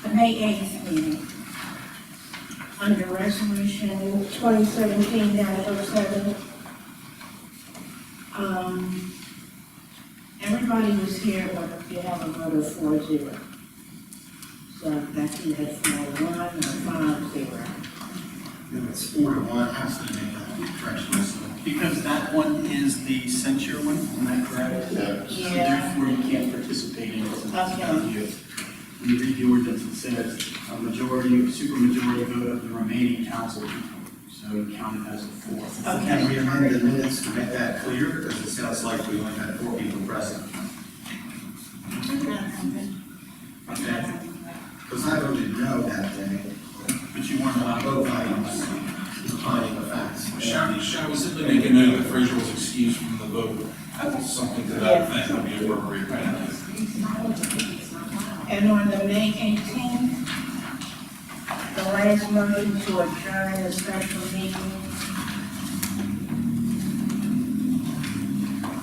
The May 8th meeting, under resolution 2017-07, everybody was here, but you have a vote of 4-0. So that's either 4-1 or 5-0. If it's 4-1, has to make a correction. Because that one is the censure one, am I correct? Yeah. So therefore you can't participate in it. Since it's not you. When you read the ordinance, it says a majority, supermajority vote of the remaining council people. So you count it as a 4. Can we amend the minutes to make that clear? Because it sounds like we only had 4 people present. Okay. Because I voted no that day. But you weren't allowed to Both vote. items, finding the facts. Shall we simply make a note that Fraser was excused from the vote? Something to that effect would be appropriate, right? And on the May 18th, the last motion to adjourn the special meeting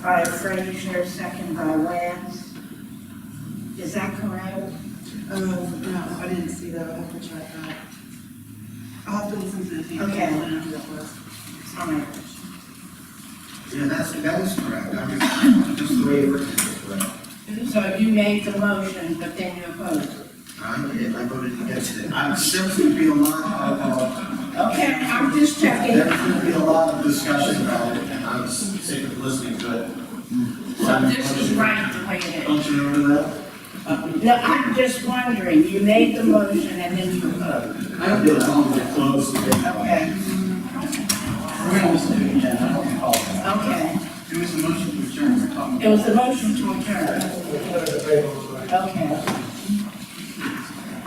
by Frazier, second by Lance. Is that correct? No, I didn't see that. I'll have to check that. I'll have to listen to the tape. Okay. And who that was. All right. Yeah, that is correct. I mean, just the way it written is correct. So you made the motion, but then you opposed it. I voted against it. I'm sure there's going to be a lot of, Okay, I'm just checking. there's going to be a lot of discussion about it, and I was sick of listening to it. So this is right the way it is. Don't you remember that? No, I'm just wondering, you made the motion and then you opposed. I don't feel as long as it closed. Okay, We're going to listen to it again, I don't recall that. okay. It was the motion to adjourn, we're talking It was the motion to adjourn. Okay.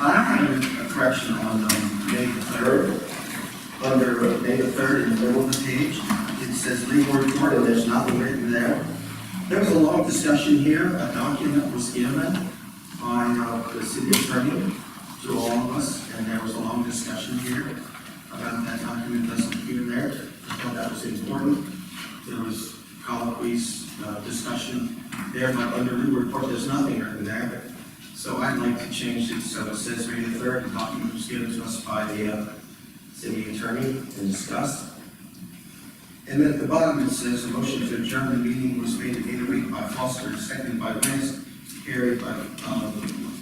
I have a correction on May the 3rd. Under May the 3rd, in the middle of the page, it says legal report, and there's nothing written there. There was a long discussion here. A document was given by the city attorney to all of us, and there was a long discussion here. about that document doesn't appear there. I thought that was important. There was colloquies, discussion there, but under new report, there's nothing written there. So I'd like to change it so it says May the 3rd, the document was given to us by the city attorney and discussed. And then at the bottom it says, a motion to adjourn the meeting was made at 8 o'clock by Foster, seconded by Lance, carried by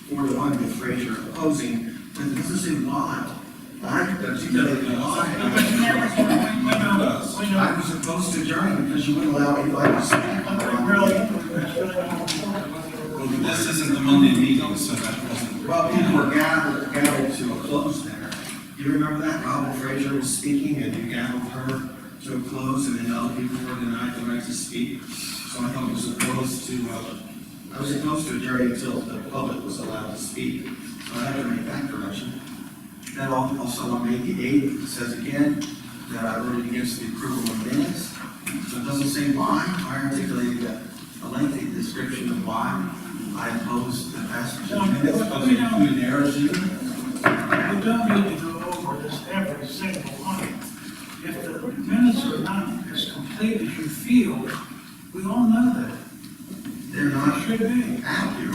4-1 with Frazier opposing, but it doesn't say why. Why? Does he tell you why? I was opposed to adjourning because you wouldn't allow anybody to speak. Well, this isn't the Monday meeting, so that wasn't. Well, people were gathered to a close there. You remember that? Robin Frazier was speaking and you gathered her to a close and then other people were denied the right to speak. So I thought it was opposed to adjourning until the public was allowed to speak. So I had to make that correction. Then also on May the 8th, it says again that I voted against the approval of minutes. So it doesn't say why. I articulated a lengthy description of why I opposed the passage of minutes. We don't Including errors even. need to go over this every single one. If the minutes are not as complete as you feel, we all know that. They're They not should be. accurate.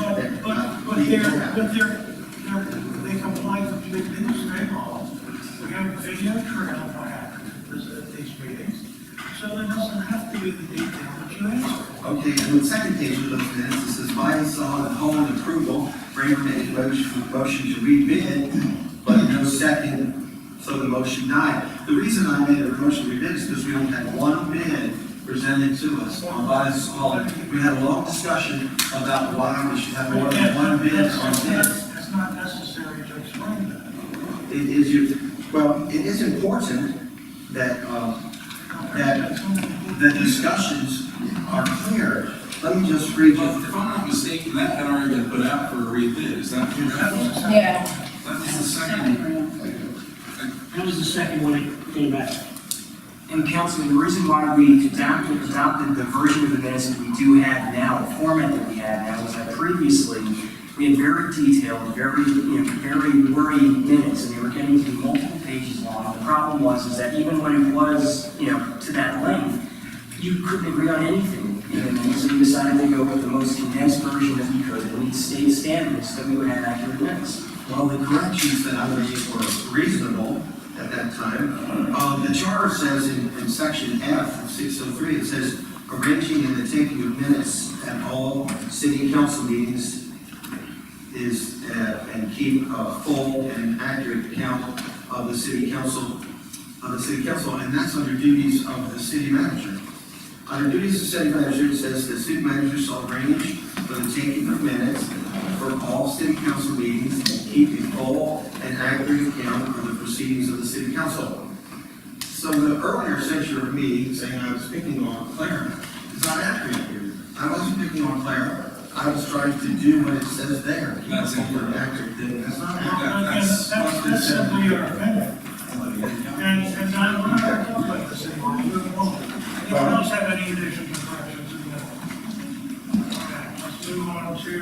But they comply completely with state law. We have a video trail of what happens at these meetings. So there doesn't have to be the detail that you ask for. Okay, and the second page of those minutes, it says, by saw and hold approval, Bramer made a motion to rebid, but no second, so the motion died. The reason I made a motion to rebid is because we only had one bid presented to us on Bias Hall. We had a long discussion about why we should have more than one bid on this. It's not necessary to explain that. It is important that, that the discussions are clear. Let me just read Well, you. if I'm not mistaken, that had already been put out for a rebid, is that correct? Yeah. That was the second. That was the second one that came back. And Councilman, the reason why we adopted the version of the minutes that we do have now, the format that we have now, is that previously we had very detailed, very wordy minutes, and they were getting to be multiple pages long. The problem was that even when it was, to that length, you couldn't agree on anything. And so we decided to go with the most condensed version that we could, and meet state standards that we would have accurate minutes. Well, the corrections that I made were reasonable at that time. The charter says in section F of 603, it says, arranging and the taking of minutes at all city council meetings is, and keep a full and accurate account of the city council, and that's under duties of the city manager. Under duties of city manager, it says the city manager shall arrange for the taking of minutes for all city council meetings and keep a full and accurate account of the proceedings of the city council. So the earlier censure of me saying I was picking on Clara is not accurate here. I wasn't picking on Clara. I was trying to do what it says there. Keep a full and accurate thing. That's not accurate. That's simply your opinion. And John, we're not going to talk about this anymore. We'll move on. Anyone else have any additions or corrections? Okay, let's move on to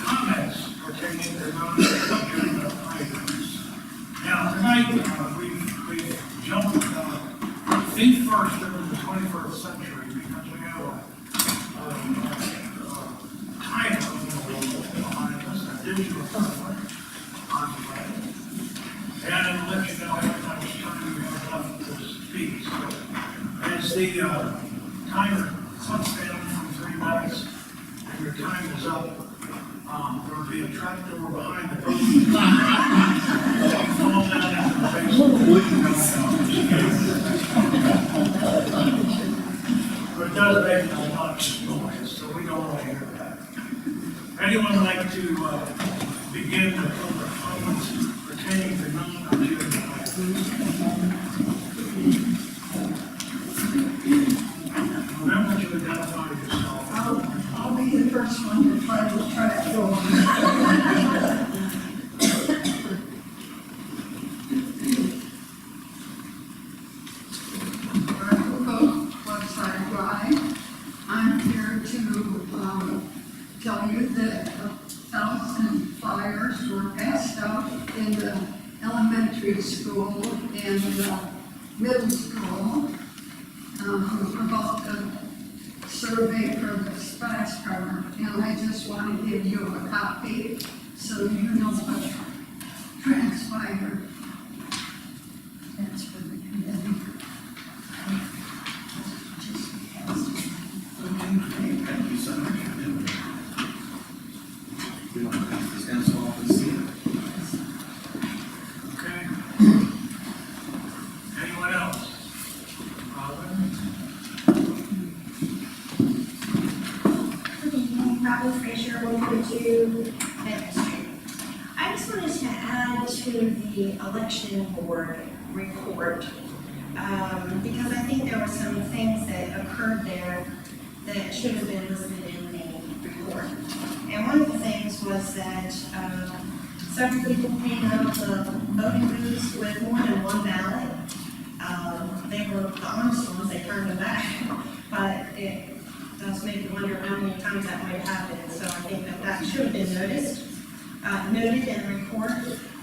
comments pertaining to non-agenda items. Now, tonight, we've jumped feet first into the 21st century because we have a title behind us, a digital conflict on the way. And I'll let you know how much time we have left to speak. So, as the timer clicks down from 3 minutes, and your time is up, there will be a trap door behind the podium. Fall down into the basement. But it does make a lot of noise, so we don't want to hear that. Anyone like to begin the public comments pertaining to non-agenda items? Remember to identify yourself. I'll be the first one to try to trap door. Website Drive. I'm here to tell you that 1,000 flyers were passed out in the elementary elementary school and middle school, about the survey for the splash cover, and I just want to give you a copy so you know what transpired. That's for the committee. Thank you so much. We don't have to stand so often see it. Okay. Anyone else? Robin? Good evening, Robin Fraser, 142 Benton Street. I just wanted to add to the election board report, because I think there were some things that occurred there that should have been listed in the report. And one of the things was that several people came out of the voting booths with more than one ballot. They were the honest ones, they turned them back, but it does make you wonder how many times that might have happened. So I think that that should have been noted in the report.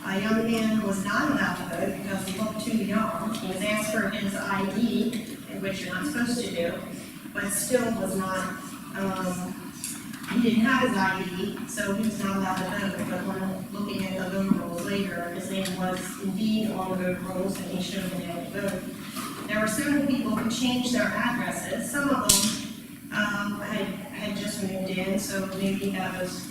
A young man was not allowed to vote because he looked too young. He was asked for his ID, which you're not supposed to do, but still was not, he didn't have his ID, so he was not allowed to vote. But when looking at the vote rolls later, his name was indeed on the vote rolls and he should have been able to vote. There were several people who changed their addresses. Some of them had just moved in, so maybe that was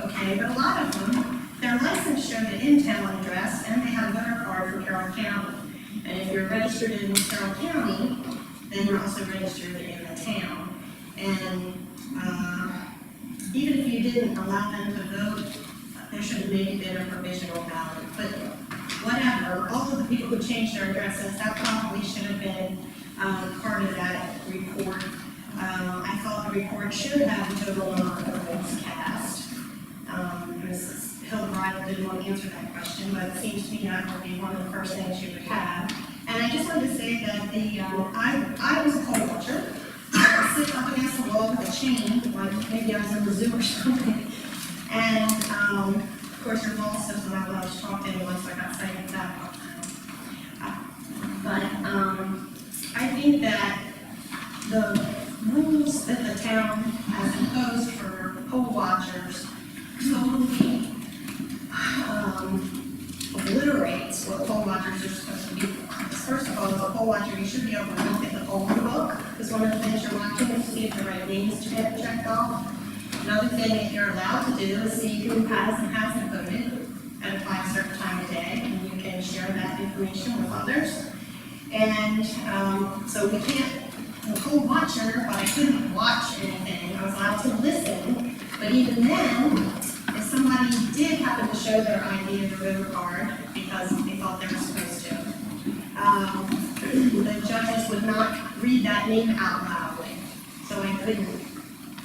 okay. But a lot of them, their license showed an in-town address and they had a voter card for Carroll County. And if you're registered in Carroll County, then you're also registered in the town. And even if you didn't allow them to vote, there should have maybe been a provisional ballot. But whatever, all of the people who changed their addresses, that probably should have been part of that report. I thought the report should have the total number of votes cast. Mrs. Hildebrandt didn't want to answer that question, but it seems to me that would be one of the first things you would have. And I just wanted to say that I was a poll watcher. I sit up against the wall with a chain, like maybe I was in the zoo or something. And of course, your law says I'm not allowed to talk to anyone, so I got cited that all the time. But I think that the rules that the town has imposed for poll watchers totally obliterates what poll watchers are supposed to be for. First of all, as a poll watcher, you should be able to look at the polling book, because one of the things you're watching is to see if the right names to get checked off. Another thing that you're allowed to do is see who has and hasn't voted at a certain time of day, and you can share that information with others. And so we can't, I'm a poll watcher, but I couldn't watch anything. I was allowed to listen, but even then, if somebody did happen to show their ID or their voter card because they thought they were supposed to, the judges would not read that name out loudly, so I couldn't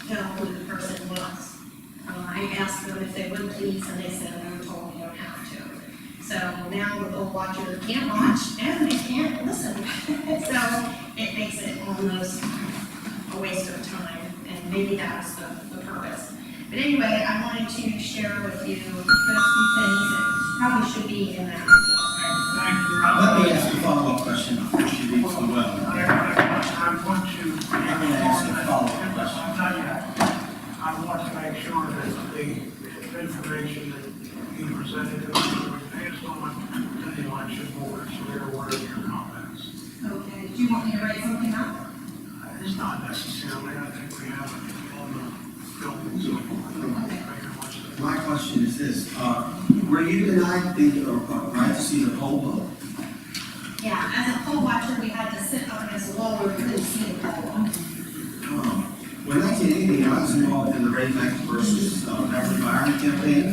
tell who the person was. I asked them if they would please, and they said, we were told you don't have to. So now the poll watcher can't watch and they can't listen. So it makes it almost a waste of time, and maybe that was the purpose. But anyway, I wanted to share with you those few things that probably should be in that report. Thank you, Let Robin. me ask a follow-up question before she leaves the well. I want to. I'm gonna ask a follow-up question. Not yet. I want to make sure that the information that you presented to us was passed on to the election board, so they're aware of your comments. Okay, do you want me to write something up? It's not necessarily, I think we have it on the film and so forth. My question is this, were you denied the right to see the poll book? Yeah, as a poll watcher, we had to sit up against the wall where we couldn't see the poll. When 1980, I was involved in the Rayback versus Beverly Environment campaign,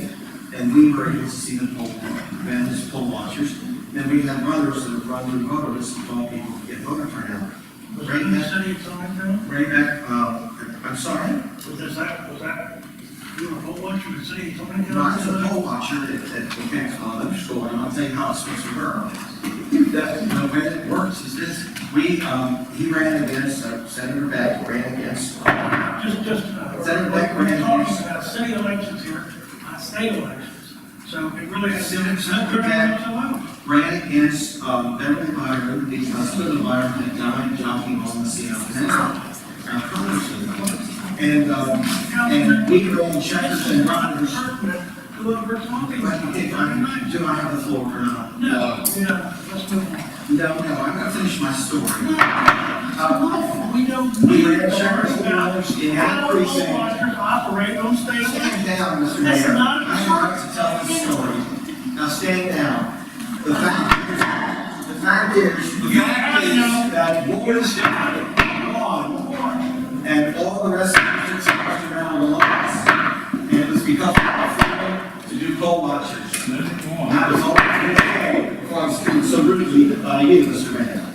and we were able to see the poll book, and as poll watchers. Then we had brothers that run the voter lists and told people to get voter turnout. Was that in the city of Torrington? Rayback, I'm sorry? Was that, you were a poll watcher in the city of Torrington? No, I was a poll watcher at the Kansas School, and I'll tell you how it's supposed to work. The way it works is this, he ran against, Senator Beck ran against, Just, Senator Beck we're ran talking against, about city elections here, not state elections. So it really has been accepted whatsoever. Ran against, Beverly Byron, the husband of Byron had died jockeying on the Seattle Peninsula. And we ran checkers and riders. What we're talking But about. do I have the floor or not? No, let's move on. No, I'm gonna finish my story. We don't. We ran checkers and riders in How that precinct. waters operate on state land. Stand down, Mr. That's Mayor. not- I have a right to tell this story. Now stand down. The fact is that war is gone, and all the rest of the things are around the lines. And it was because of our freedom to do poll watchers. That was all before I was treated so rudely by you, Mr. Mayor.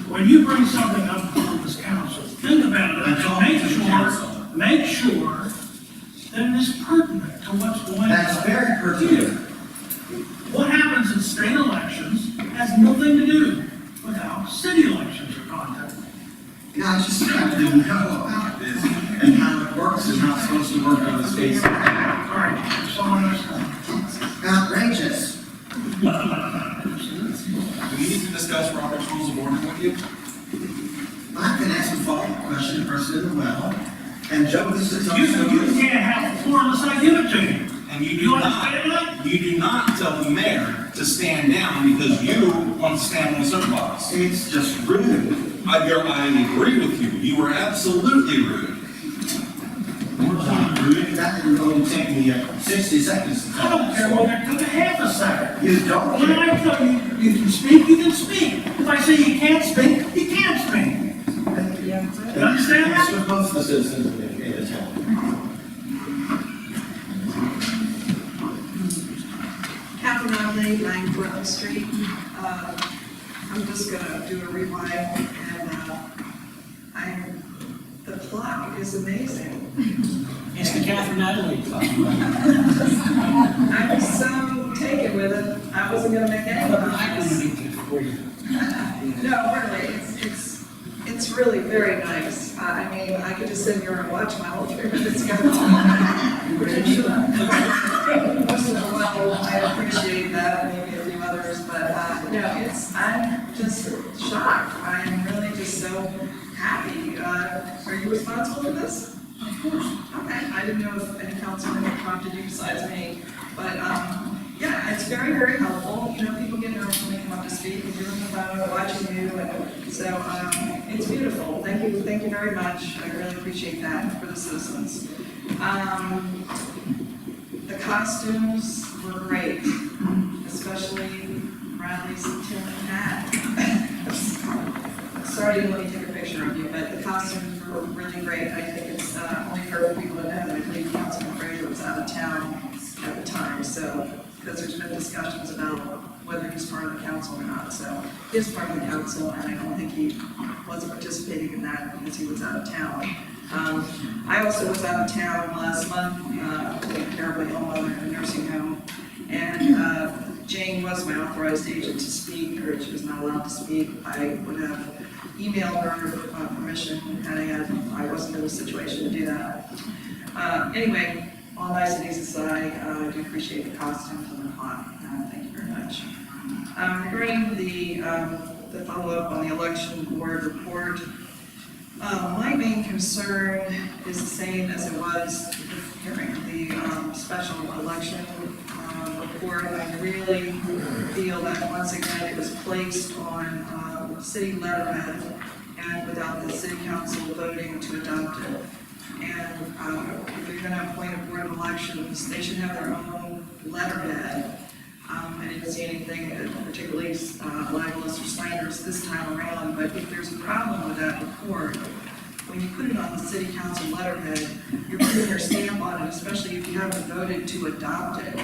When you bring something up to this council, think about it, That's all and to the council. make sure that it is pertinent to what's going on. That's very pertinent. What happens in state elections has nothing to do with how city elections are conducted. Yeah, I just have to know about this and how it works and how it's supposed to work on the state. All right, someone else. Outrageous. Do we need to discuss Robert's Rules of Order with you? I can ask a follow-up question, President Well, and Joe, this is You can't have the floor unless I give it to you. And you You do understand not, that? you do not tell the mayor to stand down because you want to stand on a soapbox. It's just rude. I agree with you. You were absolutely rude. That didn't only take me 60 seconds to I talk. don't care whether it took a half a second. You don't When care. I tell you, you can speak, you can speak. If I say you can't speak, you can't speak. You understand That's that? what most of the citizens in the town. Catherine Donnelly, 9 Portland Street. I'm just gonna do a rewind, and the clock is amazing. It's the Catherine Natalie Club. I was so taken with it, I wasn't gonna make any comments. No, really, it's really very nice. I mean, I could just sit here and watch my whole 3 minutes go on. Which I'm sure, well, I appreciate that, maybe a few others, but, no, I'm just shocked. I'm really just so happy. Are you responsible for this? Of course. Okay, I didn't know if any councilman had prompted you besides me, but, yeah, it's very, very helpful. You know, people get nervous when they come up to speak, and you're on the phone watching you, and so, it's beautiful. Thank you very much. I really appreciate that for the citizens. The costumes were great, especially Bradley's tin hat. Sorry, I didn't let me take a picture of you, but the costumes were really great. I think it's only for people to know that I believe Councilman Fraser was out of town at the time, so, because there's been discussions about whether he's part of the council or not, so he's part of the council, and I don't think he wasn't participating in that because he was out of town. I also was out of town last month, taking care of my own mother in a nursing home, and Jane was my authorized agent to speak, or she was not allowed to speak. I would have emailed her permission, and I wasn't in a situation to do that. Anyway, all niceties aside, I do appreciate the costumes and the clock. Thank you very much. Regarding the follow-up on the election board report, my main concern is the same as it was during the special election report. I really feel that once again it was placed on city letterhead and without the city council voting to adopt it. And if you're going to appoint a board of elections, they should have their own letterhead. I didn't see anything particularly libelous or slanderous this time around, but if there's a problem with that report, when you put it on the city council letterhead, you're putting your stamp on it, especially if you haven't voted to adopt it.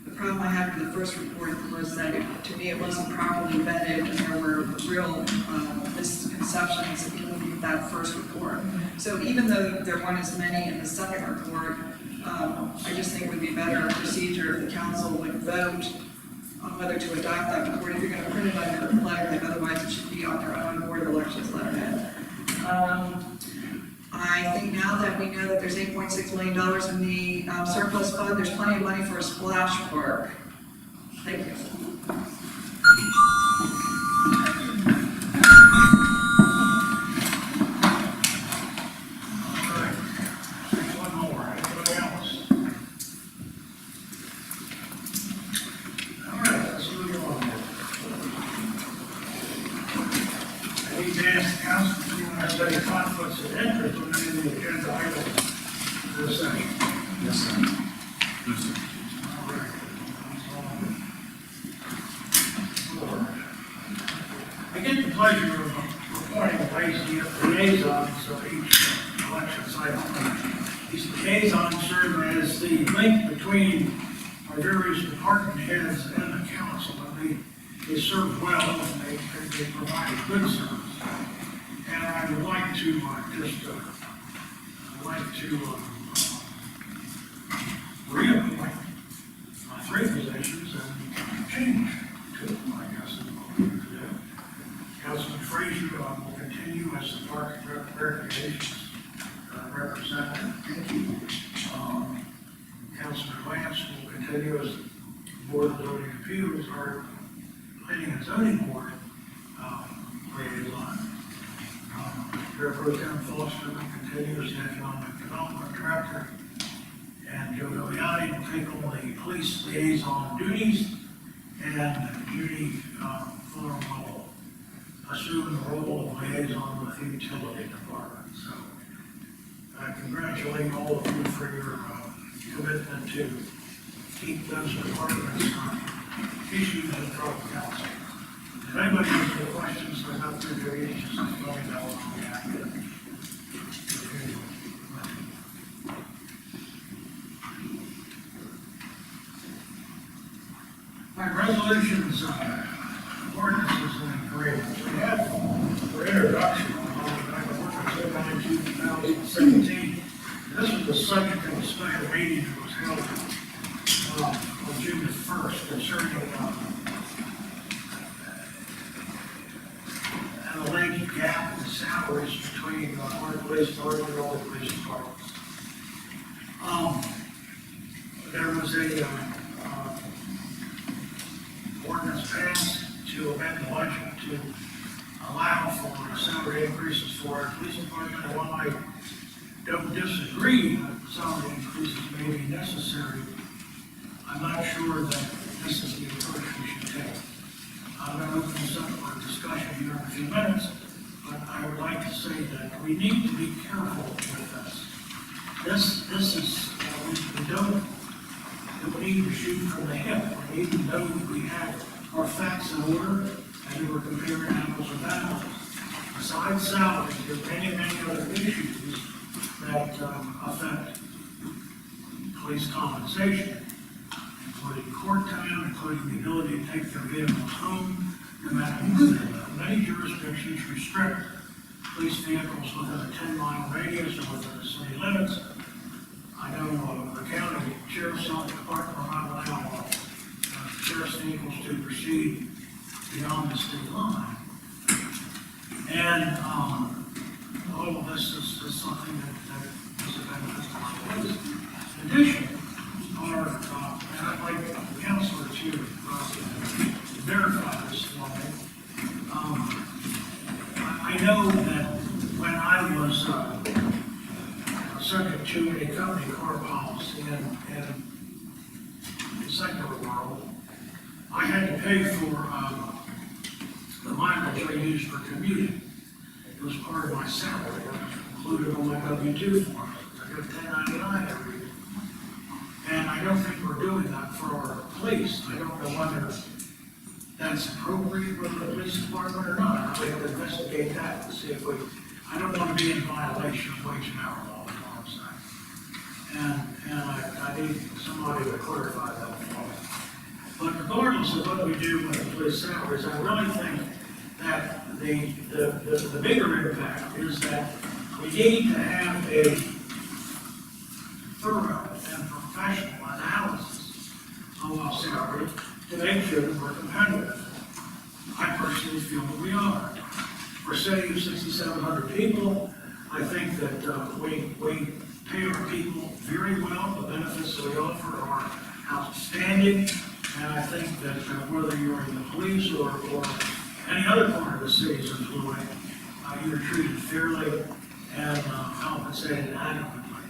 The problem I had with the first report was that, to me, it wasn't properly vetted, and there were real misconceptions in that first report. So even though there weren't as many in the second report, I just think it would be better procedure if the council would vote on whether to adopt that report, if you're going to print it on your letterhead, otherwise it should be on your own board of elections letterhead. I think now now that we know that there's $8.6 million in the surplus fund, there's plenty of money for a splash park. Thank you. All right. One more, anybody else? All right, let's move on. I need to ask the council if you want to study conflicts of interest on any of the agenda items for this session. Yes, sir. Yes, sir. All right. I get the pleasure of appointing liaisons of each election cycle. These liaisons serve as the link between our various department heads and the council, and they serve well, and they provide a good service. And I would like to reappoint my three positions and change two, I guess is what we're going to do. Councilman Frazier will continue as the Park and Recreation representative. Thank you. Councilman Lance will continue as Board of Zoning Appeals, our Planning and Zoning Board liaison. Mayor Pro Tem Foster will continue as the Economic Development Director. And Joe Giuliani will take on the police liaison duties, and Judy Fuller will assume the role of liaison with the utility department. So I congratulate all of you for your commitment to keep those departments issues in front of council. If anybody has any questions about their duties, just let me know. I'll be happy to. My resolutions, ordinances and agreements, we had for introduction, on 2017. This was the subject of a special meeting that was held on June the 1st concerning an alleged gap in salaries between our police department and all the police departments. There was a ordinance passed to amend the budget to allow for salary increases for our police department. And while I don't disagree that salary increases may be necessary, I'm not sure that this is the approach we should take. I'm going to open this up for discussion here in a few minutes, but I would like to say that we need to be careful with this. This is, we need to shoot from the hip. We need to know that we have our facts in order, and we're comparing apples with apples. Besides salaries, there's many other issues that affect police compensation, including court time, including the ability to take their vehicles home, no matter who they live. Many jurisdictions restrict police vehicles within a 10-mile radius or within the city limits. I know the county sheriff's department will not allow sheriff's vehicles to proceed beyond the state line. And all of this is something that is a benefit to our police. In addition, and I'd like the counselor to verify this for me. I know that when I was subject to a company car policy in the secular world, I had to pay for the mileage I used for commuting. It was part of my salary, included on my W-2 form. I got $10.99 every year. And I don't think we're doing that for our police. I don't know whether that's appropriate with the police department or not. We have to investigate that to see if I don't want to be in violation of wage and hour law, is what I'm saying. And I need somebody to clarify that for me. But regardless of what we do with the police salaries, I really think that the bigger impact is that we need to have a thorough and professional analysis of our salary to make sure that we're competitive. I personally feel that we are. We're a city of 6,700 people. I think that, we pay our people very well, the benefits that we offer are outstanding, and I think that whether you're in the police or any other part of the city's employ, you're treated fairly and compensated adequately.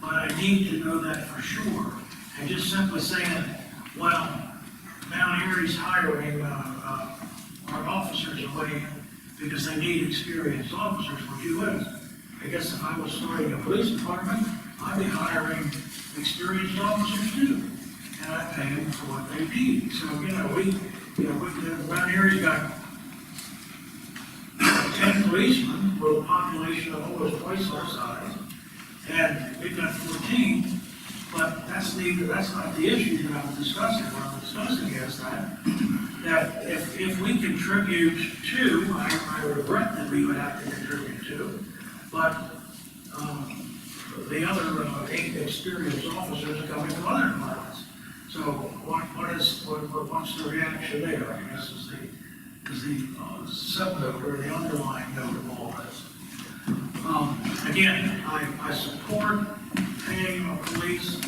But I need to know that for sure. And just simply saying, well, Mount Airy's hiring our officers away because they need experienced officers, well, gee whiz. I guess if I was starting a police department, I'd be hiring experienced officers too. And I pay them for what they need. So, Mount Airy's got 10 policemen with a population of almost twice our size. And we've got 14, but that's not the issue that I'm discussing. What I'm discussing is that if we contribute to, I regret that we would have to contribute to, but, the other 8 experienced officers are coming from other departments. So what's the reaction there? I guess is the sub-note or the underlying note of all this. Again, I support paying our police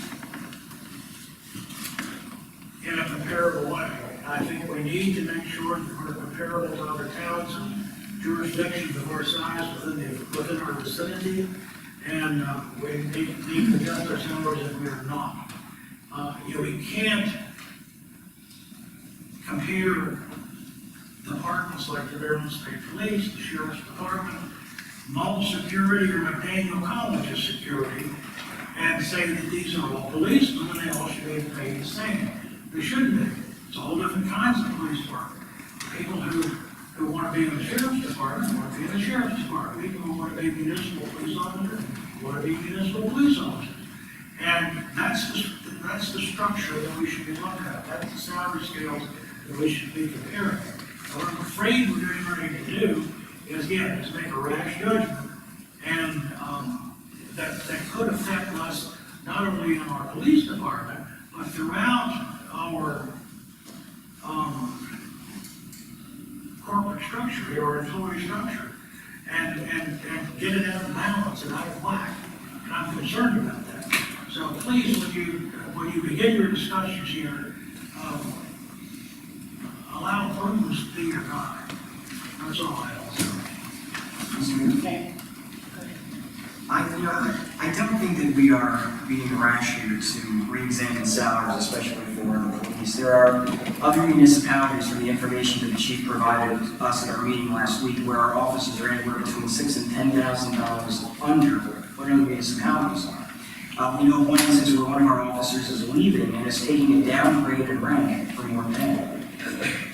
in a comparable way. I think we need to make sure that we're comparable to other towns and jurisdictions of our size within our vicinity, and we need to adjust our salaries if we are not. We can't compare departments like the Maryland State Police, the Sheriff's Department, Mall Security, or McDaniel College's security, and say that these are all policemen and they all should be paid the same. They shouldn't be. It's all different kinds of police work. People who want to be in the Sheriff's Department want to be in the Sheriff's Department. People who want to be municipal police officers want to be municipal police officers. And that's the structure that we should be looking at. That's the salary scales that we should be comparing. What I'm afraid we're getting ready to do is, again, is make a rash judgment, and that could affect us not only in our police department, but throughout our corporate structure, our employee structure, and get it out of balance and out of whack. And I'm concerned about that. So please, when you begin your discussions here, allow prudence to be your guide. That's all I have to say. Okay. I don't think that we are being rash here to re-examine salaries, especially for the police. There are other municipalities, from the information that the chief provided us at our meeting last week, where our officers are anywhere between $6,000 and $10,000 under what other municipalities are. We know of one instance where one of our officers is leaving and is taking a downgraded rank for more pay.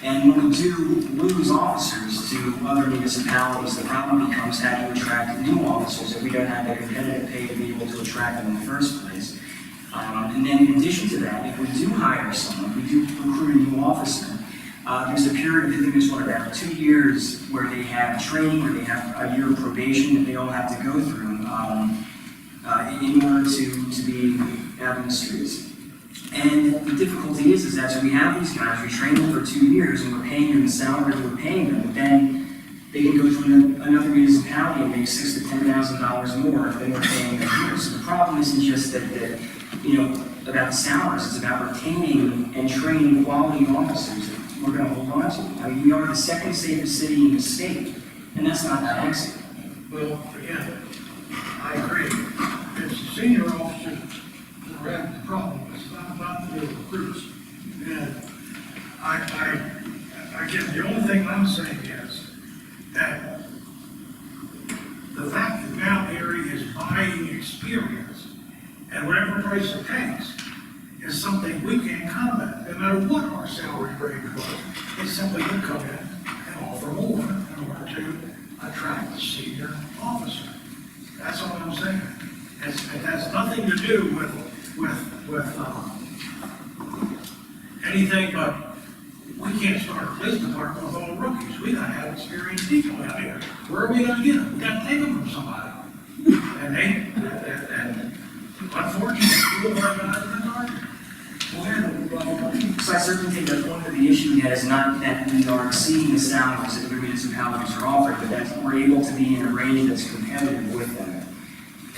And when we do lose officers to other municipalities, the problem becomes how to attract new officers if we don't have the competitive pay to be able to attract them in the first place. And then in addition to that, if we do hire someone, we do recruit a new officer, there's a period, I think it's about 2 years, where they have training, where they have a year of probation that they all have to go through in order to be out in the streets. And the difficulty is that so we have these guys, we train them for 2 years, and we're paying them the salary we're paying them, but then they can go to another municipality and make $6,000 to $10,000 more than we're paying them here. So the problem isn't just that about the salaries, it's about retaining and training quality officers that we're going to hold on to. I mean, we are the second safest city in the state, and that's not an accident. Well, again, I agree. It's the senior officers that are having the problem. It's not about the recruits. And again, the only thing I'm saying is that the fact that Mount Airy is buying experience at whatever price it takes is something we can't combat, no matter what our salary grade was. It's simply to come in and offer more in order to attract the senior officer. That's all I'm saying. It has nothing to do with anything but we can't start a police department with all rookies. We gotta have experienced people out here. Where are we gonna get them? We gotta take them from somebody. And unfortunately, people are not in the market. So I certainly think the point of the issue yet is not that we are exceeding the salaries that other municipalities are offering, but that we're able to be in a range that's competitive with them.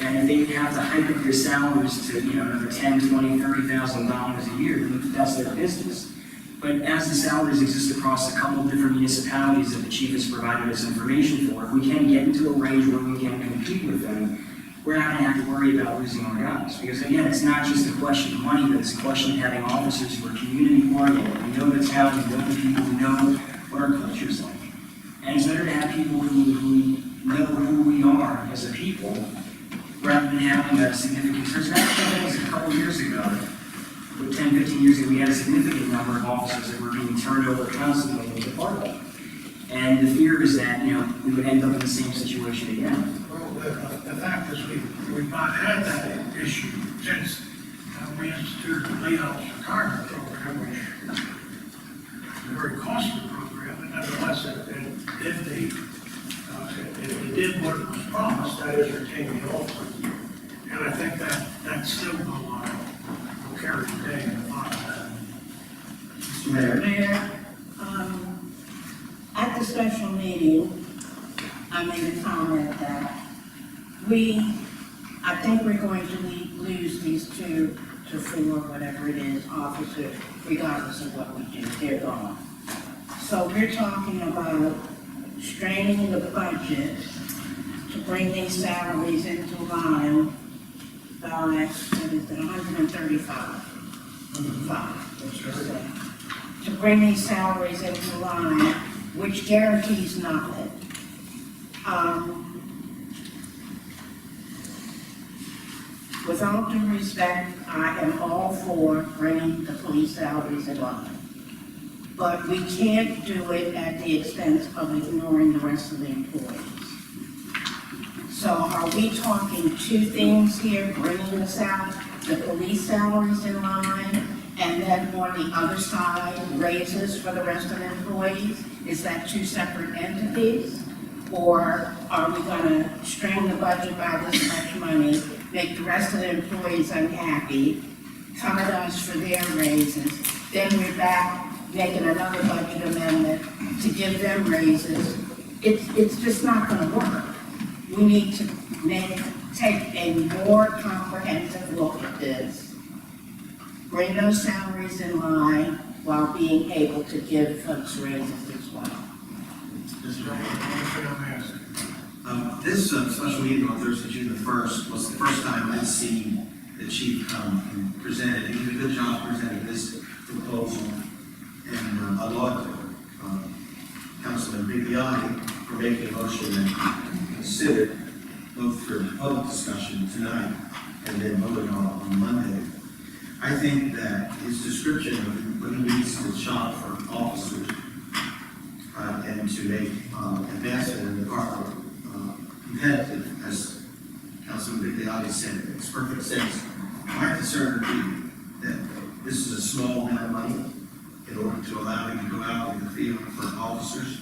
And if they have to hike up their salaries to, another $10,000, $20,000, $30,000 a year, then that's their business. But as the salaries exist across a couple of different municipalities that the chief has provided us information for, if we can get into a range where we can compete with them, we're not gonna have to worry about losing our guys. Because again, it's not just a question of money, but it's a question of having officers who are community oriented. We know the town, we know the people, we know what our culture is like. And it's better to have people who know who we are as a people, rather than having a significant turnover. That was a couple of years ago. 10, 15 years ago, we had a significant number of officers that were being turned over constantly in the department. And the fear is that, we would end up in the same situation again. Well, the fact is, we've not had that issue since we instituted the late officer retirement program, which is a very costly program, but nevertheless, it did what it was promised, that is retain the officer. And I think that's still will carry the day in the file. Mr. Mayor? Mayor, at the special meeting, I made a comment that I think we're going to lose these 2 to 4, whatever it is, officers, regardless of what we do, they're gone. So we're talking about straining the budget to bring these salaries into line by, what is it, 135? To bring these salaries into line, which guarantees nothing. With all due respect, I am all for bringing the police salaries in line. But we can't do it at the expense of ignoring the rest of the employees. So are we talking 2 things here, bringing the police salaries in line, and then on the other side, raises for the rest of the employees? Is that 2 separate entities? Or are we gonna strain the budget by this much money, make the rest of the employees unhappy, come at us for their raises, then we're back making another budget amendment to give them raises? It's just not gonna work. We need to take a more comprehensive look at this, bring those salaries in line while being able to give folks raises as well. This special meeting on Thursday, June the 1st, was the first time I'd seen the chief come and present it. He did a good job presenting this proposal. And I laud Councilman Bigliotti for making a motion and considered both for public discussion tonight and then voting on Monday. I think that his description of what he needs to shop for officers and to make advancement in the department competitive, as Councilman Bigliotti said, makes perfect sense. My concern would be that this is a small amount of money in order to allow him to go out in the field for officers,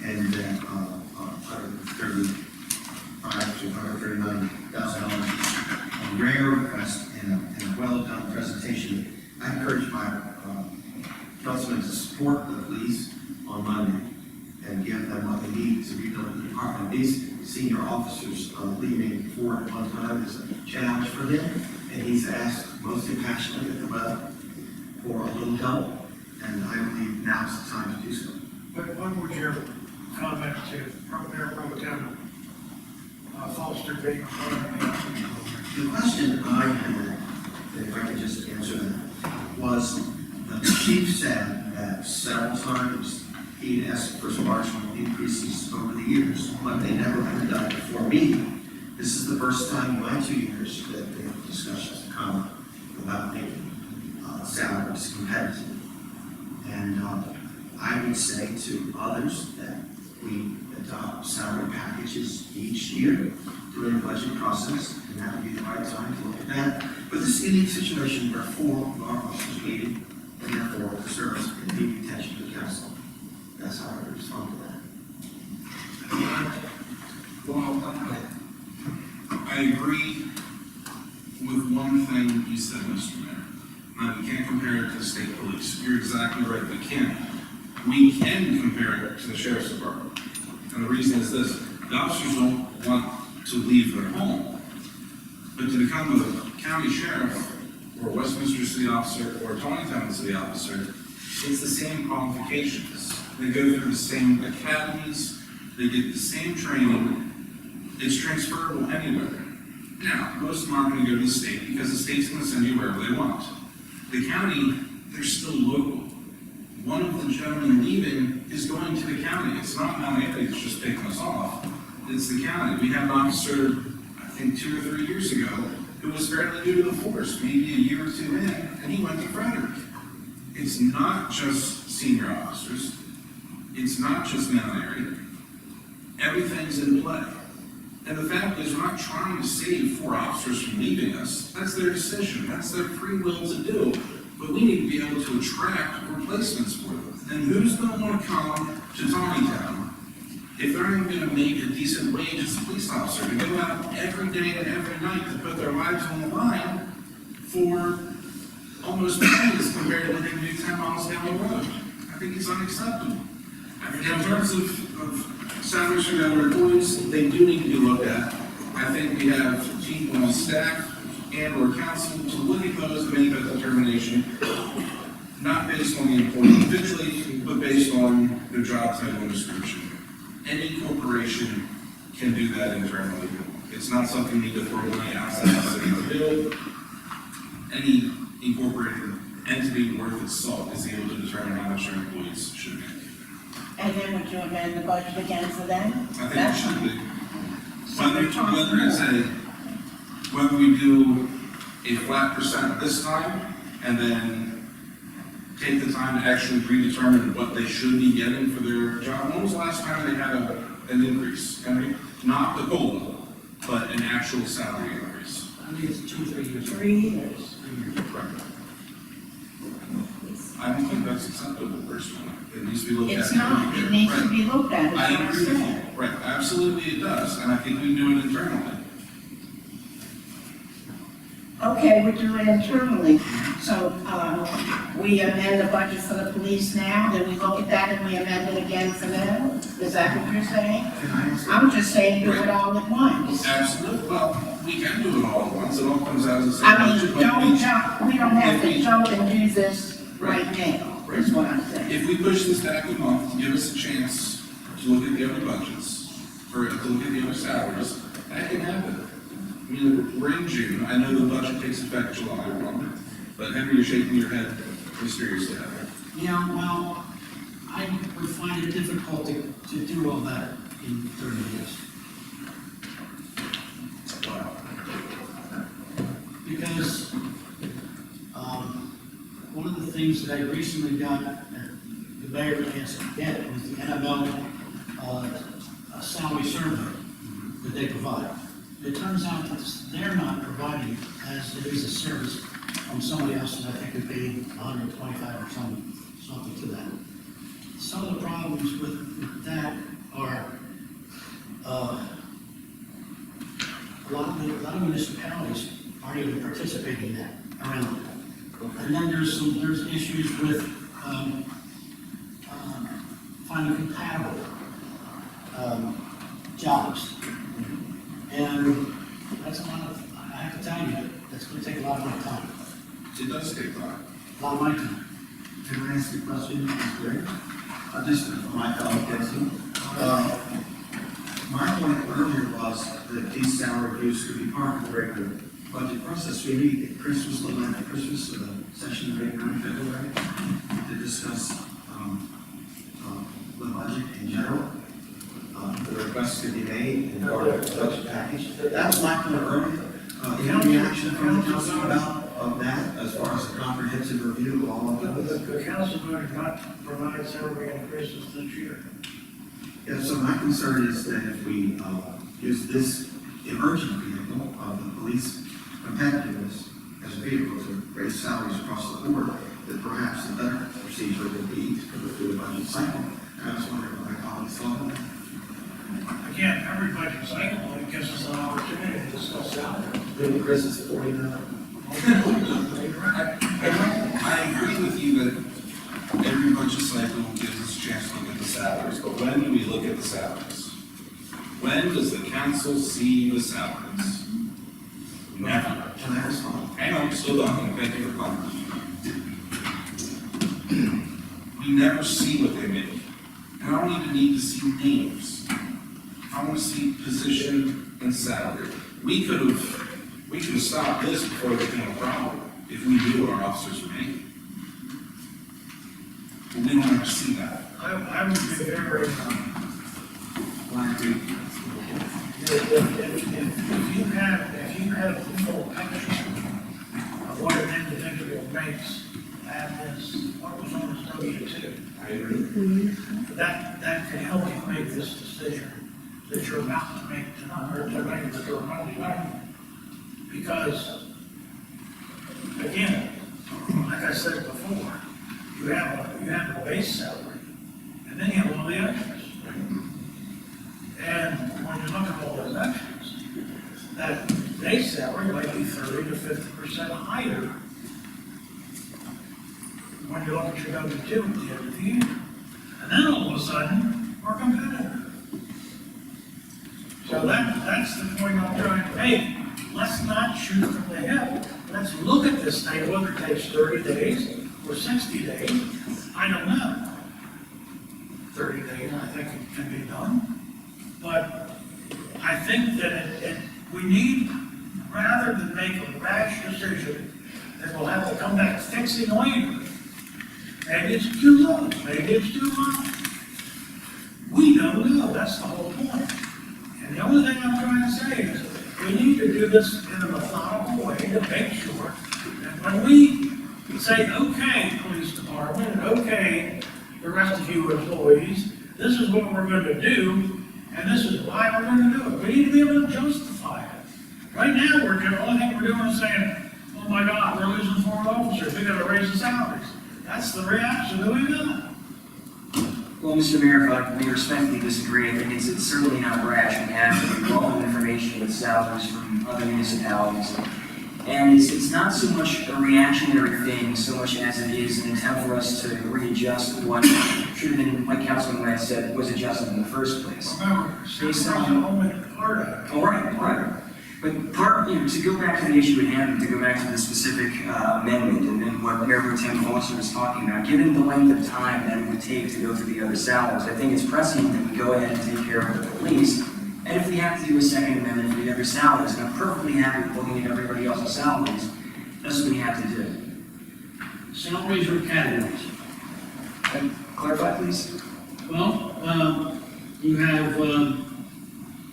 and that $135,000 to $139,000 a rare request and a well-done presentation. I encourage my councilmen to support the police on Monday and give them what they need to rebuild the department. These senior officers leaving for at one time is a challenge for them, and he's asked most passionately at the well for a little help. And I believe now's the time to do so. But what would your comment to Mayor Pro Tem Foster be? The question I had, if I could just answer that, was the chief said that several times he'd asked for marginal increases over the years, but they never been done before me. This is the first time in my 2 years that the discussions have come about making salaries competitive. And I would say to others that we adopt salary packages each year during the budget process, and that would be the right time to look at that. But this unique situation where 4 of our officers needed, and therefore the service can need attention to the council. That's how I would respond to that. Well, I agree with one thing you said, Mr. Mayor. Now, we can't compare it to to the state police. You're exactly right, we can't. We can compare it to the sheriff's department. And the reason is this, the officers don't want to leave their home. But to become a county sheriff, or Westminster city officer, or Tawnytown city officer, it's the same qualifications. They go through the same academies, they get the same training, it's transferable anywhere. Now, most of them aren't gonna go to the state, because the state's gonna send you wherever they want. The county, they're still local. One of the gentlemen leaving is going to the county. It's not Mount Airy that's just picking us off. It's the county. We had an officer, I think 2 or 3 years ago, who was fairly new to the force, maybe a year or two in, and he went to Frederick. It's not just senior officers. It's not just Mount Airy. Everything's in play. And the fact is, we're not trying to save 4 officers from leaving us. That's their decision. That's their free will to do. But we need to be able to attract replacements for them. And who's going to want to come to Tawnytown if they're not going to make a decent wage as a police officer, to go out every day and every night to put their lives on the line for almost pennies compared to living 10 miles down the road? I think it's unacceptable. In terms of salaries for the other employees, they do need to be looked at. I think we have people on staff and or council to look at those and make that determination, not based on the employee individually, but based on their job title and description. Any corporation can do that internally. It's not something you need to throw money outside the city to do. Any incorporated entity worth its salt is able to determine how much their employees should make. And then would you amend the budget again for them? I think it should be. Whether we do a flat percent this time, and then take the time to actually predetermine what they should be getting for their job. When was the last time they had an increase? Henry? Not the COLA, but an actual salary increase. I think it's 2 or 3 years. 3 years. Correct. I don't think that's acceptable personally. It needs to be looked at. It's not, it needs to be looked at, is I what I'm agree with you. saying. Right, absolutely it does, and I think we do it internally. Okay, we do it internally, so, we amend the budget for the police now, then we look at that and we amend it again for them? Is that what you're saying? Can I answer? I'm just saying do it all at once. Absolutely, well, we can do it all at once, it all comes out as the same I mean, budget, but don't jump, we don't have to jump and do this right now, is what I'm saying. if we push this back a month, to give us a chance to look at the other budgets, or to look at the other salaries, that can happen. I mean, we're in June, I know the budget takes effect July 1, but Henry, you're shaking your head mysteriously. Yeah, well, I would find it difficult to do all that in 30 years. Wow. Because, one of the things that I recently got, the mayor asked to get, was the NML, salary survey that they provide. It turns out that they're not providing it as it is a service from somebody else that I think would pay $125 or something to that. Some of the problems with that are, a lot of municipalities aren't even participating in that around it. And then there's issues with, finding compatible, jobs. And that's a lot of, I have to tell you, that's gonna take a lot of my time, It does take time. a lot of my time. Can I ask a question, Mr. Gray? Just for my clarification. My point earlier was that these salary reviews could be part of the regular budget process. We meet at Christmas, the night of Christmas, or the session of in February, to discuss the budget in general. The requests could be made in part of the budget package. That was my point earlier. Any reaction from the council about that, as far as a comprehensive review of all of those? The council voted not to provide salary increases this year. Yeah, so my concern is that if we use this emergent vehicle of the police competitiveness as a vehicle to raise salaries across the board, that perhaps the better procedure would be to go through the budget cycle. And I was wondering what my colleagues thought of that. Again, every budget cycle, it gives us an opportunity to discuss salary. Maybe Chris is 49. I I agree with you that every budget cycle gives us a chance to look at the salaries, but when do we look at the salaries? When does the council see the salaries? Never. Can I ask one? Hang on, still talking, thank you for calling. We never see what they make. And I don't even need to see names. I want to see position and salary. We could have stopped this before it became a problem, if we knew what our officers were making. But we don't ever see that. I would be very, if you have the full picture of what an individual makes, that is, what was on his W-2, I agree. that can help you make this decision that you're about to make tonight, or to make that you're about to make. Because, again, like I said before, you have a base salary, and then you have all the extras. And when you look at all those extras, that base salary might be 30 to 50% higher when you look at your W-2 at the end of the year. And then all of a sudden, we're competitive. So that's the point I'm trying to make. Let's not shoot from the hip. Let's look at this thing, whether it takes 30 days or 60 days, I don't know. 30 days, I think it can be done. But I think that we need, rather than make a rash decision that we'll have to come back fixing later. Maybe it's too low, maybe it's too high. We don't know, that's the whole point. And the only thing I'm trying to say is, we need to do this in a methodical way to make sure that when we say, okay, police department, and okay, the rest of you employees, this is what we're going to do, and this is why we're going to do it. We need to be able to justify it. Right now, the only thing we're doing is saying, oh my God, we're losing 4 officers, we got to raise the salaries. That's the reaction that we got. Well, Mr. Mayor, if I may respectfully disagree, I think it's certainly not rash. We have relevant information with salaries from other municipalities. And it's not so much a reactionary thing, so much as it is an attempt for us to readjust what should have been, like Councilman Grant said, was adjusted in the first place. Remember, Based on- only part of it. All right. But to go back to the issue at hand, to go back to the specific amendment and what Mayor Pro Tem Foster was talking about, given the length of time that it would take to go through the other salaries, I think it's prescient that we go ahead and take care of the police. And if we have to do a second amendment for the other salaries, and I'm perfectly happy with looking at everybody else's salaries, that's what we have to do. Salaries or categories? And clarify, please? Well, you have,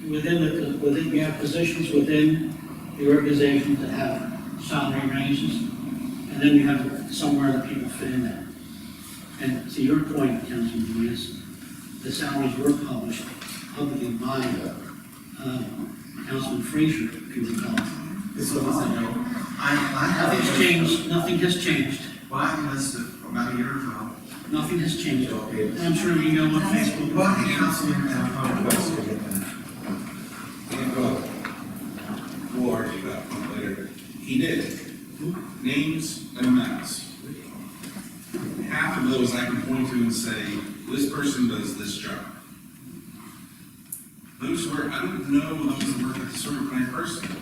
you have positions within the organization that have salary ranges, and then you have somewhere that people fit in there. And to your point, Councilman Lewis, the salaries were published publicly by Councilman Frazier, if you recall. It's a lot, you know. I have. Nothing's changed, nothing has changed, Well, I have this about a year ago. nothing has changed. I'm sure you know what Facebook. Well, the councilman, We'll argue that one later. He did. Names and amounts. Half of those I can point to and say, this person does this job. Those who are, I don't know those that work at the sewer plant personally,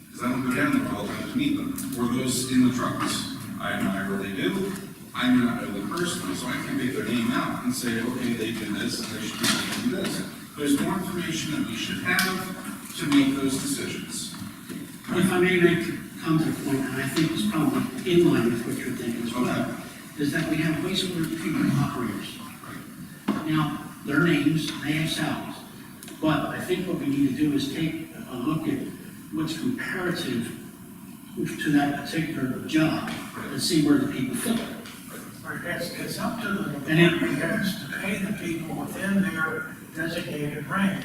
because I don't go down there all the time to meet them, or those in the trucks. I really do. I do not know them personally, so I can pick their name out and say, okay, they do this, and they should be doing this. There's more information that we should have to make those decisions. If I may make a counterpoint, and I think it's probably in line with what you're thinking as well, is that we have wastewater treatment operators. Now, their names, they have salaries, but I think what we need to do is take a look at what's comparative to that particular job and see where the people fit. It's up to the And it- department heads to pay the people within their designated range.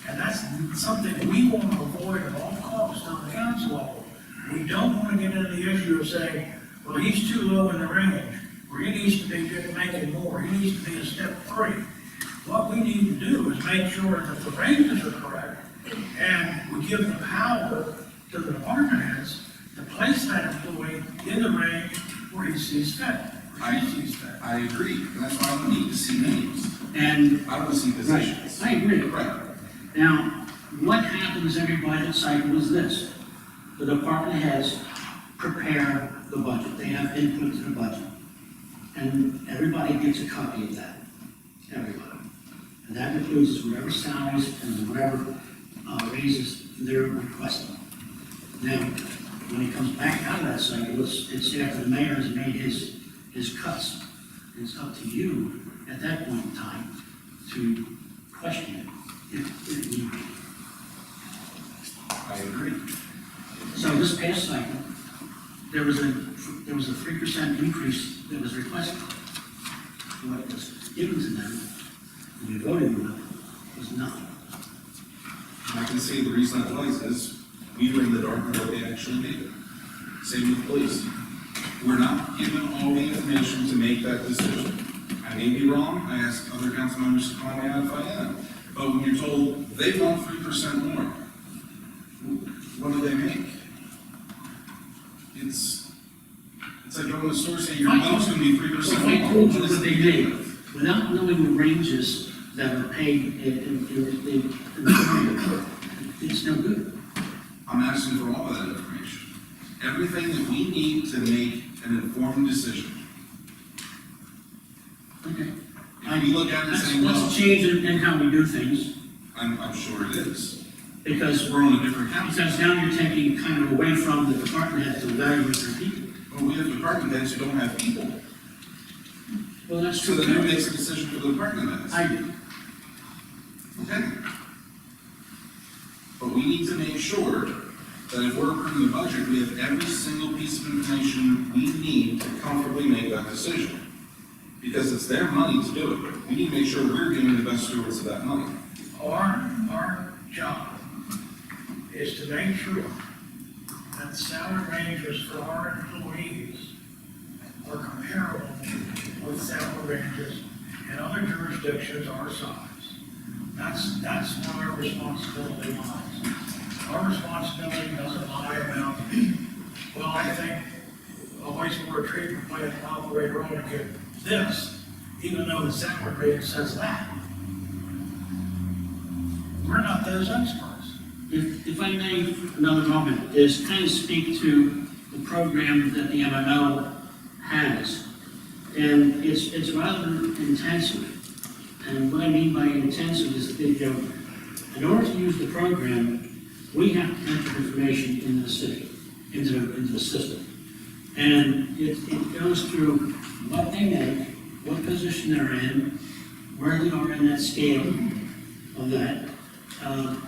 And that's something we want to avoid at all costs on the council level. We don't want to get into the issue of saying, well, he's too low in the range, or he needs to be making more, he needs to be a step 3. What we need to do is make sure that the ranges are correct, and we give the power to the department heads to place that employee in the range where he's sees fit, or she sees fit. I agree, and that's why I don't need to see names. And, I want to see positions. I agree. Right. Now, what happens every budget cycle is this. The department heads prepare the budget, they have input to the budget. And everybody gets a copy of that, everybody. And that includes whatever salaries and whatever raises they're requesting. Now, when it comes back out of that cycle, it's after the mayor has made his cuts. It's up to you at that point in time to question it if need be. I agree. So this past cycle, there was a 3% increase that was requested. What was given to them, and you voted on it, was nothing. I can see the reason that was is we were in the dark about what they actually did. Same with police. We're not given all the information to make that decision. I may be wrong, I ask other council members to call me out if I am. But when you're told they want 3% more, what do they make? It's like going to the store saying your milk's gonna be 3% So if more. I told you What does what it they mean? made, without knowing the ranges that are paid in it's no good. I'm asking for all of that information. Everything that we need to make an informed decision. Okay. If we look at it and say, That's well, a change in how we do things, I'm sure it is. because We're on a different council. Because now you're taking kind of away from the department heads to evaluate their people. But we have department heads who don't have people. Well, that's So true. then who makes a decision for the department heads? I do. Okay. But we need to make sure that if we're approving the budget, we have every single piece of information we need to comfortably make that decision. Because it's their money to do it. We need to make sure we're giving the best stewards of that money. Our job is to make sure that salary ranges for our employees are comparable with salary ranges in other jurisdictions our size. That's where our responsibility lies. Our responsibility doesn't lie about, well, I think a wastewater treatment plant operator ought to get this, even though the salary rate says that. We're not those experts. If I may, another moment, is kind of speak to the program that the MMO has. And it's rather intensive. And what I mean by intensive is that, you know, in order to use the program, we have to enter information into the city, into the system. And it goes through what they make, what position they're in, where they are in that scale of that,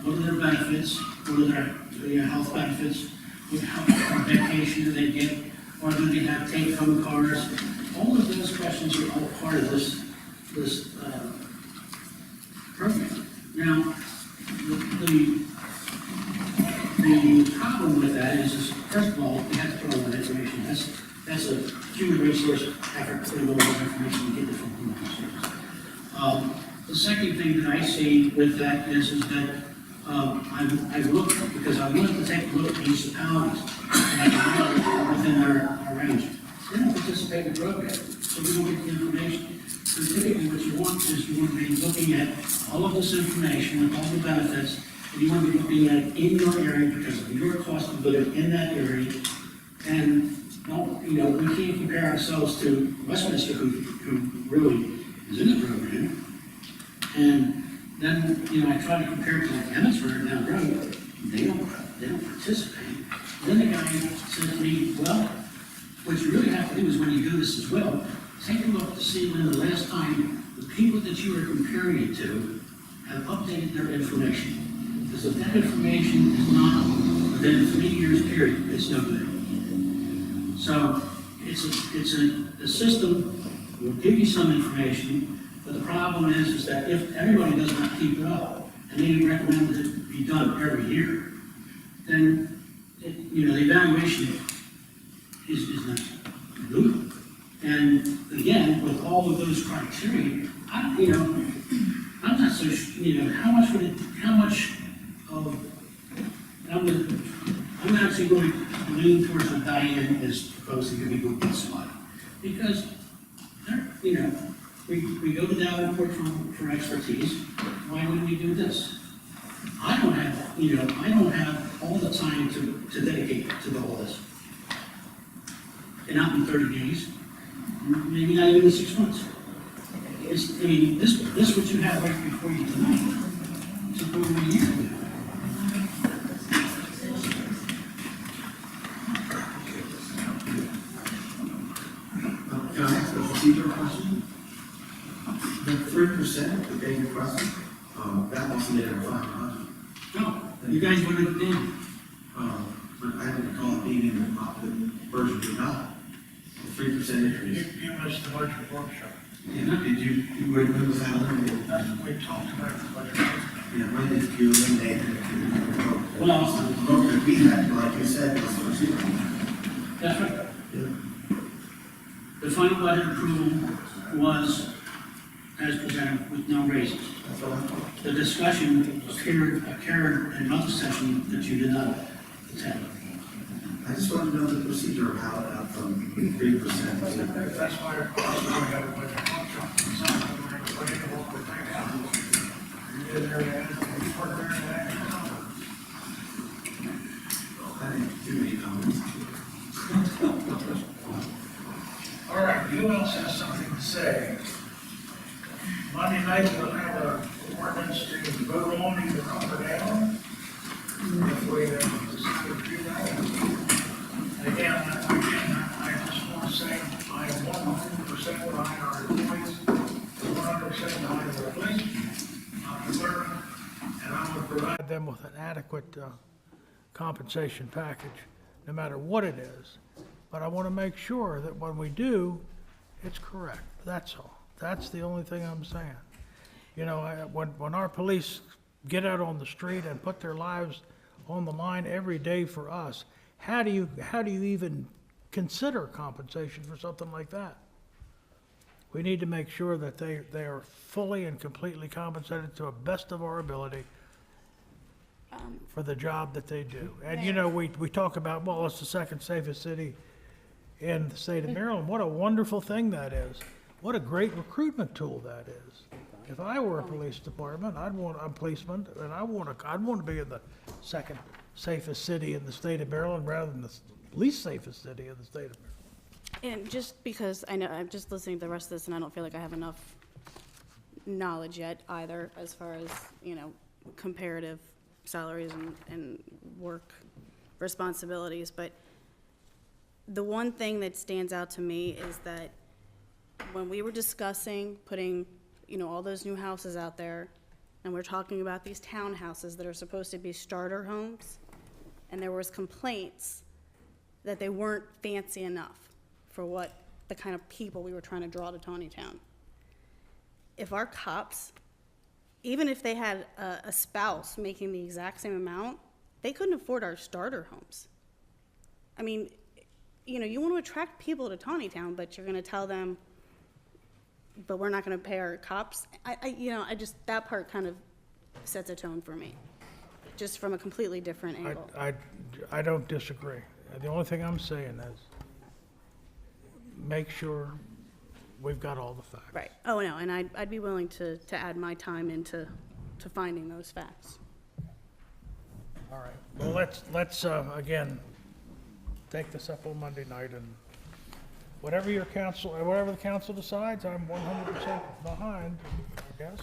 what are their benefits, what are their health benefits, what vacation do they get, or do they have take-home cars? All of those questions are all part of this program. Now, the problem with that is first of all, we have to put all that information. That's a human resource effort, putting all that information to get it from human resources. The second thing that I see with that is that I've looked, because I wanted to take a look at municipalities and within our range. They don't participate in the program, so we don't get the information. So typically what you want is you want to be looking at all of this information with all the benefits, and you want to be looking at it in your area because of your cost of living in that area. And, well, you know, we can't compare ourselves to Westminster, who really is in the program. And then, you know, I try to compare it to like Emmitsburg down the road, they don't participate. Then the guy said to me, well, what you really have to do is when you do this as well, take a look to see when the last time the people that you are comparing it to have updated their information. Because if that information is not within a 3 years period, it's no good. So it's a system that will give you some information, but the problem is that if everybody does not keep it up, and they recommend that it be done every year, then, you know, the evaluation is not good. And again, with all of those criteria, I'm not so, I'm actually going to lean towards what Diane is proposing, that we go get somebody. Because, you know, we go to Davenport for expertise, why wouldn't we do this? I don't have all the time to dedicate to all this. And not in 30 days, maybe not even 6 months. This what you have right before you tonight, took over a year ago. Can I ask a procedural question? The 3% that they requested, that wasn't in our final budget. No, you guys voted it in. But I didn't recall it being in the version we got. The 3% increase. You missed the budget workshop. Yeah, did you, when was that eliminated? That's what we talked about the budget workshop. Yeah, when did you eliminate it? Well- The vote that we had, like you said, was for zero. That's right. Yeah. The final budget approval was as presented with no raises. That's what I thought. The discussion occurred in another session that you did not attend. I just wanted to know the procedure of how it got from 3% to. That's why we have a budget workshop. It's not like we're going to put in what we think out. You get there and you put there and I didn't do any comments. all right, who else has something to say? Monday night, we'll have an ordinance to vote on either up or down. If we decide to do that. Again, I just want to say, I am 100% behind our employees, 100% behind the police, department, and I will provide them with an adequate compensation package, no matter what it is. But I want to make sure that when we do, it's correct. That's all. That's the only thing I'm saying. You know, when our police get out on the street and put their lives on the line every day for us, how do you even consider compensation for something like that? We need to make sure that they are fully and completely compensated to the best of our ability for the job that they do. And, you know, we talk about, well, it's the second safest city in the state of Maryland. What a wonderful thing that is. What a great recruitment tool that is. If I were a police department, I'm a policeman, and I'd want to be in the second safest city in the state of Maryland rather than the least safest city in the state of Maryland. And just because I know, I'm just listening to the rest of this, and I don't feel like I have enough knowledge yet either, as far as, you know, comparative salaries and work responsibilities, but the one thing that stands out to me is that when we were discussing putting, you know, all those new houses out there, and we're talking about these townhouses that are supposed to be starter homes, and there was complaints that they weren't fancy enough for what the kind of people we were trying to draw to Tawnytown. If our cops, even if they had a spouse making the exact same amount, they couldn't afford our starter homes. I mean, you know, you want to attract people to Tawnytown, but you're going to tell them, but we're not going to pay our cops. I just, that part kind of sets a tone for me, just from a completely different angle. I don't disagree. The only thing I'm saying is, make sure we've got all the facts. Right. Oh, no, and I'd be willing to add my time into finding those facts. All right, well, let's again, take this up on Monday night, and whatever the council decides, I'm 100% behind, I guess.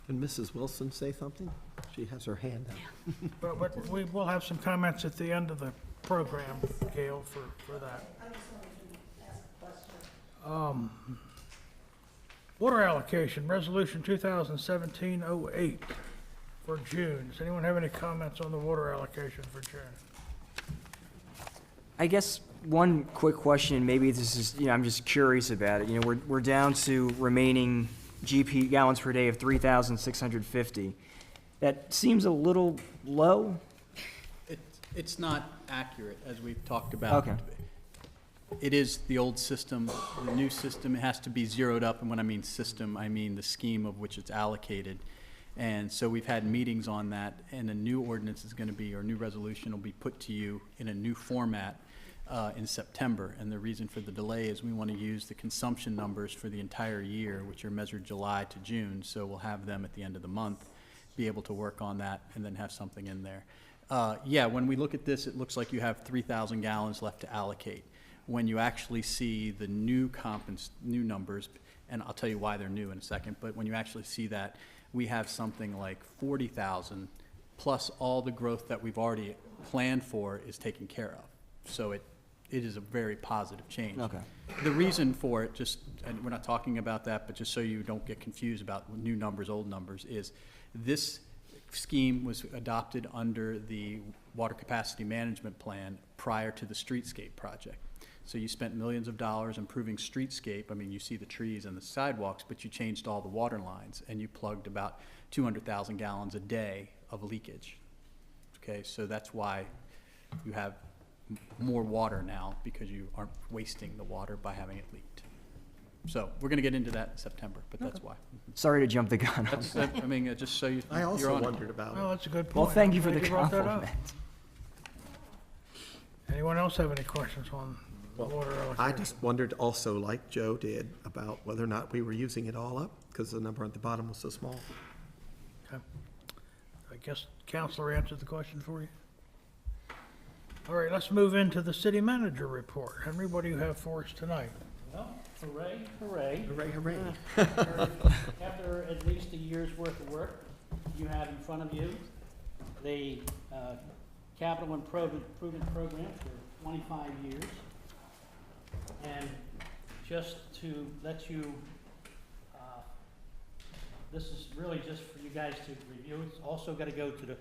Can Mrs. Wilson say something? She has her hand up. But we will have some comments at the end of the program, Gail, for that. Water allocation, resolution 2017-08 for June. Does anyone have any comments on the water allocation for June? I guess one quick question, maybe this is, you know, I'm just curious about it. You know, we're down to remaining GP gallons per day of 3,650. That seems a little low. It's not accurate, as we've talked about. Okay. It is the old system. The new system, it has to be zeroed up, and when I mean system, I mean the scheme of which it's allocated. And so we've had meetings on that, and a new ordinance is going to be, or new resolution will be put to you in a new format. in September. And the reason for the delay is we want to use the consumption numbers for the entire year, which are measured July to June. So we'll have them at the end of the month, be able to work on that and then have something in there. Yeah, when we look at this, it looks like you have 3,000 gallons left to allocate. When you actually see the new numbers, and I'll tell you why they're new in a second, but when you actually see that, we have something like 40,000 plus all the growth that we've already planned for is taken care of. So it is a very positive change. Okay. The reason for it, just, and we're not talking about that, but just so you don't get confused about new numbers, old numbers, is this scheme was adopted under the Water Capacity Management Plan prior to the streetscape project. So you spent millions of dollars improving streetscape. I mean, you see the trees and the sidewalks, but you changed all the water lines and you plugged about 200,000 gallons a day of leakage. Okay, so that's why you have more water now, because you aren't wasting the water by having it leaked. So we're gonna get into that in September, but that's why. Sorry to jump the gun. That's, I mean, just so you, I you're also on it. wondered about Well, it. that's a good point. Well, thank you for I'm the glad brought that up. compliment. Anyone else have any questions on the water allocation? I just wondered also, like Joe did, about whether or not we were using it all up, because the number at the bottom was so small. Okay. I guess Counselor answered the question for you. All right, let's move into the city manager report. Henry, what do you have for us tonight? Well, hooray, hooray. Hooray, hooray. After at least a year's worth of work, you have in front of you the capital improvement program for 25 years. And just to let you, this is really just for you guys to review. It's also got to go to the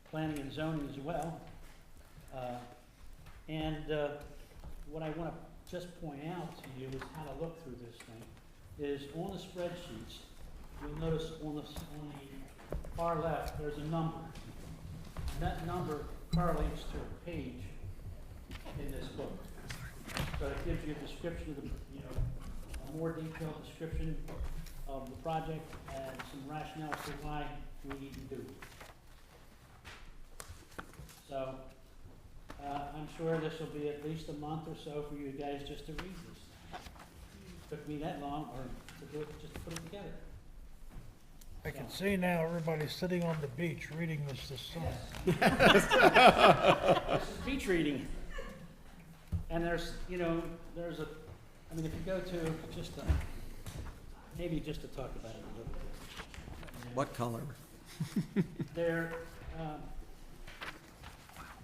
planning and zoning as well. What I want to just point out to you is how to look through this thing, is on the spreadsheets, you'll notice on the far left, there's a number. And that number correlates to a page in this book. So it gives you a description of the, a more detailed description of the project and some rationale for why we need to do it. So, I'm sure this will be at least a month or so for you guys just to read this. Took me that long, or to do it, just to put it together. I can see now everybody's sitting on the beach reading this summer. This is beach reading. And there's, there's I mean, if you go to just maybe just to talk about it a little bit. What color? There,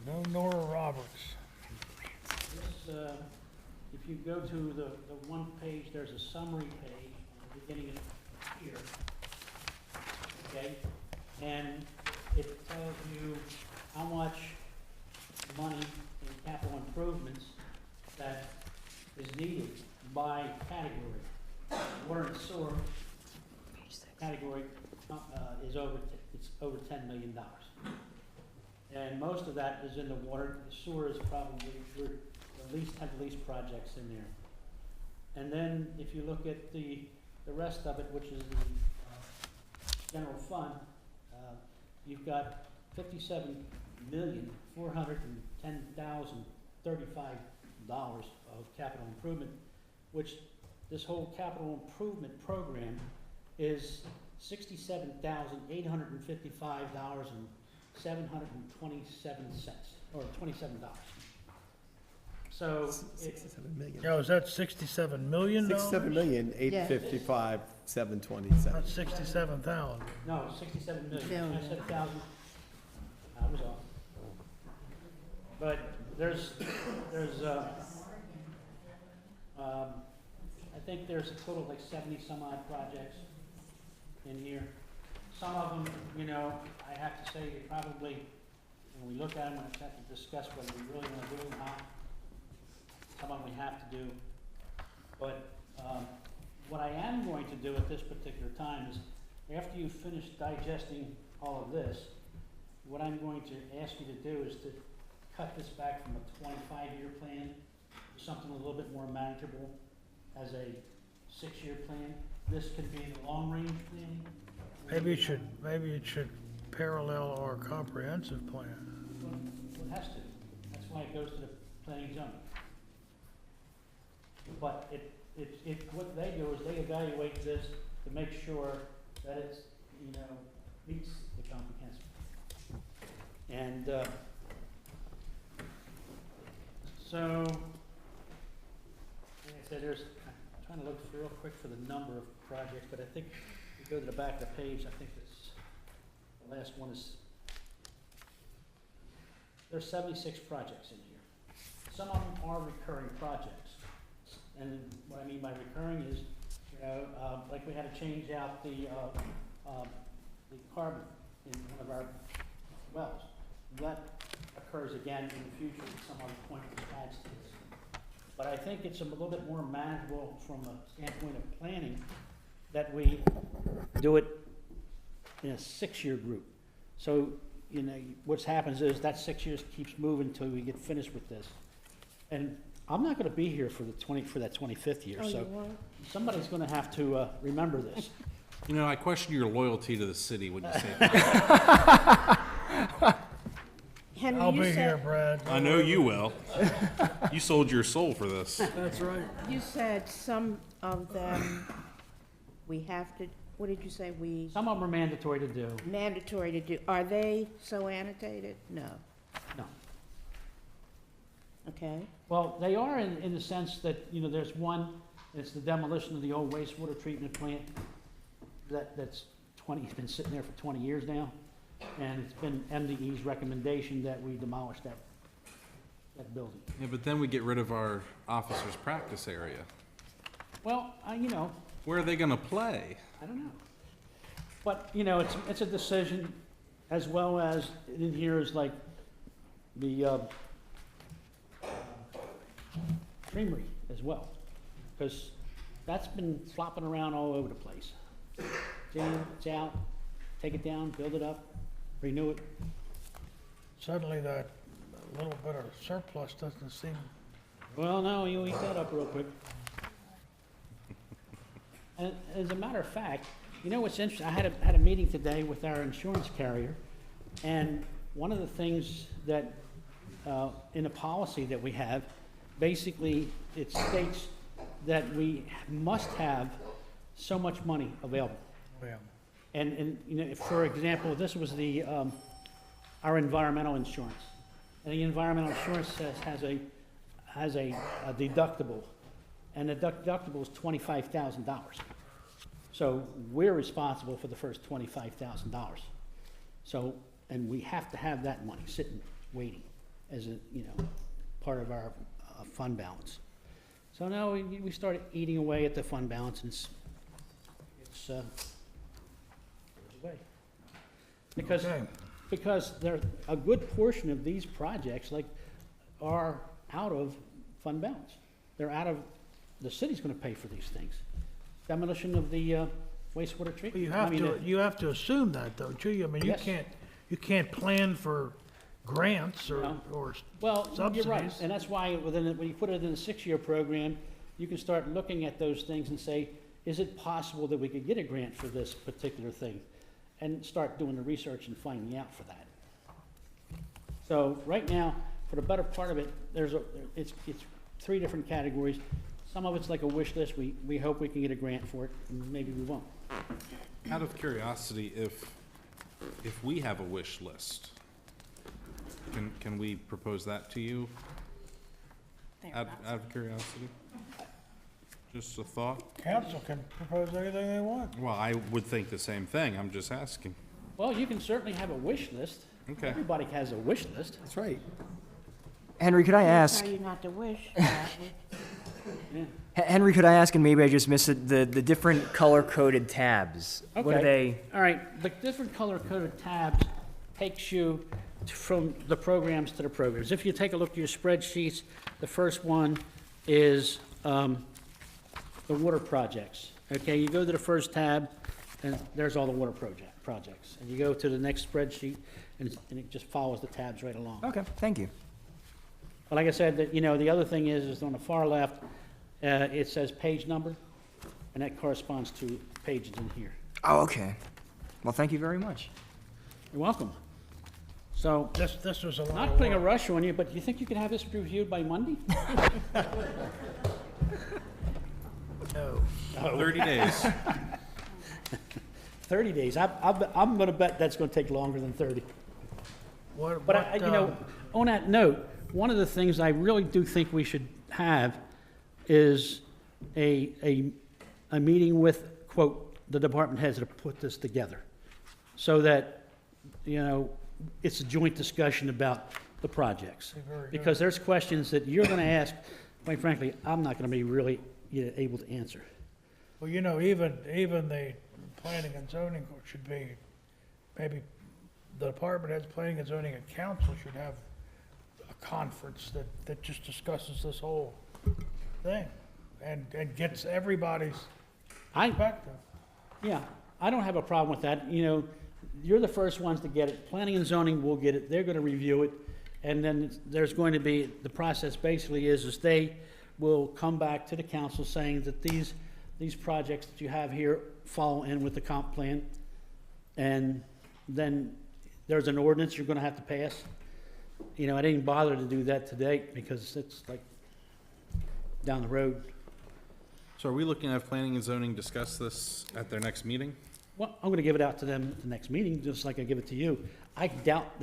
No Nora Roberts. this, if you go to the one page, there's a summary page at the beginning of here. Okay? And it tells you how much money in capital improvements that is needed by category. Water and sewer category is it's over $10 million. And most of that is in the water. The sewer is probably, we're at least have the least projects in there. And then if you look at the rest of it, which is the general fund, you've got $57,410,035 of capital improvement, which this whole capital improvement program is $67,855.727 or $27. So it, 67 million. Now, is that $67 million? 67,855,727. That's 67,000. no, 67 million. I said 1,000. I was off. But there's I think there's a total of like 70 some odd projects in here. Some of them, I have to say, they probably, when we look at them, we have to discuss whether we really want to do them or not. Some of them we have to do. But what I am going to do at this particular time is, after you finish digesting all of this, what I'm going to ask you to do is to cut this back from a 25-year plan to something a little bit more manageable as a 6-year plan. This could be the long-range planning. Maybe it should parallel our comprehensive plan. Well, it has to. That's why it goes to the planning zone. But what they do is they evaluate this to make sure that it's, meets the comprehensive. And, so, like I said, I'm trying to look real quick for the number of projects, but I think if you go to the back of the page, I think it's, the last one is, there's 76 projects in here. Some of them are recurring projects. And what I mean by recurring is, like we had to change out the carbon in one of our wells. That occurs again in the future at some other point which adds to this. But I think it's a little bit more manageable from a standpoint of planning that we do it in a 6-year group. So, what happens is that 6 years keeps moving until we get finished with this. And I'm not gonna be here for that 25th year, so somebody's gonna have to, remember this. I question your loyalty to the city when you say that. Henry, I'll you be here, said, Brad. I know you will. You sold your soul for this. That's right. You said some of them, we have to, what did you say, Some of them are mandatory to do. mandatory to do, are they so annotated? No. No. Okay, Well, they are in the sense that, there's one, it's the demolition of the old wastewater treatment plant. That's it's been sitting there for 20 years now. And it's been MDE's recommendation that we demolish that building. Yeah, but then we get rid of our officers' practice area. Well, Where are they gonna play? I don't know. But, it's a decision, as well as in here is like the creamery as well. Because that's been flopping around all over the place. It's in, it's out, take it down, build it up, renew it. Suddenly that little bit of surplus doesn't seem, Well, no, you eat that up real quick. And as a matter of fact, what's interesting, I had a meeting today with our insurance carrier, and one of the things that, in a policy that we have, basically, it states that we must have so much money available. well, And if, for example, this was our environmental insurance. And the environmental insurance has a deductible, and the deductible is $25,000. So we're responsible for the first $25,000. So, and we have to have that money sitting, waiting, as a, part of our fund balance. So now we started eating away at the fund balance, and it's goes away. okay. Because a good portion of these projects are out of fund balance. They're out of, the city's gonna pay for these things. Demolition of the wastewater Well, treatment. you have to assume that, don't you? I mean, Yes. you can't plan for grants No. or Well, you're right, subsidies. and that's why when you put it in a 6-year program, you can start looking at those things and say, is it possible that we could get a grant for this particular thing? And start doing the research and finding out for that. So right now, for the better part of it, it's 3 different categories. Some of it's like a wish list. We hope we can get a grant for it, and maybe we won't. Out of curiosity, if we have a wish list, can we propose that to you? Out of curiosity? Just a thought? Council can propose anything they want. Well, I would think the same thing, I'm just asking. Well, you can certainly have a wish list. Okay. Everybody has a wish list. That's right. Henry, could I ask? tell you not to wish. Henry, could I ask, and maybe I just missed it, the different color-coded tabs? What are Okay. they? All right, the different color-coded tabs takes you from the programs to the programs. If you take a look at your spreadsheets, the first one is the water projects. Okay, you go to the first tab, and there's all the water projects. And you go to the next spreadsheet, and it just follows the tabs right along. Okay, thank you. But like I said, the other thing is on the far left, it says page number, and that corresponds to pages in here. Oh, okay. Well, thank you very much. You're welcome. So, This was a lot not of putting a work. rush on you, but do you think you could have this reviewed by Monday? No. 30 days. 30 days. I'm gonna bet that's gonna take longer than 30. But I, you know, on that note, one of the things I really do think we should have is a meeting with, quote, the department heads that put this together. So that, you know, it's a joint discussion about the projects. Because there's questions that you're gonna ask, quite frankly, I'm not gonna be really able to answer. Well, you know, even the planning and zoning should be, maybe the department heads, planning and zoning and council should have a conference that just discusses this whole thing and gets everybody's perspective. Yeah, I don't have a problem with that. You know, you're the first ones to get it. Planning and zoning will get it. They're gonna review it. And then there's going to be, the process basically is they will come back to the council saying that these projects that you have here fall in with the comp plan. And then there's an ordinance you're gonna have to pass. You know, I didn't bother to do that today because it's like down the road. So are we looking at planning and zoning discuss this at their next meeting? Well, I'm gonna give it out to them at the next meeting, just like I give it to you. I doubt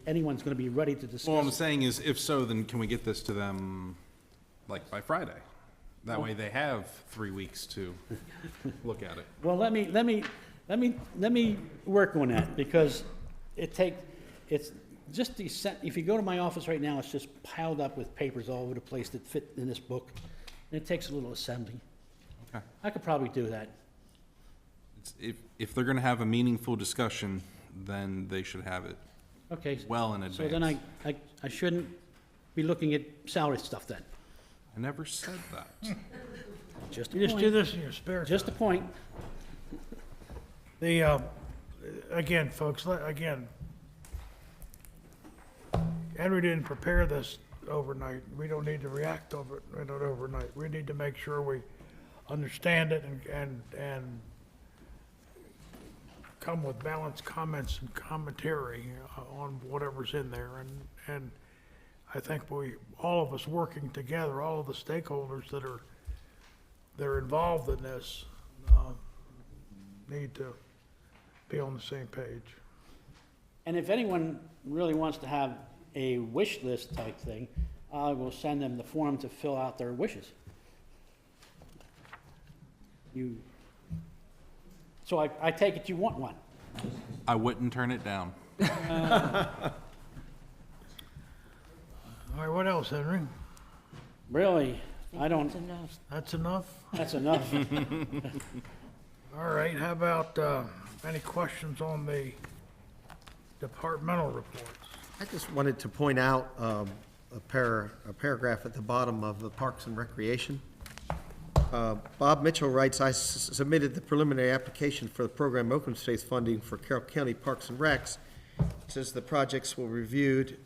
anyone's gonna be ready to discuss. Well, what I'm saying is, if so, then can we get this to them, like, by Friday? That way they have 3 weeks to look at it. Well, let me work on that, because it's just if you go to my office right now, it's just piled up with papers all over the place that fit in this book. And it takes a little assembly. Okay. I could probably do that. If they're gonna have a meaningful discussion, then they should have it Okay. well in advance. So then I shouldn't be looking at salary stuff then. I never said that. Just a You just do point. this in your spare time. Just a point. Again, folks, Henry didn't prepare this overnight. We don't need to react over it overnight. We need to make sure we understand it and come with balanced comments and commentary on whatever's in there. And I think all of us working together, all of the stakeholders that are involved in this, need to be on the same page. And if anyone really wants to have a wish list type thing, I will send them the form to fill out their wishes. So I take it you want one? I wouldn't turn it down. All right, what else, Henry? Really, I don't, That's enough? that's enough. All right, how about, any questions on the departmental reports? I just wanted to point out a paragraph at the bottom of the Parks and Recreation. Bob Mitchell writes, I submitted the preliminary application for the program open space funding for Carroll County Parks and Recs. It says the projects will be reviewed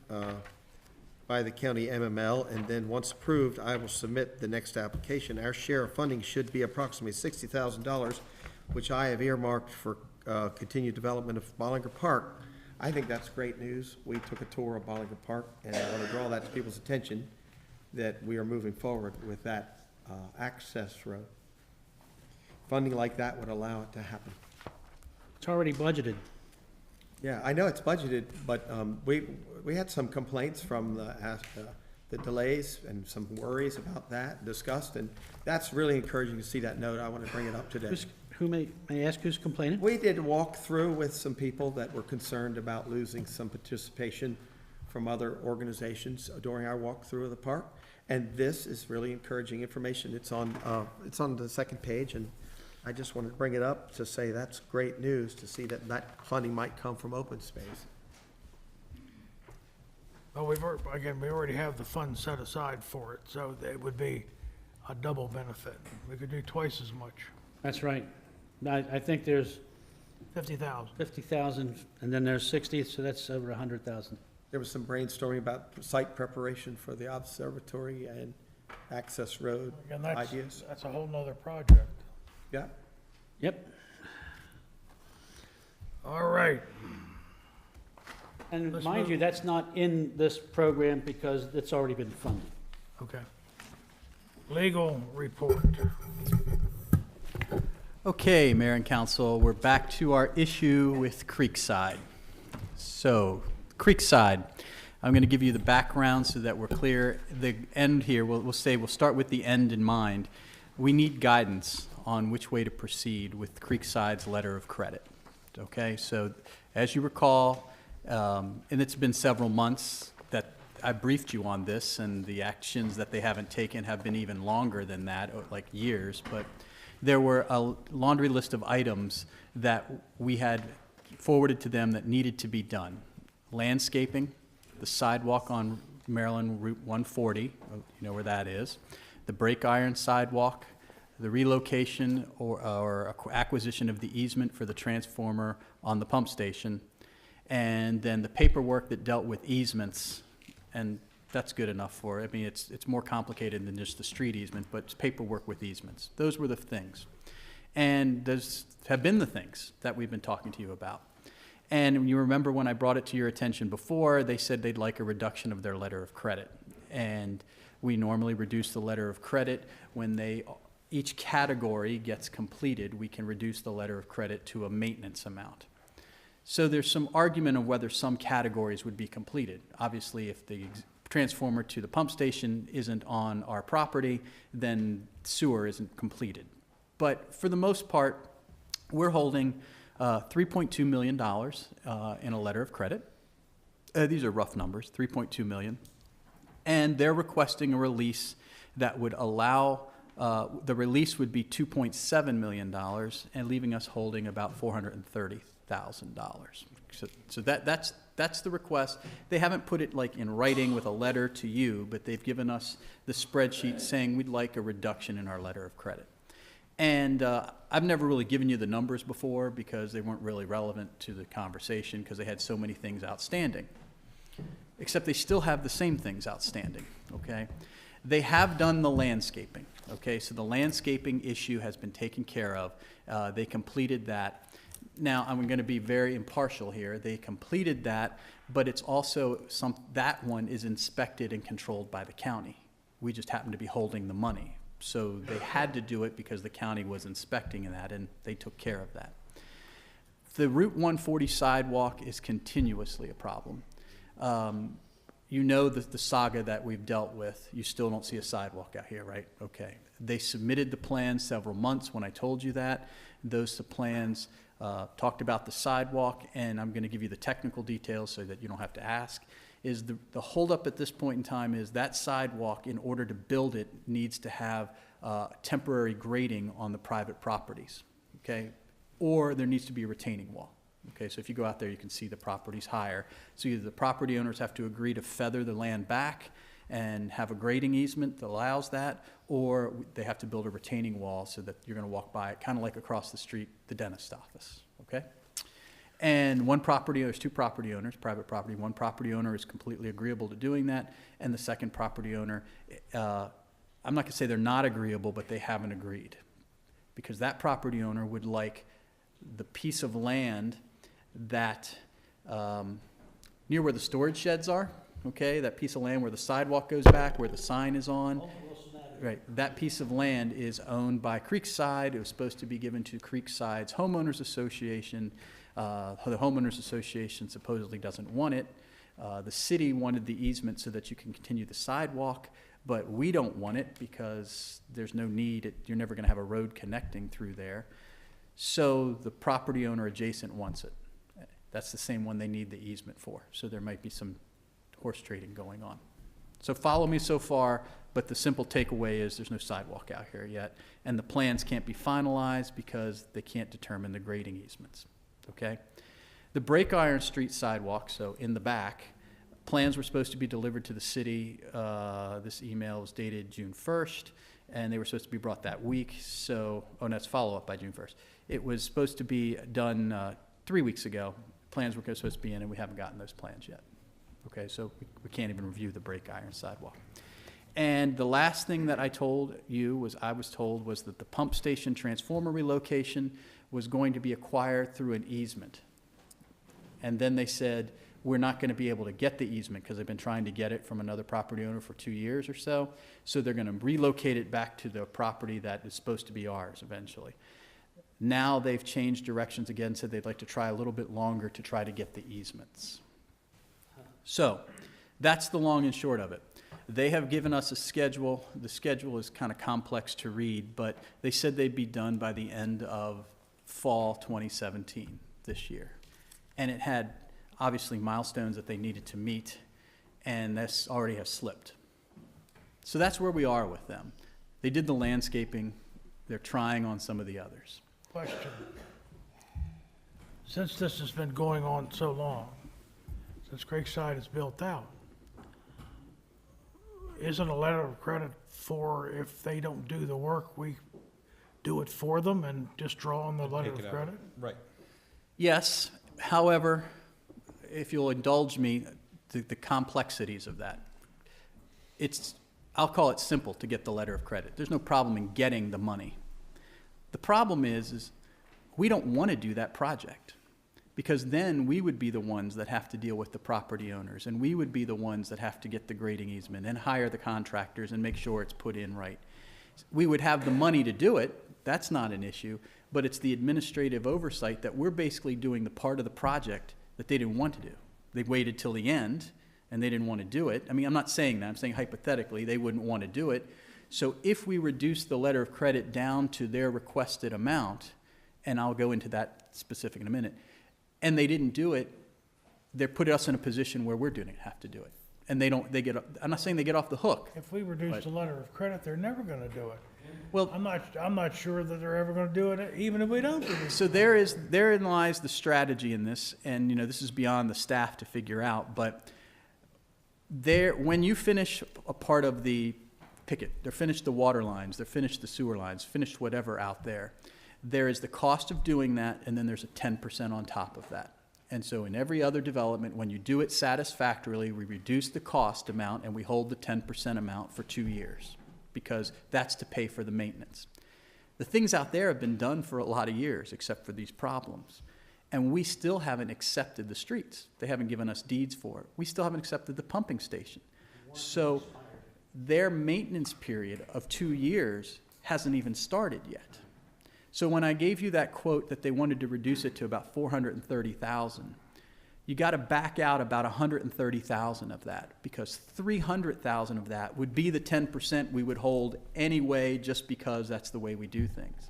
by the county MML, and then once approved, I will submit the next application. Our share of funding should be approximately $60,000, which I have earmarked for continued development of Bollinger Park. I think that's great news. We took a tour of Bollinger Park, and I want to draw that to people's attention, that we are moving forward with that access road. Funding like that would allow it to happen. It's already budgeted. Yeah, I know it's budgeted, but we had some complaints from the delays and some worries about that discussed, and that's really encouraging to see that note. I want to bring it up today. Who may I ask who's complaining? We did walk through with some people that were concerned about losing some participation from other organizations during our walkthrough of the park. And this is really encouraging information. It's on the second page, and I just wanted to bring it up to say that's great news to see that funding might come from open space. Well, we already have the funds set aside for it, so it would be a double benefit. We could do twice as much, That's right. I think there's 50,000. 50,000, and then there's 60, so that's over 100,000. There was some brainstorming about site preparation for the observatory and access road And ideas. that's a whole nother project. Yeah. Yep. All right. And Let's mind move- you, that's not in this program because it's already been funded. Okay. legal report. Okay, Mayor and Council, we're back to our issue with Creekside. So, Creekside, I'm going to give you the background so that we're clear. The end here, we'll start with the end in mind. We need guidance on which way to proceed with Creekside's letter of credit. Okay, so as you recall, and it's been several months that I briefed you on this, and the actions that they haven't taken have been even longer than that, like years, but there were a laundry list of items that we had forwarded to them that needed to be done. Landscaping, the sidewalk on Maryland Route 140, you know where that is, the brake iron sidewalk, the relocation or acquisition of the easement for the transformer on the pump station, and then the paperwork that dealt with easements, and that's good enough for it. I mean, it's more complicated than just the street easement, but it's paperwork with easements. Those were the things. And those have been the things that we've been talking to you about. And you remember when I brought it to your attention before, they said they'd like a reduction of their letter of credit. And we normally reduce the letter of credit when each category gets completed, we can reduce the letter of credit to a maintenance amount. So there's some argument of whether some categories would be completed. Obviously, if the transformer to the pump station isn't on our property, then sewer isn't completed. But for the most part, we're holding $3.2 million in a letter of credit. These are rough numbers, $3.2 million. And they're requesting a release that would allow, the release would be $2.7 million and leaving us holding about $430,000. So that's the request. They haven't put it like in writing with a letter to you, but they've given us the spreadsheet saying we'd like a reduction in our letter of credit. And I've never really given you the numbers before because they weren't really relevant to the conversation because they had so many things outstanding. Except they still have the same things outstanding, okay? They have done the landscaping, okay? So the landscaping issue has been taken care of. They completed that. Now, I'm going to be very impartial here. They completed that, but it's also that one is inspected and controlled by the county. We just happen to be holding the money. So they had to do it because the county was inspecting that, and they took care of that. The Route 140 sidewalk is continuously a problem. You know the saga that we've dealt with. You still don't see a sidewalk out here, right? Okay. They submitted the plans several months when I told you that. Those plans talked about the sidewalk, and I'm going to give you the technical details so that you don't have to ask. Is the holdup at this point in time is that sidewalk, in order to build it, needs to have temporary grading on the private properties, okay? Or there needs to be a retaining wall. Okay, so if you go out there, you can see the properties higher. So either the property owners have to agree to feather the land back and have a grading easement that allows that, or they have to build a retaining wall so that you're going to walk by it, kind of like across the street, the dentist office, okay? And there's two property owners, private property. One property owner is completely agreeable to doing that, and the second property owner, I'm not going to say they're not agreeable, but they haven't agreed. Because that property owner would like the piece of land that, near where the storage sheds are, okay, that piece of land where the sidewalk goes back, where the sign is on. Right, that piece of land is owned by Creekside. It was supposed to be given to Creekside's homeowners association. The homeowners association supposedly doesn't want it. The city wanted the easement so that you can continue the sidewalk, but we don't want it because there's no need. You're never going to have a road connecting through there. So the property owner adjacent wants it. That's the same one they need the easement for. So there might be some horse trading going on. So follow me so far, but the simple takeaway is there's no sidewalk out here yet, and the plans can't be finalized because they can't determine the grading easements, okay? The Brake Iron Street sidewalk, so in the back, plans were supposed to be delivered to the city. This email was dated June 1st, and they were supposed to be brought that week, so, oh, no, it's follow-up by June 1st. It was supposed to be done 3 weeks ago. Plans were supposed to be in, and we haven't gotten those plans yet. Okay, so we can't even review the brake iron sidewalk. And the last thing that I told you was that the pump station transformer relocation was going to be acquired through an easement. And then they said, we're not going to be able to get the easement because they've been trying to get it from another property owner for 2 years or so. So they're going to relocate it back to the property that is supposed to be ours eventually. Now they've changed directions again, said they'd like to try a little bit longer to try to get the easements. So that's the long and short of it. They have given us a schedule. The schedule is kind of complex to read, but they said they'd be done by the end of fall 2017 this year. And it had obviously milestones that they needed to meet, and this already has slipped. So that's where we are with them. They did the landscaping. They're trying on some of the others. Question. Since this has been going on so long, since Creekside is built out, isn't a letter of credit for if they don't do the work, we do it for them and just draw on the letter Take of it out. credit? Right. Yes, however, if you'll indulge me, the complexities of that. I'll call it simple to get the letter of credit. There's no problem in getting the money. The problem is we don't want to do that project, because then we would be the ones that have to deal with the property owners, and we would be the ones that have to get the grading easement and hire the contractors and make sure it's put in right. We would have the money to do it. That's not an issue, but it's the administrative oversight that we're basically doing the part of the project that they didn't want to do. They waited till the end, and they didn't want to do it. I mean, I'm not saying that. I'm saying hypothetically, they wouldn't want to do it. So if we reduce the letter of credit down to their requested amount, and I'll go into that specific in a minute, and they didn't do it, they put us in a position where we're going to have to do it. And I'm not saying they get off the hook. If we reduce the letter of credit, they're never gonna do it. Well, I'm not sure that they're ever gonna do it, even if we don't do it. so therein lies the strategy in this, and this is beyond the staff to figure out, but when you finish a part of the picket, they're finished the water lines, they're finished the sewer lines, finished whatever out there, there is the cost of doing that, and then there's a 10% on top of that. And so in every other development, when you do it satisfactorily, we reduce the cost amount and we hold the 10% amount for 2 years, because that's to pay for the maintenance. The things out there have been done for a lot of years, except for these problems. And we still haven't accepted the streets. They haven't given us deeds for it. We still haven't accepted the pumping station. So their maintenance period of 2 years hasn't even started yet. So when I gave you that quote that they wanted to reduce it to about 430,000, you got to back out about 130,000 of that, because 300,000 of that would be the 10% we would hold anyway, just because that's the way we do things.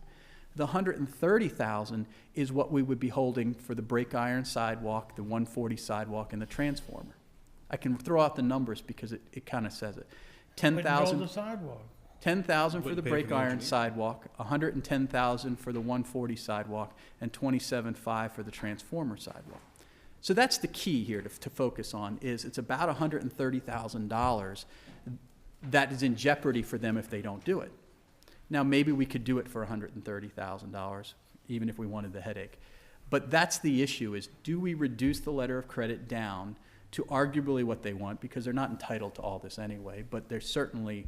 The 130,000 is what we would be holding for the brake iron sidewalk, the 140 sidewalk, and the transformer. I can throw out the numbers because it kind of says it. But roll 10,000. the sidewalk. 10,000 for Wouldn't the pay for brake the iron engineer. sidewalk, 110,000 for the 140 sidewalk, and 27.5 for the transformer sidewalk. So that's the key here to focus on, is it's about $130,000 that is in jeopardy for them if they don't do it. Now, maybe we could do it for $130,000, even if we wanted the headache. But that's the issue, is do we reduce the letter of credit down to arguably what they want, because they're not entitled to all this anyway, but they're certainly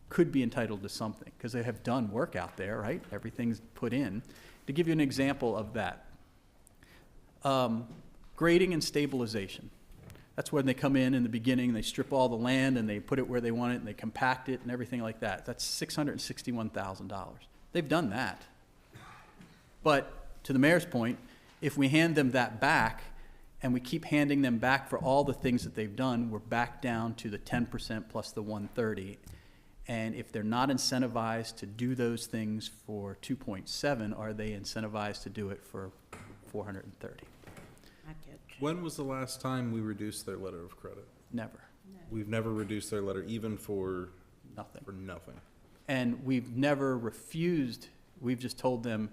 could be entitled to something, because they have done work out there, right? Everything's put in. To give you an example of that, grading and stabilization. That's when they come in the beginning, they strip all the land and they put it where they want it and they compact it and everything like that. That's $661,000. They've done that. But to the mayor's point, if we hand them that back and we keep handing them back for all the things that they've done, we're back down to the 10% plus the 130. And if they're not incentivized to do those things for 2.7, are they incentivized to do it for 430? When was the last time we reduced their letter of credit? Never. We've never reduced their letter, even for Nothing. nothing. And we've never refused. We've just told them,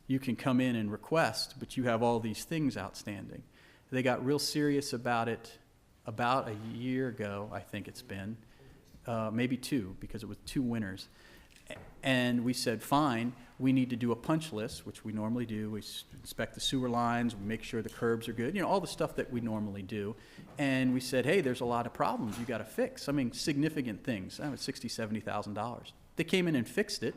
you can come in and request, but you have all these things outstanding. They got real serious about it about a year ago, I think it's been, maybe 2, because it was 2 winters. And we said, fine, we need to do a punch list, which we normally do. We inspect the sewer lines, we make sure the curbs are good, all the stuff that we normally do. And we said, hey, there's a lot of problems you got to fix. I mean, significant things. $60,000, $70,000. They came in and fixed it,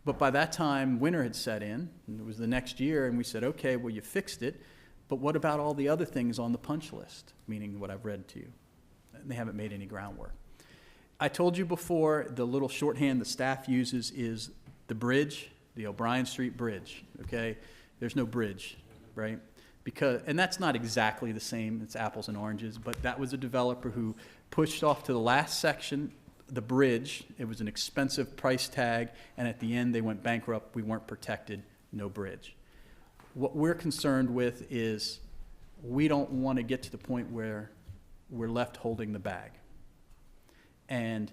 but by that time, winter had set in, and it was the next year, and we said, okay, well, you fixed it, But what about all the other things on the punch list, meaning what I've read to you? And they haven't made any groundwork. I told you before, the little shorthand the staff uses is the bridge, the O'Brien Street Bridge, okay? There's no bridge, right? Because, and that's not exactly the same, it's apples and oranges, but that was a developer who pushed off to the last section, the bridge. It was an expensive price tag, and at the end, they went bankrupt. We weren't protected, no bridge. What we're concerned with is we don't want to get to the point where we're left holding the bag. And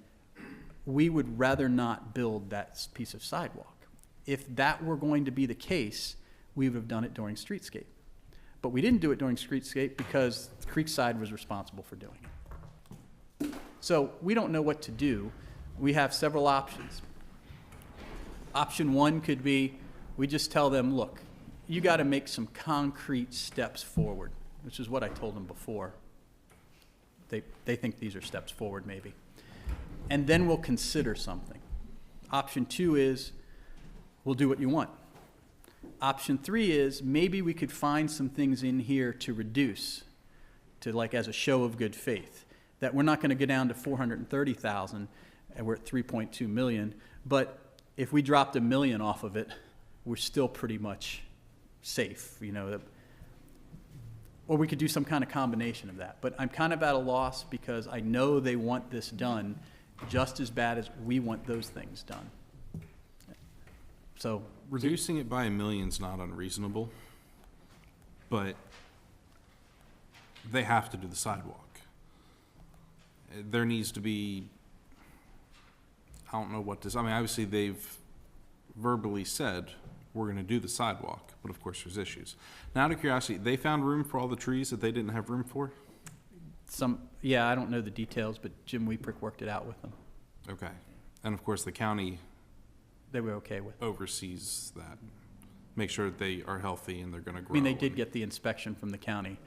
we would rather not build that piece of sidewalk. If that were going to be the case, we would have done it during streetscape. But we didn't do it during streetscape because Creekside was responsible for doing it. So we don't know what to do. We have several options. Option one could be, we just tell them, look, you got to make some concrete steps forward, which is what I told them before. They think these are steps forward, maybe. And then we'll consider something. Option two is, we'll do what you want. Option three is, maybe we could find some things in here to reduce, to like as a show of good faith, that we're not going to go down to 430,000, and we're at 3.2 million, but if we dropped $1 million off of it, we're still pretty much safe, you know. Or we could do some kind of combination of that. But I'm kind of at a loss because I know they want this done just as bad as we want those things done. So Reducing it by $1 million's not unreasonable, but they have to do the sidewalk. There needs to be, I don't know what this, I mean, obviously they've verbally said, we're gonna do the sidewalk, but of course there's issues. Now, out of curiosity, they found room for all the trees that they didn't have room for? yeah, I don't know the details, but Jim Weeprick worked it out with them. Okay. And of course, the county They were okay with it. oversees that. Make sure that they are healthy and they're gonna grow. I mean, they did get the inspection from the county.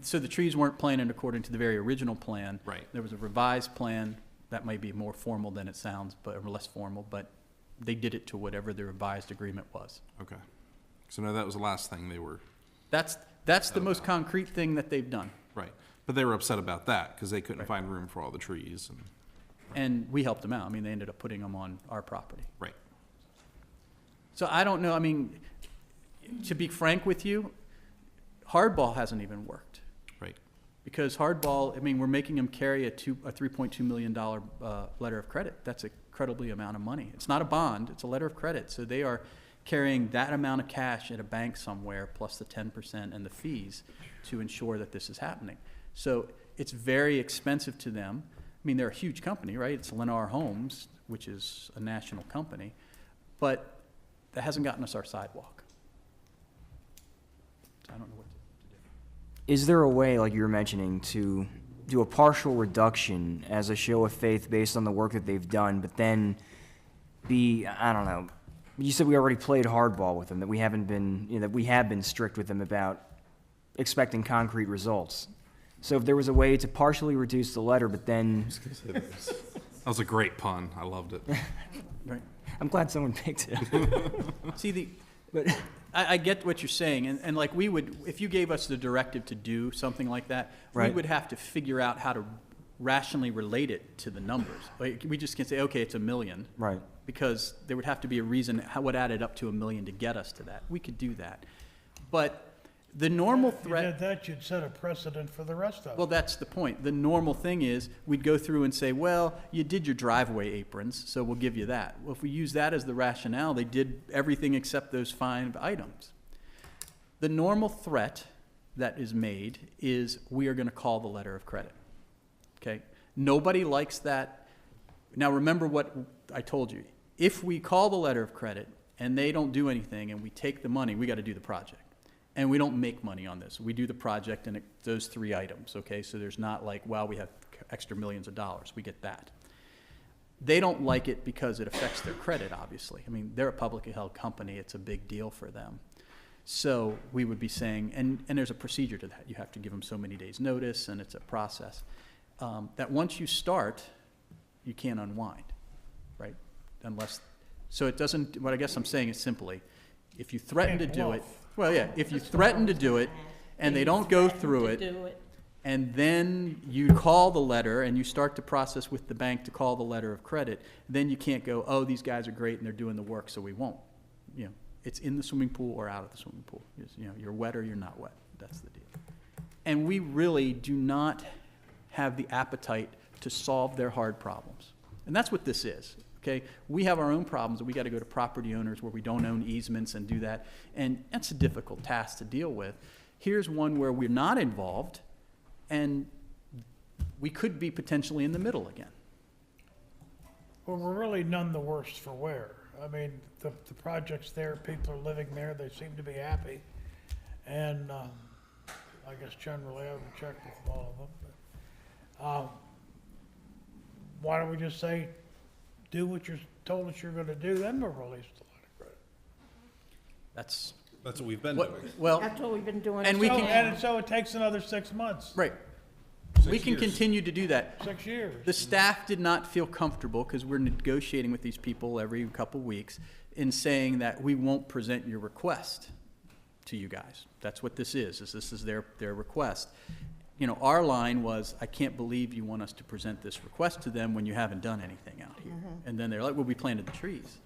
So the trees weren't planted according to the very original plan. Right. There was a revised plan that might be more formal than it sounds, but or less formal, but they did it to whatever the revised agreement was. Okay. So no, that was the last thing they were, That's the most concrete thing that they've done. right. But they were upset about that because they couldn't find room for all the trees and, And we helped them out. I mean, they ended up putting them on our property. right. So I don't know, I mean, to be frank with you, hardball hasn't even worked. Right. Because hardball, I mean, we're making them carry a $3.2 million letter of credit. That's an incredibly amount of money. It's not a bond, it's a letter of credit. So they are carrying that amount of cash at a bank somewhere, plus the 10% and the fees to ensure that this is happening. So it's very expensive to them. I mean, they're a huge company, right? It's Lennar Homes, which is a national company, but that hasn't gotten us our sidewalk. So I don't know what to do. Is there a way, like you were mentioning, to do a partial reduction as a show of faith based on the work that they've done, but then be, I don't know, you said we already played hardball with them, that we haven't been, that we have been strict with them about expecting concrete results. So if there was a way to partially reduce the letter, but then, That was a great pun. I loved it. Right. I'm glad someone picked it. See, But I get what you're saying, and like we would, if you gave us the directive to do something like that, we Right. would have to figure out how to rationally relate it to the numbers. Like, we just can't say, okay, it's $1 million. Right. Because there would have to be a reason, what added up to $1 million to get us to that. We could do that. But the normal If you threat. did that, you'd set a precedent for the rest of Well, it. that's the point. The normal thing is, we'd go through and say, well, you did your driveway aprons, so we'll give you that. Well, if we use that as the rationale, they did everything except those 5 items. The normal threat that is made is, we are gonna call the letter of credit. Okay? Nobody likes that. Now, remember what I told you. If we call the letter of credit and they don't do anything and we take the money, we gotta do the project. And we don't make money on this. We do the project and those 3 items, okay? So there's not like, well, we have extra millions of dollars. We get that. They don't like it because it affects their credit, obviously. I mean, they're a publicly held company. It's a big deal for them. So we would be saying, and there's a procedure to that. You have to give them so many days' notice, and it's a process. That once you start, you can't unwind, right? Unless, so it doesn't, what I guess I'm saying is simply, if you threaten to Can't do it, bluff. well, yeah, if you threaten to do it and they don't go through it, and then you call the letter and you start the process with the bank to call the letter of credit, then you can't go, oh, these guys are great and they're doing the work, so we won't. You know, it's in the swimming pool or out of the swimming pool. You know, you're wet or you're not wet. That's the deal. And we really do not have the appetite to solve their hard problems. And that's what this is, okay? We have our own problems, and we got to go to property owners where we don't own easements and do that. And that's a difficult task to deal with. Here's one where we're not involved, and we could be potentially in the middle again. Well, we're really none the worse for wear. I mean, the project's there, people are living there, they seem to be happy. And, I guess generally I haven't checked with all of them, but, why don't we just say, do what you're told us you're gonna do, then we'll release the letter of credit. That's That's what we've been what, doing. well, That's what we've been doing. and we So- can, And so it takes another 6 months, right. 6 We can years. continue to do that. 6 years. The staff did not feel comfortable, because we're negotiating with these people every couple weeks, in saying that we won't present your request to you guys. That's what this is their request. You know, our line was, I can't believe you want us to present this request to them when you haven't done anything out here. And then they're like, well, we planted the trees.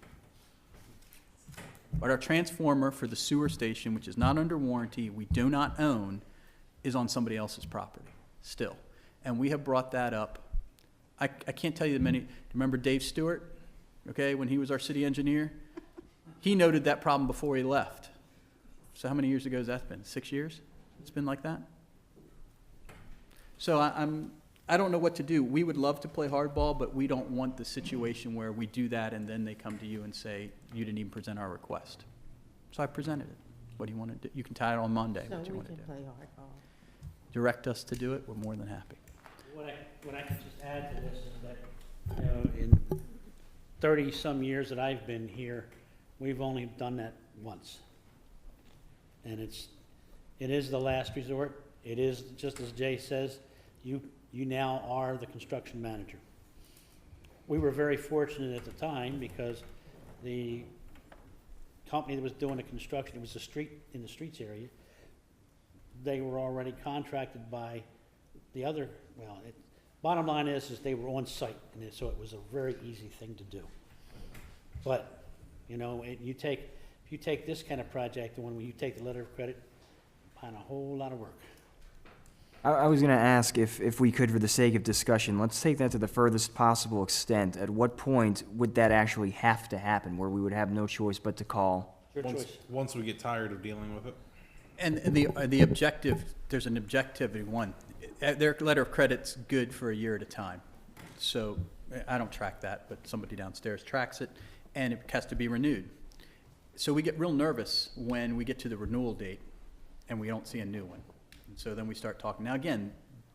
But our transformer for the sewer station, which is not under warranty, we do not own, is on somebody else's property still. And we have brought that up. I can't tell you the many, remember Dave Stewart, okay, when he was our city engineer? He noted that problem before he left. So how many years ago has that been? 6 years? It's been like that? So I don't know what to do. We would love to play hardball, but we don't want the situation where we do that and then they come to you and say, you didn't even present our request. So I presented it. What do you want to do? You can tie it on Monday, what you want to do. play hardball. Direct us to do it, we're more than happy. What I can just add to this is that, you know, in 30-some years that I've been here, we've only done that once. And it is the last resort. It is, just as Jay says, you now are the construction manager. We were very fortunate at the time because the company that was doing the construction, it was in the streets area, they were already contracted by the other, bottom line is they were on site, and so it was a very easy thing to do. But, you know, if you take this kind of project, and when you take the letter of credit, find a whole lot of work. I was going to ask if we could, for the sake of discussion, let's take that to the furthest possible extent. At what point would that actually have to happen, where we would have no choice but to call? Your choice. Once we get tired of dealing with it. And the objective, there's an objectivity one. Their letter of credit's good for a year at a time. So I don't track that, but somebody downstairs tracks it, and it has to be renewed. So we get real nervous when we get to the renewal date and we don't see a new one. And so then we start talking. Now, again,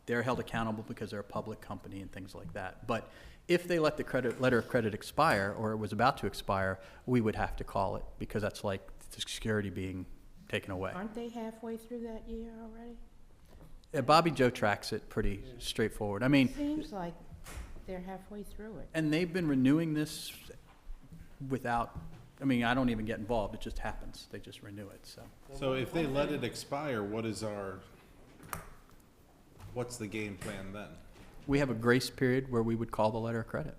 they're held accountable because they're a public company and things like that. But if they let the letter of credit expire, or it was about to expire, we would have to call it, because that's like the security being taken away. Aren't they halfway through that year already? Bobby Joe tracks it pretty straightforward. I mean, Seems like they're halfway through it. and they've been renewing this without, I mean, I don't even get involved. It just happens. They just renew it, so. So if they let it expire, what's the game plan then? We have a grace period where we would call the letter of credit.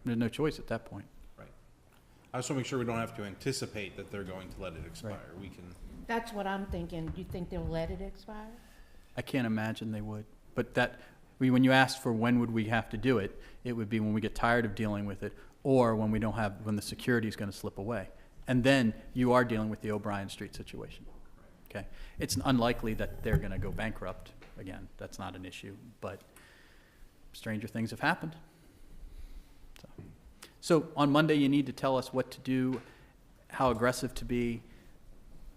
There's no choice at that point. Right. I just want to make sure we don't have to anticipate that they're going to let it expire. We can, That's what I'm thinking. Do you think they'll let it expire? I can't imagine they would. But when you asked for when would we have to do it, it would be when we get tired of dealing with it, or when when the security is going to slip away. And then you are dealing with the O'Brien Street situation. Okay? It's unlikely that they're going to go bankrupt again. That's not an issue, but stranger things have happened. So on Monday, you need to tell us what to do, how aggressive to be,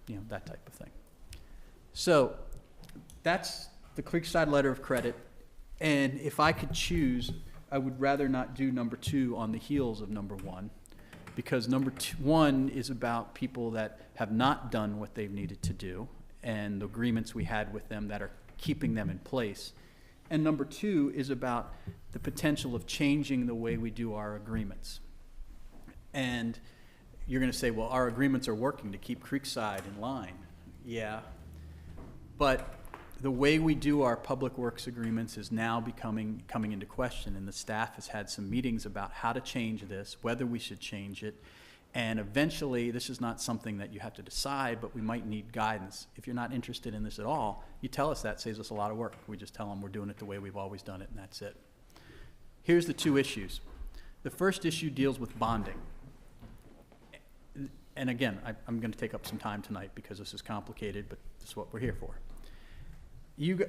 you know, that type of thing. So that's the Creekside letter of credit. And if I could choose, I would rather not do number 2 on the heels of number 1, because number 1 is about people that have not done what they've needed to do, and the agreements we had with them that are keeping them in place. And number 2 is about the potential of changing the way we do our agreements. And you're going to say, well, our agreements are working to keep Creekside in line. Yeah, But the way we do our public works agreements is now coming into question, and the staff has had some meetings about how to change this, whether we should change it. And eventually, this is not something that you have to decide, but we might need guidance. If you're not interested in this at all, you tell us that, saves us a lot of work. We just tell them we're doing it the way we've always done it, and that's it. Here's the two issues. The first issue deals with bonding. And again, I'm going to take up some time tonight because this is complicated, but this is what we're here for.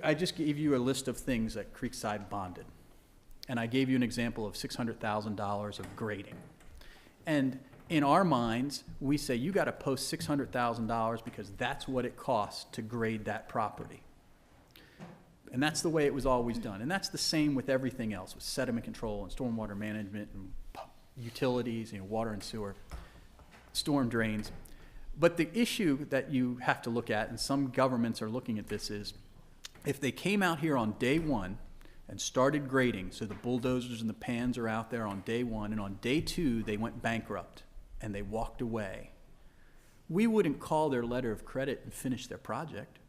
I just gave you a list of things that Creekside bonded. And I gave you an example of $600,000 of grading. And in our minds, we say you got to post $600,000 because that's what it costs to grade that property. And that's the way it was always done. And that's the same with everything else, with sediment control and stormwater management and utilities, water and sewer, storm drains. But the issue that you have to look at, and some governments are looking at this, is if they came out here on day one and started grading, so the bulldozers and the pans are out there on day one, and on day two they went bankrupt and they walked away, we wouldn't call their letter of credit and finish their project,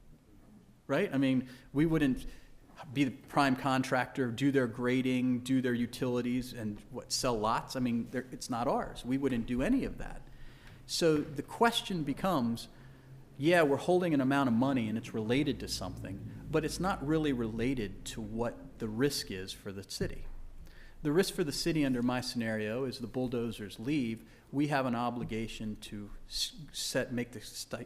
right? I mean, we wouldn't be the prime contractor, do their grading, do their utilities, and sell lots. I mean, it's not ours. We wouldn't do any of that. So the question becomes, yeah, we're holding an amount of money and it's related to something, but it's not really related to what the risk is for the city. The risk for the city under my scenario is the bulldozers leave. We have an obligation to make the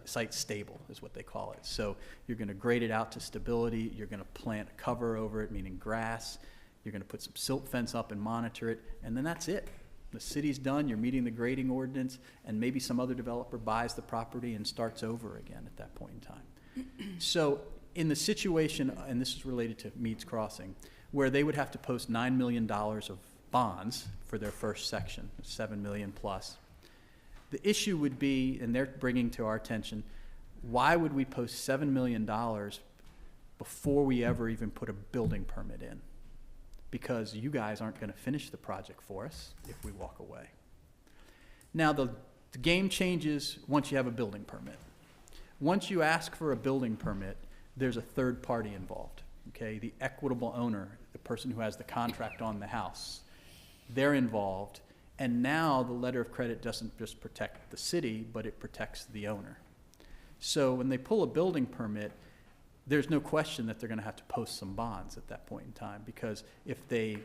site stable, is what they call it. So you're going to grade it out to stability. You're going to plant a cover over it, meaning grass. You're going to put some silt fence up and monitor it, and then that's it. The city's done, you're meeting the grading ordinance, and maybe some other developer buys the property and starts over again at that point in time. So in the situation, and this is related to Meads Crossing, where they would have to post $9 million of bonds for their first section, $7 million plus. The issue would be, and they're bringing to our attention, why would we post $7 million before we ever even put a building permit in? Because you guys aren't going to finish the project for us if we walk away. Now, the game changes once you have a building permit. Once you ask for a building permit, there's a third party involved, okay? The equitable owner, the person who has the contract on the house, they're involved. And now the letter of credit doesn't just protect the city, but it protects the owner. So when they pull a building permit, there's no question that they're going to have to post some bonds at that point in time, because if they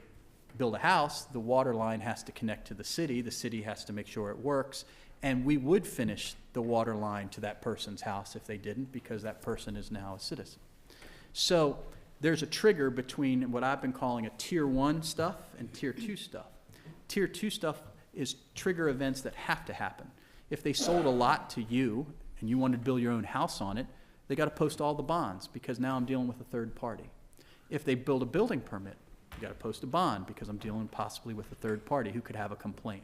build a house, the water line has to connect to the city has to make sure it works, and we would finish the water line to that person's house if they didn't, because that person is now a citizen. So there's a trigger between what I've been calling a tier 1 stuff and tier 2 stuff. Tier 2 stuff is trigger events that have to happen. If they sold a lot to you and you wanted to build your own house on it, they got to post all the bonds, because now I'm dealing with a third party. If they build a building permit, you got to post a bond, because I'm dealing possibly with a third party who could have a complaint.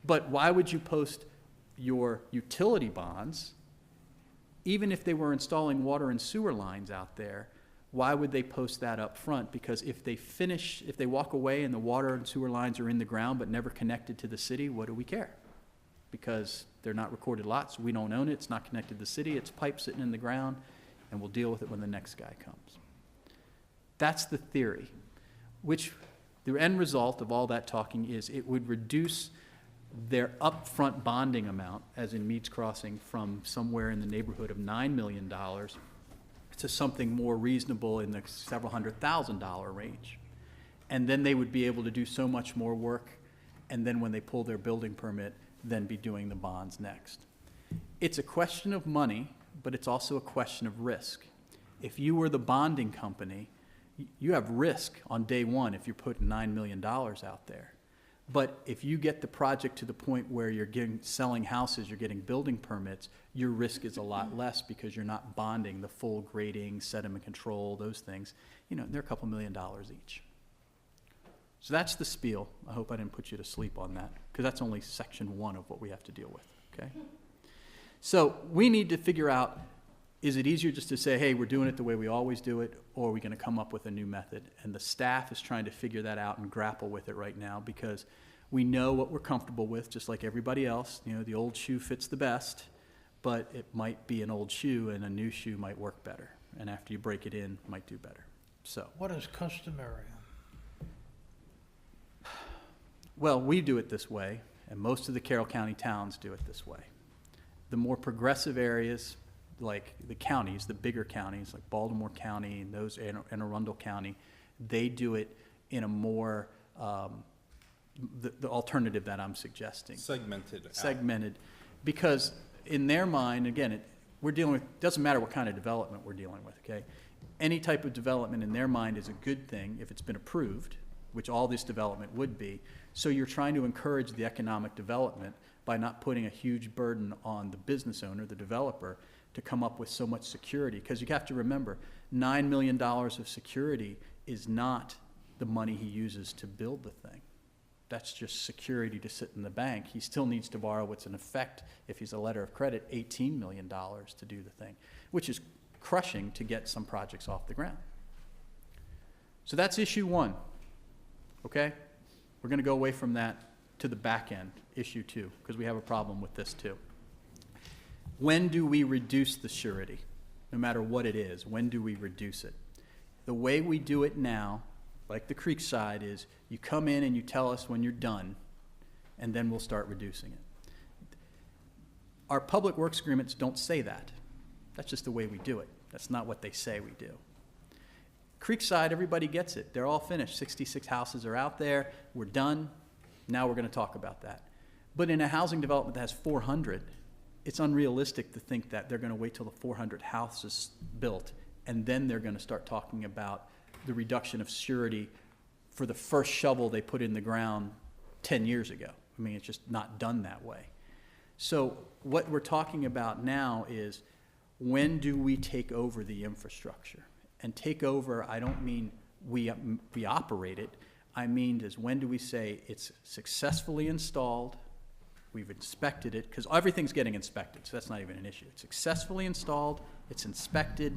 But why would you post your utility bonds, even if they were installing water and sewer lines out there? Why would they post that up front? Because if they walk away and the water and sewer lines are in the ground but never connected to the city, what do we care? Because they're not recorded lots, we don't own it, it's not connected to the city, it's pipe sitting in the ground, and we'll deal with it when the next guy comes. That's the theory, which the end result of all that talking is it would reduce their upfront bonding amount, as in Meads Crossing, from somewhere in the neighborhood of $9 million to something more reasonable in the several $100,000 range. And then they would be able to do so much more work, and then when they pull their building permit, then be doing the bonds next. It's a question of money, but it's also a question of risk. If you were the bonding company, you have risk on day one if you're putting $9 million out there. But if you get the project to the point where you're selling houses, you're getting building permits, your risk is a lot less, because you're not bonding the full grading, sediment control, those things. They're a couple $1 million each. So that's the spiel. I hope I didn't put you to sleep on that, because that's only section 1 of what we have to deal with, okay? So we need to figure out, is it easier just to say, hey, we're doing it the way we always do it, or are we going to come up with a new method? And the staff is trying to figure that out and grapple with it right now, because we know what we're comfortable with, just like everybody else. The old shoe fits the best, but it might be an old shoe and a new shoe might work better. and after you break it in, might do better. So, What is customary? well, we do it this way, and most of the Carroll County towns do it this way. The more progressive areas, like the counties, the bigger counties, like Baltimore County and those, Anne Arundel County, they do it in a more, the alternative that I'm suggesting. Segmented out. Segmented, because in their mind, again, we're dealing with, doesn't matter what kind of development we're dealing with, okay? Any type of development in their mind is a good thing if it's been approved, which all this development would be. So you're trying to encourage the economic development by not putting a huge burden on the business owner, the developer, to come up with so much security. Because you have to remember, $9 million of security is not the money he uses to build the thing. That's just security to sit in the bank. He still needs to borrow what's in effect, if he's a letter of credit, $18 million to do the thing, which is crushing to get some projects off the ground. So that's issue one, okay? We're gonna go away from that to the back end, issue two, because we have a problem with this too. When do we reduce the surety? No matter what it is, when do we reduce it? The way we do it now, like the Creekside, is you come in and you tell us when you're done, and then we'll start reducing it. Our public works agreements don't say that. That's just the way we do it. That's not what they say we do. Creekside, everybody gets it. They're all finished. 66 houses are out there. We're done. Now we're going to talk about that. But in a housing development that has 400, it's unrealistic to think that they're going to wait till the 400 houses built, and then they're going to start talking about the reduction of surety for the first shovel they put in the ground 10 years ago. I mean, it's just not done that way. So what we're talking about now is, when do we take over the infrastructure? And take over, I don't mean we operate it. I mean is, when do we say it's successfully installed, we've inspected it, because everything's getting inspected, so that's not even an issue. It's successfully installed, it's inspected,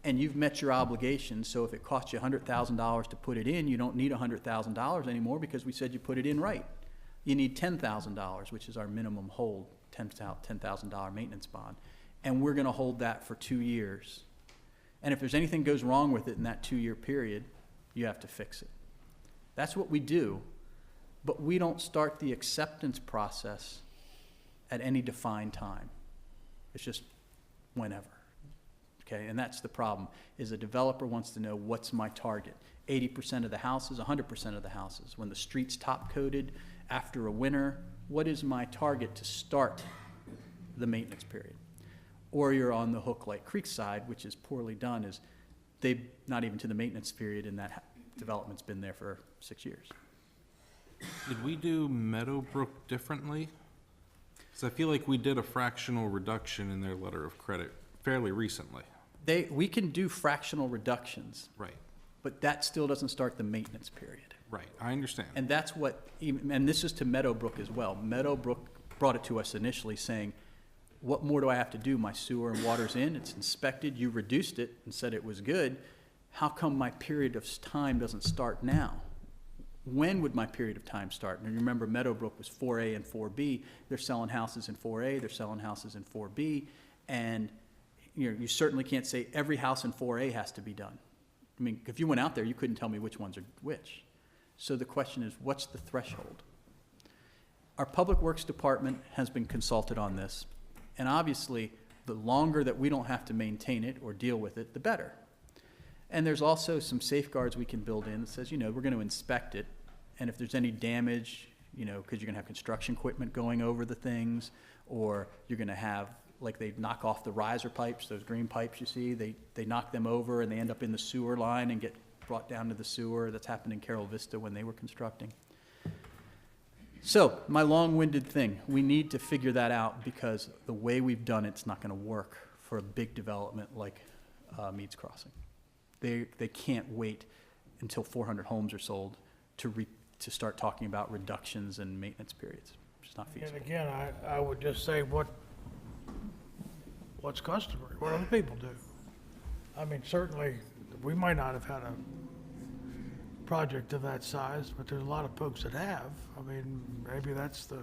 and you've met your obligations. So if it costs you $100,000 to put it in, you don't need $100,000 anymore, because we said you put it in right. You need $10,000, which is our minimum hold, $10,000 maintenance bond. And we're gonna hold that for 2 years. And if there's anything goes wrong with it in that 2-year period, you have to fix it. That's what we do, but we don't start the acceptance process at any defined time. It's just whenever, okay? And that's the problem, is a developer wants to know, what's my target? 80% of the houses, 100% of the houses. When the street's top-coated after a winter, what is my target to start the maintenance period? Or you're on the hook like Creekside, which is poorly done, is they've not even to the maintenance period, and that development's been there for 6 years. Did we do Meadowbrook differently? Because I feel like we did a fractional reduction in their letter of credit fairly recently. We can do fractional reductions, Right, but that still doesn't start the maintenance period. right, I understand. And that's what, and this is to Meadowbrook as well. Meadowbrook brought it to us initially saying, what more do I have to do? My sewer and water's in, it's inspected, you reduced it and said it was good. How come my period of time doesn't start now? When would my period of time start? And remember, Meadowbrook was 4A and 4B. They're selling houses in 4A, they're selling houses in 4B, and you certainly can't say every house in 4A has to be done. I mean, if you went out there, you couldn't tell me which ones are which. So the question is, what's the threshold? Our Public Works Department has been consulted on this, and obviously, the longer that we don't have to maintain it or deal with it, the better. And there's also some safeguards we can build in that says, we're going to inspect it, and if there's any damage, because you're going to have construction equipment going over the things, or you're going to have, like, they knock off the riser pipes, those green pipes you see, they knock them over and they end up in the sewer line and get brought down to the sewer. That's happened in Carol Vista when they were constructing. So, my long-winded thing, we need to figure that out, because the way we've done it's not going to work for a big development like Meads Crossing. They can't wait until 400 homes are sold to start talking about reductions and maintenance periods. It's not feasible. And again, I would just say what's customary, what other people do. I mean, certainly, we might not have had a project of that size, but there's a lot of folks that have. I mean, maybe that's the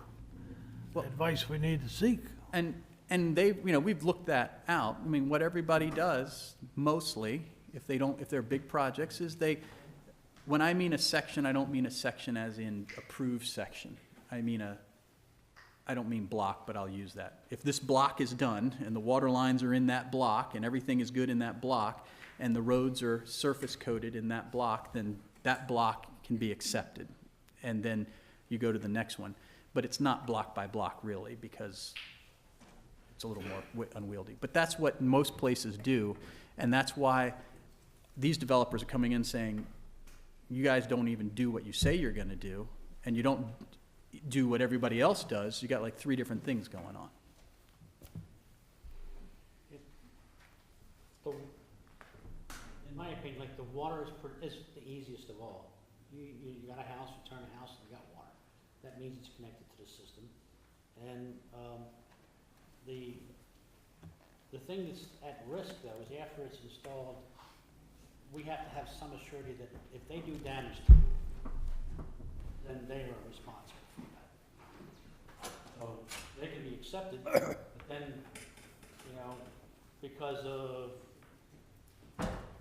advice we need to seek. And And they, we've looked that out. I mean, what everybody does, mostly, if they're big projects, is when I mean a section, I don't mean a section as in approved section. I don't mean block, but I'll use that. If this block is done, and the water lines are in that block, and everything is good in that block, and the roads are surface coated in that block, then that block can be accepted. And then you go to the next one. But it's not block by block, really, because it's a little more unwieldy. But that's what most places do, and that's why these developers are coming in saying, you guys don't even do what you say you're gonna do, and you don't do what everybody else does. You got like 3 different things going on. In my opinion, like, the water is the easiest of all. You got a house, you turn a house, and you got water. That means it's connected to the system. And the thing that's at risk, though, is after it's installed, we have to have some assurity that if they do damage to it, then they are responsible for that. So they can be accepted, but then, because of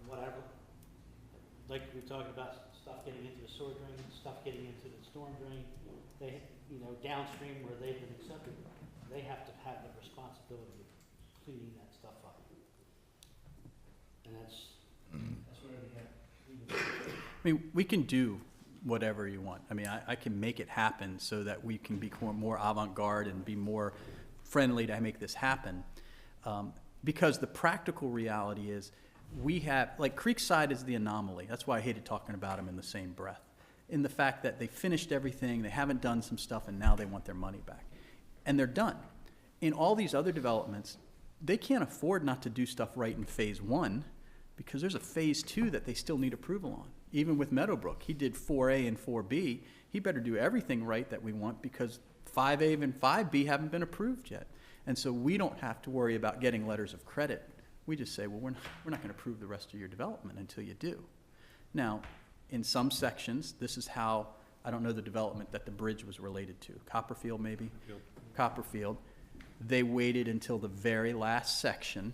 whatever, like we talked about, stuff getting into the sewer drain, stuff getting into the storm drain, they, downstream where they've been accepted, they have to have the responsibility of cleaning that stuff up. And that's where they have. I mean, we can do whatever you want. I mean, I can make it happen so that we can be more avant-garde and be more friendly to make this happen. Because the practical reality is, we have, like, Creekside is the anomaly. That's why I hated talking about them in the same breath. In the fact that they finished everything, they haven't done some stuff, and now they want their money back. And they're done. In all these other developments, they can't afford not to do stuff right in phase 1, because there's a phase 2 that they still need approval on. Even with Meadowbrook, he did 4A and 4B. He better do everything right that we want, because 5A and 5B haven't been approved yet. And so we don't have to worry about getting letters of credit. We just say, well, we're not going to approve the rest of your development until you do. Now, in some sections, this is how, I don't know the development that the bridge was related to. Copperfield, maybe? Yep. Copperfield. They waited until the very last section,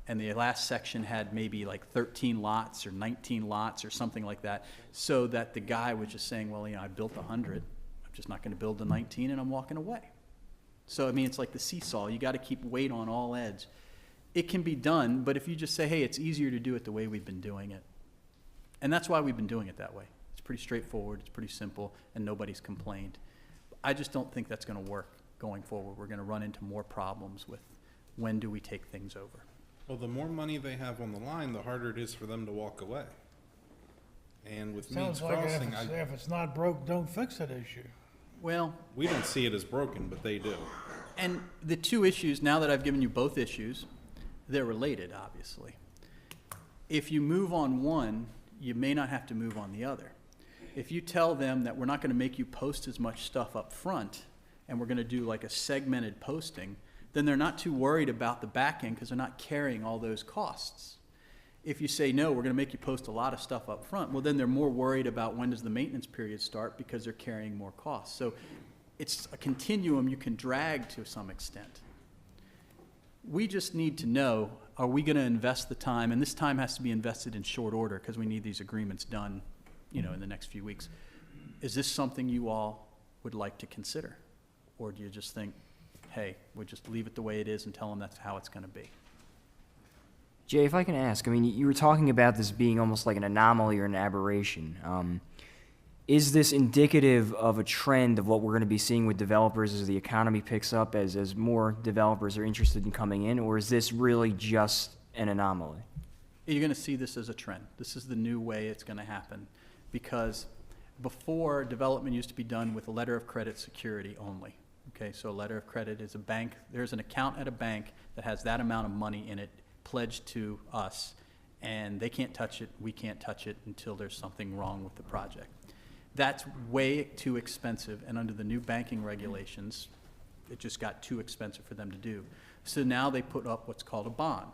and the last section had maybe like 13 lots or 19 lots or something like that, so that the guy was just saying, well, I built 100. I'm just not going to build the 19, and I'm walking away. So, I mean, it's like the seesaw. You got to keep weight on all edges. It can be done, but if you just say, hey, it's easier to do it the way we've been doing it. And that's why we've been doing it that way. It's pretty straightforward, it's pretty simple, and nobody's complained. I just don't think that's going to work going forward. We're going to run into more problems with when do we take things over. Well, the more money they have on the line, the harder it is for them to walk away. And with Means Sounds like Crossing, if it's not broke, don't fix it issue. Well, we don't see it as broken, but they do. and the 2 issues, now that I've given you both issues, they're related, obviously. If you move on one, you may not have to move on the other. If you tell them that we're not going to make you post as much stuff up front, and we're going to do like a segmented posting, then they're not too worried about the back end because they're not carrying all those costs. If you say, no, we're going to make you post a lot of stuff up front, well, then they're more worried about when does the maintenance period start because they're carrying more costs. So it's a continuum you can drag to some extent. We just need to know, are we going to invest the time, and this time has to be invested in short order because we need these agreements done, in the next few weeks. Is this something you all would like to consider? Or do you just think, hey, we'll just leave it the way it is and tell them that's how it's going to be? Jay, if I can ask, I mean, you were talking about this being almost like an anomaly or an aberration. Is this indicative of a trend of what we're going to be seeing with developers as the economy picks up, as more developers are interested in coming in, or is this really just an anomaly? You're going to see this as a trend. This is the new way it's going to happen, because before, development used to be done with a letter of credit security only. Okay, so a letter of credit is a bank. There's an account at a bank that has that amount of money in it pledged to us, and they can't touch it, we can't touch it until there's something wrong with the project. That's way too expensive, and under the new banking regulations, it just got too expensive for them to do. So now they put up what's called a bond,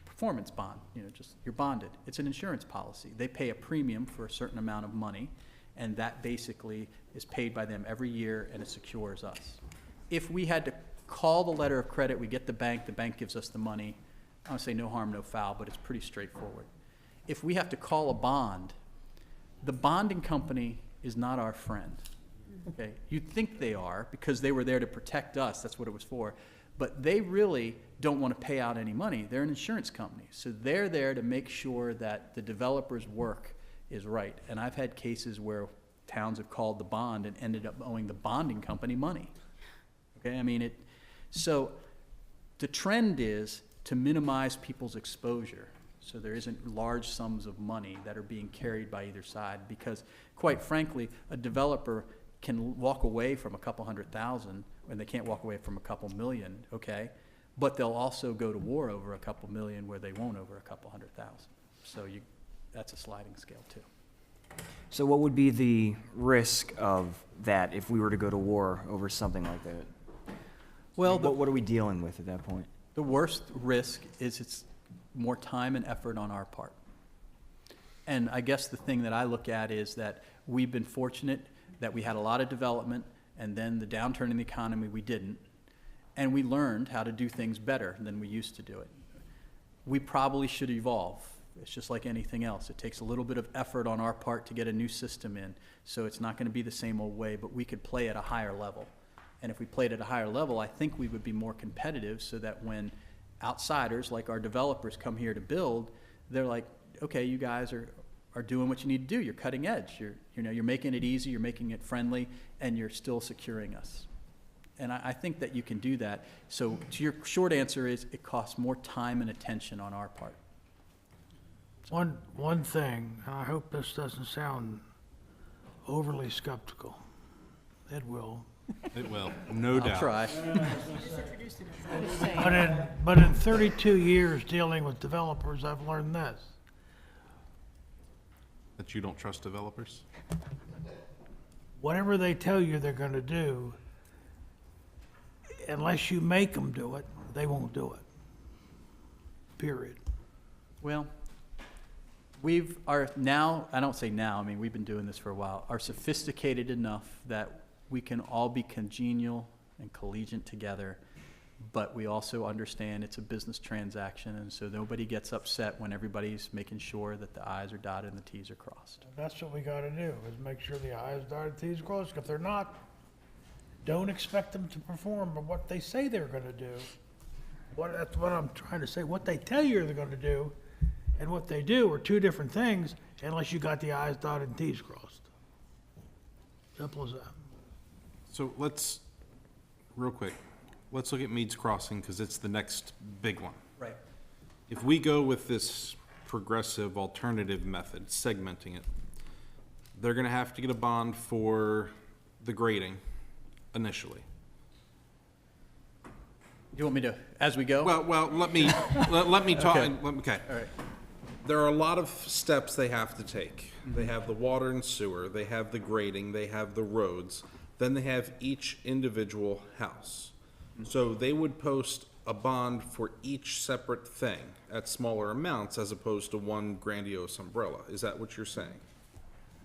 performance bond, just you're bonded. It's an insurance policy. They pay a premium for a certain amount of money, and that basically is paid by them every year, and it secures us. If we had to call the letter of credit, we get the bank gives us the money. I don't say no harm, no foul, but it's pretty straightforward. If we have to call a bond, the bonding company is not our friend, okay? You'd think they are, because they were there to protect us, that's what it was for. But they really don't want to pay out any money. They're an insurance company. So they're there to make sure that the developer's work is right. And I've had cases where towns have called the bond and ended up owing the bonding company money. Okay, I mean, so the trend is to minimize people's exposure, so there isn't large sums of money that are being carried by either side, because quite frankly, a developer can walk away from a couple $100,000, and they can't walk away from a couple million, okay? But they'll also go to war over a couple million where they won't over a couple $100,000. So that's a sliding scale too. So what would be the risk of that if we were to go to war over something like that? Well, What are we dealing with at that point? the worst risk is it's more time and effort on our part. And I guess the thing that I look at is that we've been fortunate that we had a lot of development, and then the downturn in the economy, we didn't. And we learned how to do things better than we used to do it. We probably should evolve. It's just like anything else. It takes a little bit of effort on our part to get a new system in. So it's not going to be the same old way, but we could play at a higher level. And if we played at a higher level, I think we would be more competitive, so that when outsiders like our developers come here to build, they're like, okay, you guys are doing what you need to do. You're cutting edge. You're making it easy, you're making it friendly, and you're still securing us. And I think that you can do that. So to your short answer is, it costs more time and attention on our part. One thing, and I hope this doesn't sound overly skeptical. It will. It will, no doubt. I'll try. But in 32 years dealing with developers, I've learned this. That you don't trust developers? Whatever they tell you they're gonna do, unless you make them do it, they won't do it. Period. Well, I don't say now, I mean, we've been doing this for a while, are sophisticated enough that we can all be congenial and collegiate together, but we also understand it's a business transaction, and so nobody gets upset when everybody's making sure that the I's are dotted and the T's are crossed. That's what we gotta do, is make sure the I's dotted, T's crossed. If they're not, don't expect them to perform what they say they're gonna do. That's what I'm trying to say. What they tell you they're gonna do and what they do are two different things, unless you got the I's dotted and T's crossed. Simple as that. So real quick, let's look at Meads Crossing, because it's the next big one. Right. If we go with this progressive alternative method, segmenting it, they're gonna have to get a bond for the grading initially. You want me to, as we go? Well, let me talk, Okay. okay. All right. There are a lot of steps they have to take. They have the water and sewer, they have the grading, they have the roads, then they have each individual house. So they would post a bond for each separate thing at smaller amounts as opposed to one grandiose umbrella. Is that what you're saying?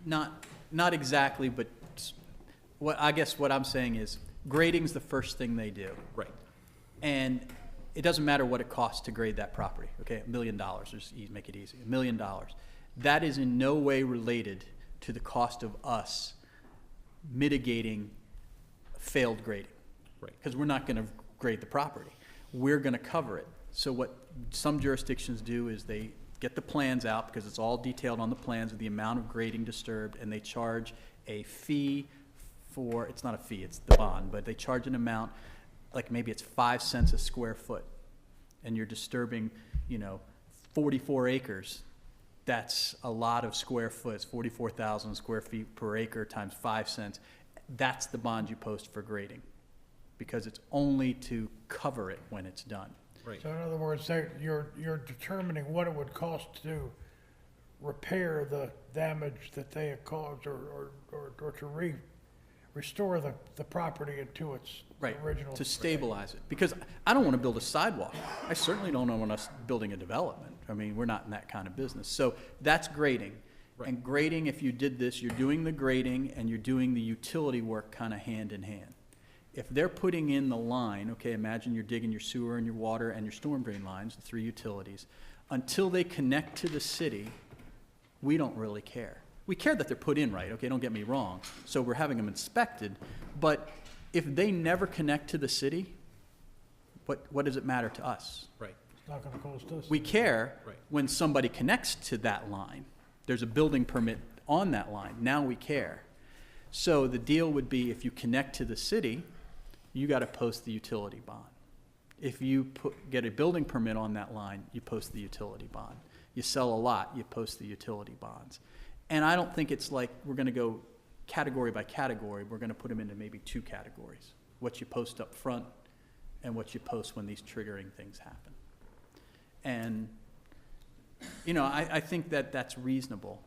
Not exactly, but I guess what I'm saying is, grading's the first thing they do. Right. And it doesn't matter what it costs to grade that property, okay? $1 million, just make it easy, $1 million. That is in no way related to the cost of us mitigating failed grading. Right. Because we're not gonna grade the property. We're gonna cover it. So what some jurisdictions do is they get the plans out, because it's all detailed on the plans of the amount of grading disturbed, and they charge a fee for, it's not a fee, it's the bond, but they charge an amount, like maybe it's 5 cents a square foot, and you're disturbing, 44 acres. That's a lot of square foot, 44,000 square feet per acre times 5 cents. That's the bond you post for grading, because it's only to cover it when it's done. Right. So in other words, you're determining what it would cost to repair the damage that they have caused, or to restore the property into its Right, original. to stabilize it. Because I don't want to build a sidewalk. I certainly don't want us building a development. I mean, we're not in that kind of business. So that's grading. Right. And grading, if you did this, you're doing the grading and you're doing the utility work kind of hand in hand. if they're putting in the line, okay, imagine you're digging your sewer and your water and your storm drain lines, the 3 utilities, until they connect to the city, we don't really care. We care that they're put in right, okay, don't get me wrong, so we're having them inspected, but if they never connect to the city, what does it matter to us? Right. It's not gonna cost us. We care Right. when somebody connects to that line. There's a building permit on that line. Now we care. So the deal would be if you connect to the city, you got to post the utility bond. If you get a building permit on that line, you post the utility bond. You sell a lot, you post the utility bonds. And I don't think it's like we're going to go category by category. We're going to put them into maybe 2 categories. What you post up front and what you post when these triggering things happen. And, you know, I think that that's reasonable.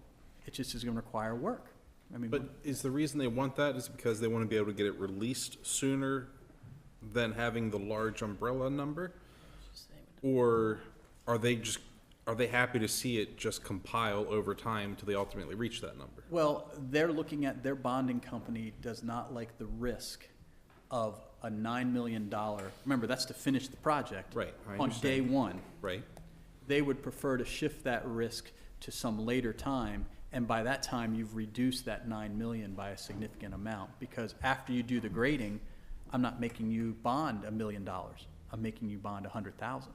It just is going to require work. I mean, But is the reason they want that is because they want to be able to get it released sooner than having the large umbrella number? Or are they happy to see it just compile over time till they ultimately reach that number? well, they're looking at, their bonding company does not like the risk of a $9 million, remember, that's to finish the project. Right, I On day understand. one. Right? They would prefer to shift that risk to some later time, and by that time, you've reduced that 9 million by a significant amount, because after you do the grading, I'm not making you bond $1 million. I'm making you bond 100,000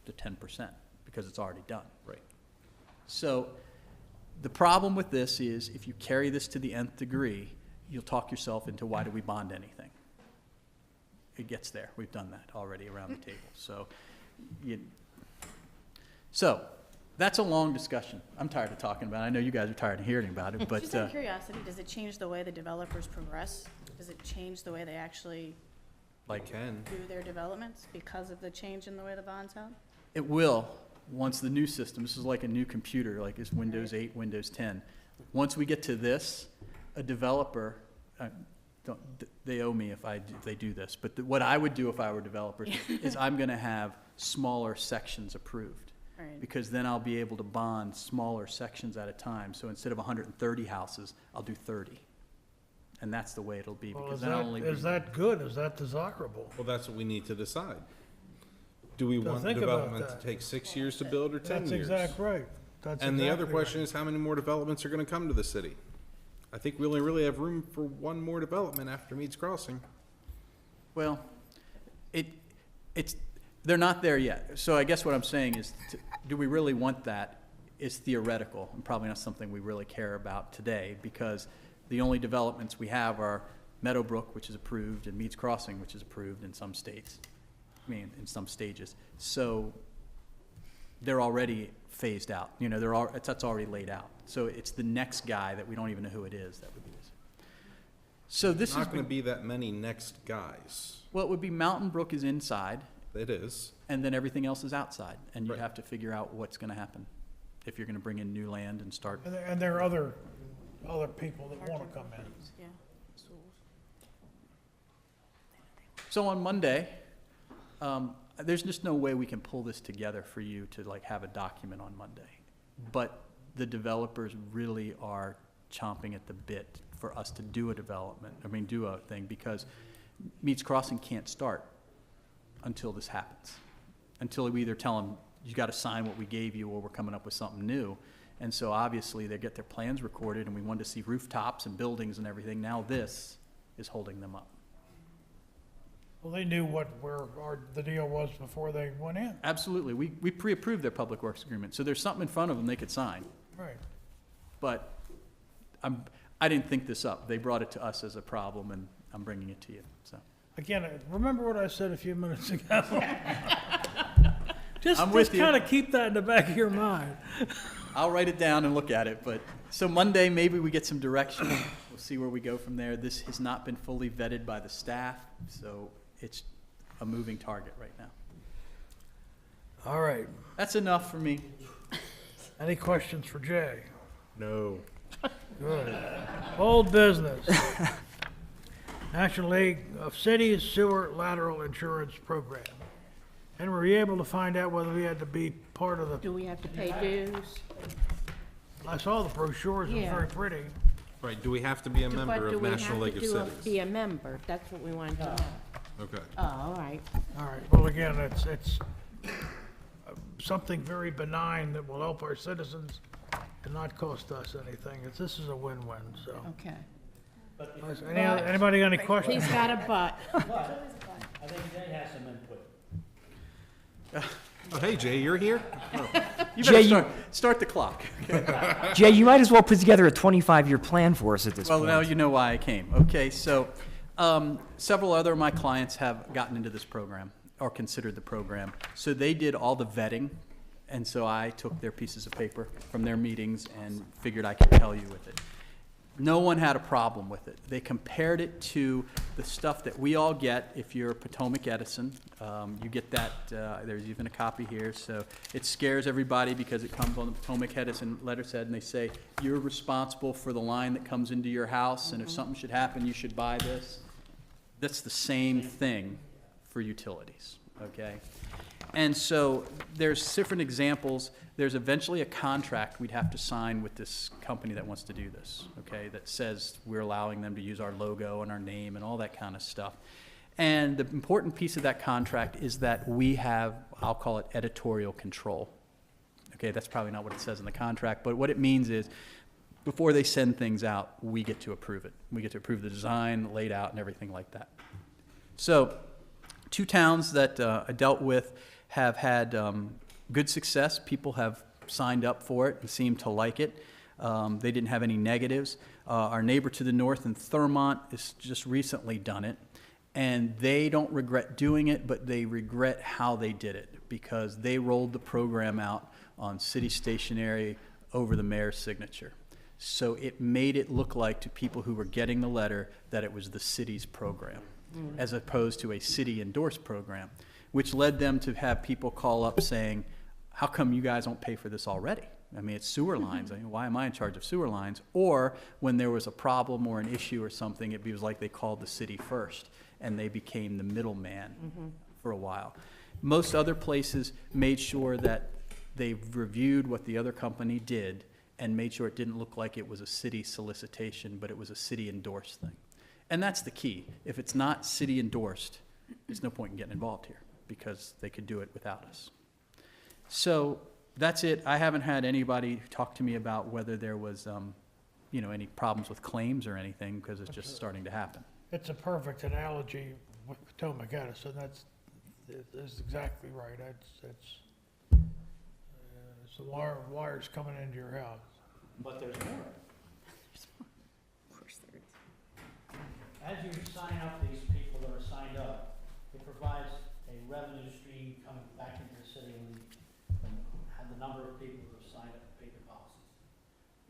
to 10%, because it's already done. Right. So the problem with this is, if you carry this to the nth degree, you'll talk yourself into, why do we bond anything? It gets there. We've done that already around the table. So that's a long discussion. I'm tired of talking about it. I know you guys are tired of hearing about it, but Just out of curiosity, does it change the way the developers progress? Does it change the way they actually Like can. do their developments because of the change in the way the bond's held? it will, once the new system, this is like a new computer, like it's Windows 8, Windows 10. Once we get to this, a developer, they owe me if they do this, but what I would do if I were developers is I'm going to have smaller sections approved. Right. Because then I'll be able to bond smaller sections at a time. So instead of 130 houses, I'll do 30. And that's the way it'll be, Well, because is then I'll only. is that good? Is that desirable? Well, that's what we need to decide. Do we So want think about development to that. take 6 years to build or 10 That's years? exactly right. That's And the other exactly question right. is, how many more developments are gonna come to the city? I think we only really have room for 1 more development after Meads Crossing. Well, they're not there yet. So I guess what I'm saying is, do we really want that? Is theoretical, and probably not something we really care about today, because the only developments we have are Meadowbrook, which is approved, and Meads Crossing, which is approved in some states. I mean, in some stages. So they're already phased out. You know, that's already laid out. So it's the next guy that we don't even know who it is that would be this. So this is. Not gonna be that many next guys. Well, it would be Mountain Brook is inside, It is. and then everything else is outside. And you Right. have to figure out what's gonna happen, if you're gonna bring in new land and start. And there are other people that wanna come in. Yeah. So on Monday, there's just no way we can pull this together for you to like have a document on Monday. But the developers really are chomping at the bit for us to do a do a thing, because Meads Crossing can't start until this happens. Until we either tell them, you gotta sign what we gave you, or we're coming up with something new. And so obviously they get their plans recorded, and we wanted to see rooftops and buildings and everything. Now this is holding them up. Well, they knew where the deal was before they went in. Absolutely. We pre-approved their public works agreement, so there's something in front of them they could sign. Right. But I didn't think this up. They brought it to us as a problem, and I'm bringing it to you, so. Again, remember what I said a few minutes ago? Just I'm with you. kind of keep that in the back of your mind. I'll write it down and look at it, but, so Monday, maybe we get some direction. We'll see where we go from there. This has not been fully vetted by the staff, so it's a moving target right now. All right. That's enough for me. Any questions for Jay? No. Good. Old business. National League of Cities Sewer Lateral Insurance Program. And were you able to find out whether we had to be part of the, Do we have to pay dues? I saw the brochures, it was Yeah. very pretty. Right, do we have to be a member of National League of But do we have Cities? to be a member? That's what we wanted to know. Okay. Oh, all right. All right, well, again, it's something very benign that will help our citizens and not cost us anything. This is a win-win, so. Okay. Anybody got any questions? He's got a butt. I think Jay has some input. Oh, hey, Jay, you're here? You Jay, better start the clock. Jay, you might as well put together a 25-year plan for us at this Well, point. now you know why I came. Okay, so several other of my clients have gotten into this program or considered the program. So they did all the vetting, and so I took their pieces of paper from their meetings and figured I could tell you with it. No one had a problem with it. They compared it to the stuff that we all get if you're Potomac Edison. You get that, there's even a copy here, so it scares everybody because it comes on the Potomac Edison letterhead, and they say, you're responsible for the line that comes into your house, and if something should happen, you should buy this. That's the same thing for utilities, okay? And so there's different examples. There's eventually a contract we'd have to sign with this company that wants to do this, okay, that says we're allowing them to use our logo and our name and all that kind of stuff. And the important piece of that contract is that we have, I'll call it editorial control. Okay, that's probably not what it says in the contract, but what it means is before they send things out, we get to approve it. We get to approve the design, laid out, and everything like that. So 2 towns that I dealt with have had good success. People have signed up for it and seem to like it. They didn't have any negatives. Our neighbor to the north in Thurmont has just recently done it, and they don't regret doing it, but they regret how they did it because they rolled the program out on city stationery over the mayor's signature. So it made it look like to people who were getting the letter that it was the city's program, as opposed to a city-endorsed program, which led them to have people call up saying, how come you guys don't pay for this already? I mean, it's sewer lines. I mean, why am I in charge of sewer lines? Or when there was a problem or an issue or something, it was like they called the city first, and they became the middleman for a while. Most other places made sure that they reviewed what the other company did and made sure it didn't look like it was a city solicitation, but it was a city-endorsed thing. And that's the key. If it's not city-endorsed, there's no point in getting involved here because they could do it without us. So that's it. I haven't had anybody talk to me about whether there was, any problems with claims or anything because it's just starting to happen. It's a perfect analogy with Potomac Edison. That's exactly right. It's the wires coming into your house. But there's more. Of course there is. As you sign up these people that are signed up, it provides a revenue stream coming back into the city and have the number of people who have signed up and paid their policies.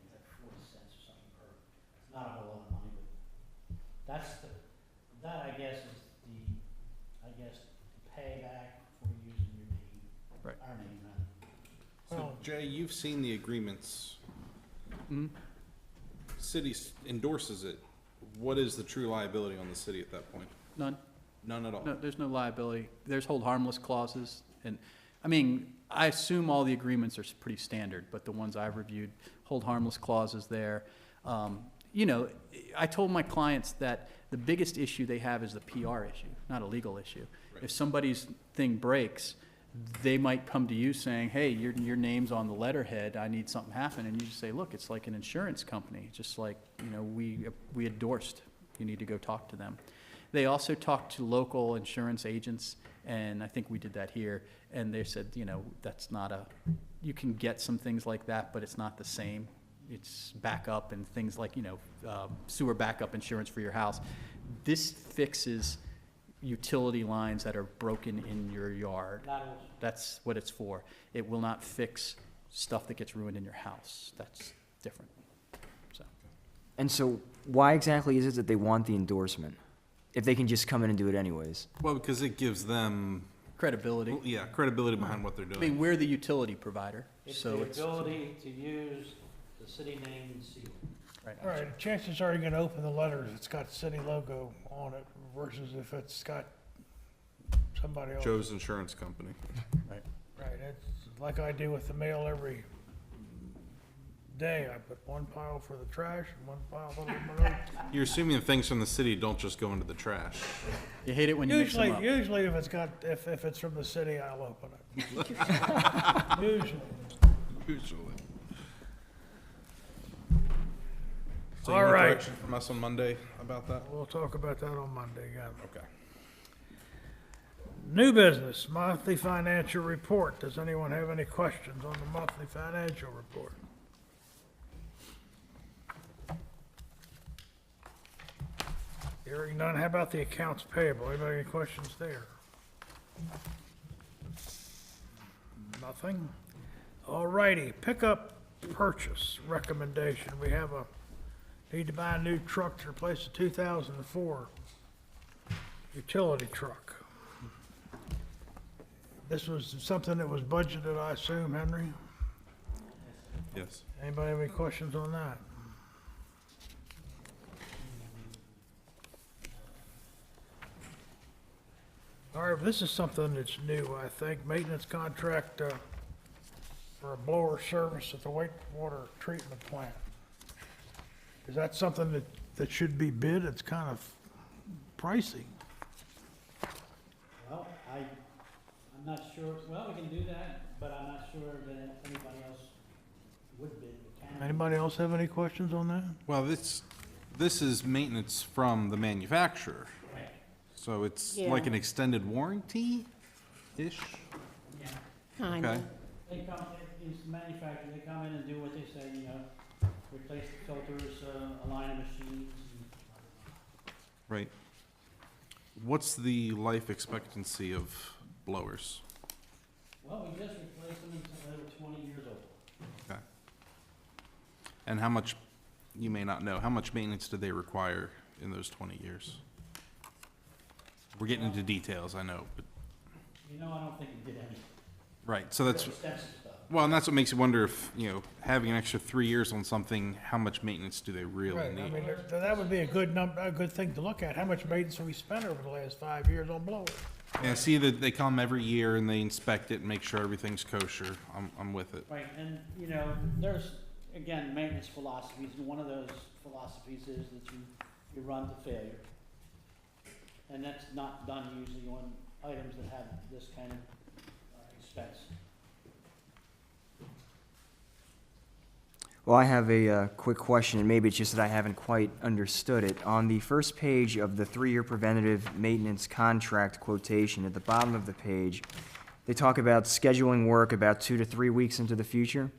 It's like 40 cents or something per. It's not a whole lot of money, but that I guess is the payback for using your name. Right. Our name, rather. So, Jay, you've seen the agreements. City endorses it. What is the true liability on the city at that point? None. None at all? No, there's no liability. There's hold harmless clauses. And, I mean, I assume all the agreements are pretty standard, but the ones I've reviewed hold harmless clauses there. I told my clients that the biggest issue they have is the PR issue, not a legal issue. Right. If somebody's thing breaks, they might come to you saying, hey, your name's on the letterhead, I need something to happen, and you just say, look, it's like an insurance company, just like, we endorsed, you need to go talk to them. They also talked to local insurance agents, and I think we did that here, and they said, that's not you can get some things like that, but it's not the same. It's backup and things like, sewer backup insurance for your house. This fixes utility lines that are broken in your yard. That's what it's for. It will not fix stuff that gets ruined in your house. That's different. And so why exactly is it that they want the endorsement? If they can just come in and do it anyways? Well, because it gives them, credibility. yeah, credibility behind what they're I doing. mean, we're the utility provider, It's so the it's. ability to use the city name and seal. Right. All right, chances are you're gonna open the letters, it's got city logo on it versus if it's got somebody else. Joe's Insurance Company. Right. Right, it's like I do with the mail every day. I put one pile for the trash and one pile for the manure. You're assuming that things from the city don't just go into the trash. You hate it when you mix them up. Usually if if it's from the city, I'll open it. Usually. Usually. So All you need right. direction from us on Monday about that? We'll talk about that on Monday, yeah. Okay. New business, monthly financial report. Does anyone have any questions on the monthly financial report? Hearing none, how about the accounts payable? Anybody any questions there? Nothing? All righty, pickup purchase recommendation. We have need to buy a new truck to replace a 2004 utility truck. This was something that was budgeted, I assume, Henry? Yes. Anybody have any questions on that? All right, this is something that's new, I think. Maintenance contract for a blower service at the wastewater treatment plant. Is that something that should be bid? It's kind of pricey. Well, I'm not sure, well, we can do that, but I'm not sure that anybody else would bid. Can. Anybody else have any questions on that? Well, this is maintenance from the manufacturer. Right. So it's Yeah. like an extended warranty-ish? Yeah. Kinda. Okay. They come, it's the manufacturer, they come in and do what they say, you know, replace the filters, align the machines. Right. What's the life expectancy of blowers? Well, we just replaced them until they were 20 years old. Okay. And how much, you may not know, how much maintenance do they require in those 20 years? We're getting into details, I know, but, You know, I don't think it did any right, so that's, extensive stuff. well, and that's what makes you wonder if, having an extra 3 years on something, how much maintenance do they really Right, I need? mean, that would be a good thing to look at. How much maintenance have we spent over the last 5 years on blowers? Yeah, see that they come every year and they inspect it and make sure everything's kosher. I'm with it. Right, and, you know, there's, again, maintenance philosophies, and one of those philosophies is that you run to failure. And that's not done usually on items that have this kind of expense. Well, I have a quick question, and maybe it's just that I haven't quite understood it. On the first page of the 3-year preventative maintenance contract quotation, at the bottom of the page, they talk about scheduling work about 2 to 3 weeks into the future.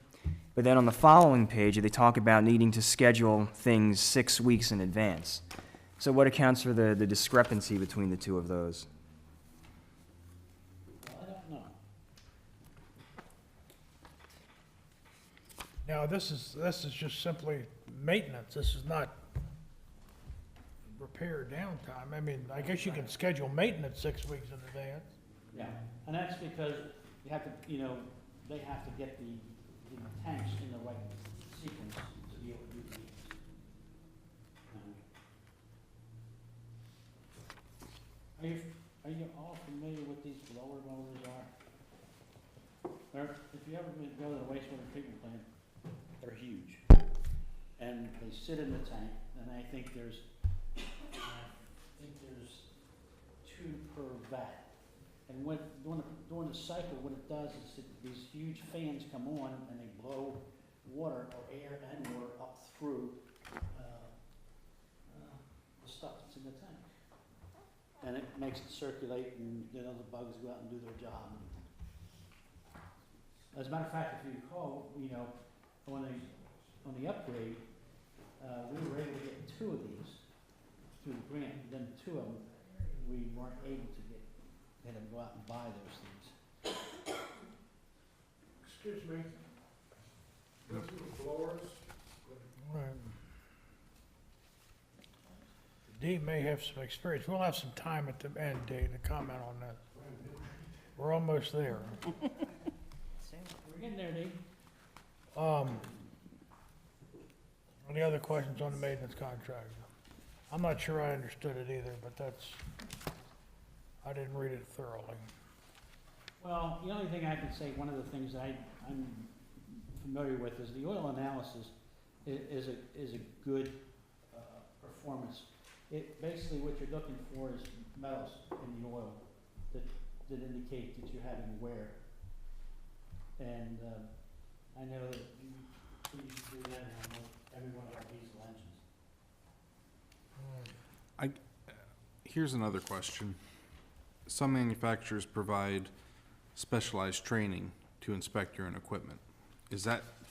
But then on the following page, they talk about needing to schedule things 6 weeks in advance. So what accounts for the discrepancy between the two of those? Well, I don't know. Now, this is just simply maintenance. This is not repair downtime. I mean, I guess you can schedule maintenance 6 weeks in advance. Yeah, and that's because you have to, they have to get the tanks in the right sequence to be able to do the. Are you all familiar with these blower motors are? If you ever go to the wastewater treatment plant, they're huge. And they sit in the tank, and I think there's 2 per vat. And during the cycle, what it does is that these huge fans come on and they blow water or air and water up through the stuff that's in the tank. And it makes it circulate and the bugs go out and do their job. As a matter of fact, if you recall, on the upgrade, we were able to get 2 of these through the grant, then 2 of them, we weren't able to get them to go out and buy those things. Excuse me. Those are blowers. Right. Dean may have some experience. We'll have some time at the end, Dean, to comment on that. We're almost there. We're getting there, Dave. Any other questions on the maintenance contract? I'm not sure I understood it either, but I didn't read it thoroughly. Well, the only thing I can say, one of the things I'm familiar with, is the oil analysis is a good performance. It, basically what you're looking for is metals in the oil that indicate that you're having wear. And I know that we used to do that in almost every one of our diesel engines. Here's another question. Some manufacturers provide specialized training to inspect your own equipment.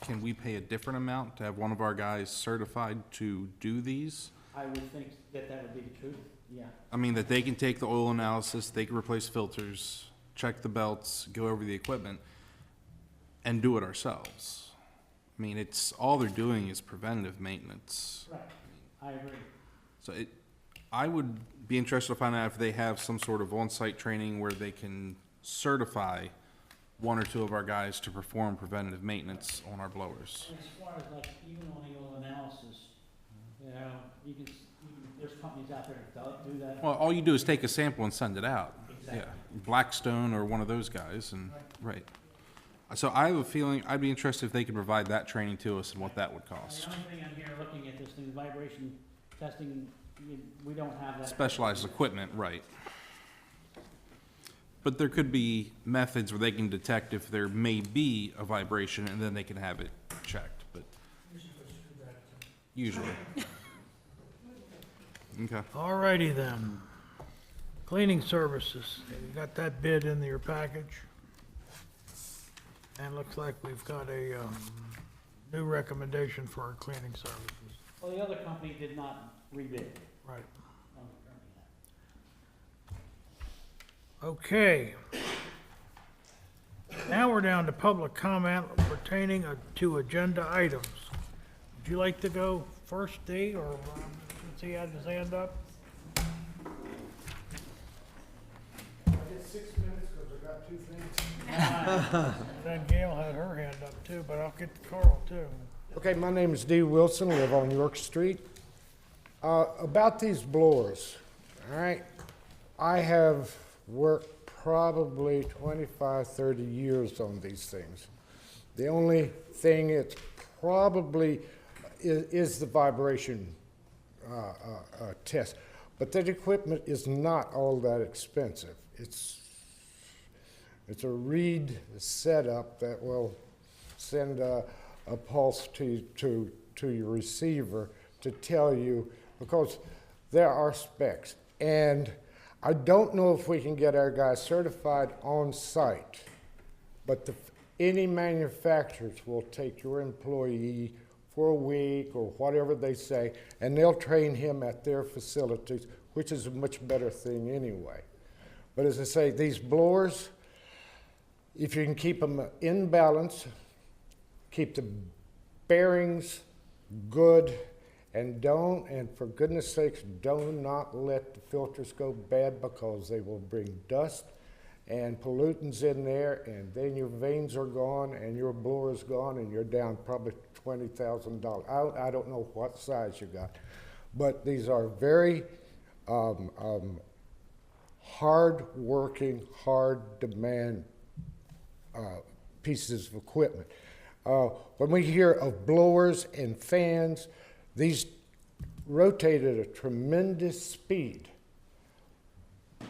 Can we pay a different amount to have one of our guys certified to do these? I would think that would be the truth, yeah. I mean, that they can take the oil analysis, they can replace filters, check the belts, go over the equipment, and do it ourselves. I mean, all they're doing is preventative maintenance. Right, I agree. So I would be interested to find out if they have some sort of on-site training where they can certify one or two of our guys to perform preventative maintenance on our blowers. As far as like, even on the oil analysis, you know, there's companies out there that do that. Well, all you do is take a sample and send it out. Exactly. Yeah, Blackstone or one of those guys, and, right. So I have a feeling, I'd be interested if they could provide that training to us and what that would cost. The only thing I'm here looking at this thing, vibration testing, we don't have that. Specialized equipment, right. But there could be methods where they can detect if there may be a vibration, and then they can have it checked, but usually. Okay. All righty then. Cleaning services, you got that bid in your package? And looks like we've got a, new recommendation for our cleaning services. Well, the other company did not rebid. Right. No, Okay. Now we're down to public comment pertaining to agenda items. Would you like to go first, Dee, or since he had his hand up? I get 6 minutes because I got 2 things. Then Gail had her hand up too, but I'll get to Carl too. Okay, my name is Dee Wilson, live on York Street. About these blowers, all right, I have worked probably 25, 30 years on these things. The only thing it's probably is the vibration test. But that equipment is not all that expensive. It's a reed setup that will send a pulse to your receiver to tell you, because there are specs. And I don't know if we can get our guys certified on site, but any manufacturers will take your employee for a week or whatever they say, and they'll train him at their facilities, which is a much better thing anyway. But as I say, these blowers, if you can keep them in balance, keep the bearings good, and for goodness sakes, do not let the filters go bad, because they will bring dust and pollutants in there, and then your vanes are gone and your blower is gone, and you're down probably $20,000. I don't know what size you got, but these are very hard-working, hard-demand pieces of equipment. When we hear of blowers and fans, these rotate at a tremendous speed,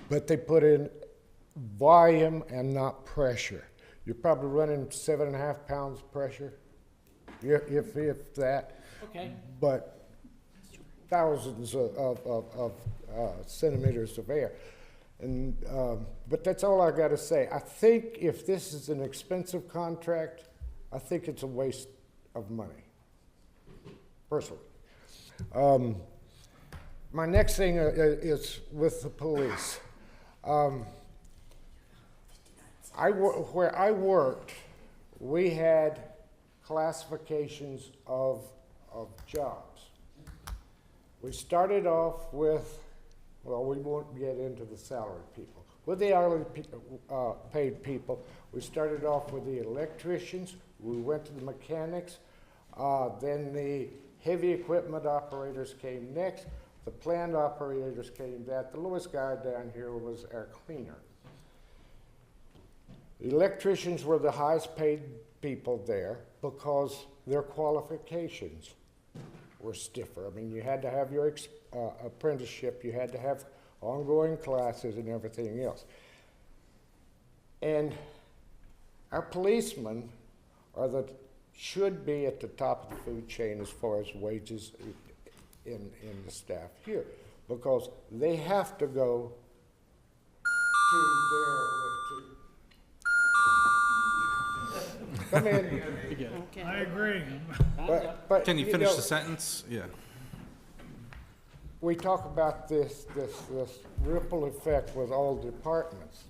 but they put in volume and not pressure. You're probably running 7.5 pounds pressure, if that. Okay. But thousands of centimeters of air. And, but that's all I got to say. I think if this is an expensive contract, I think it's a waste of money, personally. My next thing is with the police. Where I worked, we had classifications of jobs. We started off with, well, we won't get into the salaried people. With the hourly paid people, we started off with the electricians, we went to the mechanics, then the heavy equipment operators came next, the plant operators came that. The lowest guy down here was our cleaner. The electricians were the highest paid people there. because their qualifications were stiffer. I mean, you had to have your apprenticeship, you had to have ongoing classes and everything else. And our policemen should be at the top of the food chain as far as wages in the staff here, because they have to go to their, come in. I agree. But, Can you finish the sentence? Yeah. We talk about this ripple effect with all departments.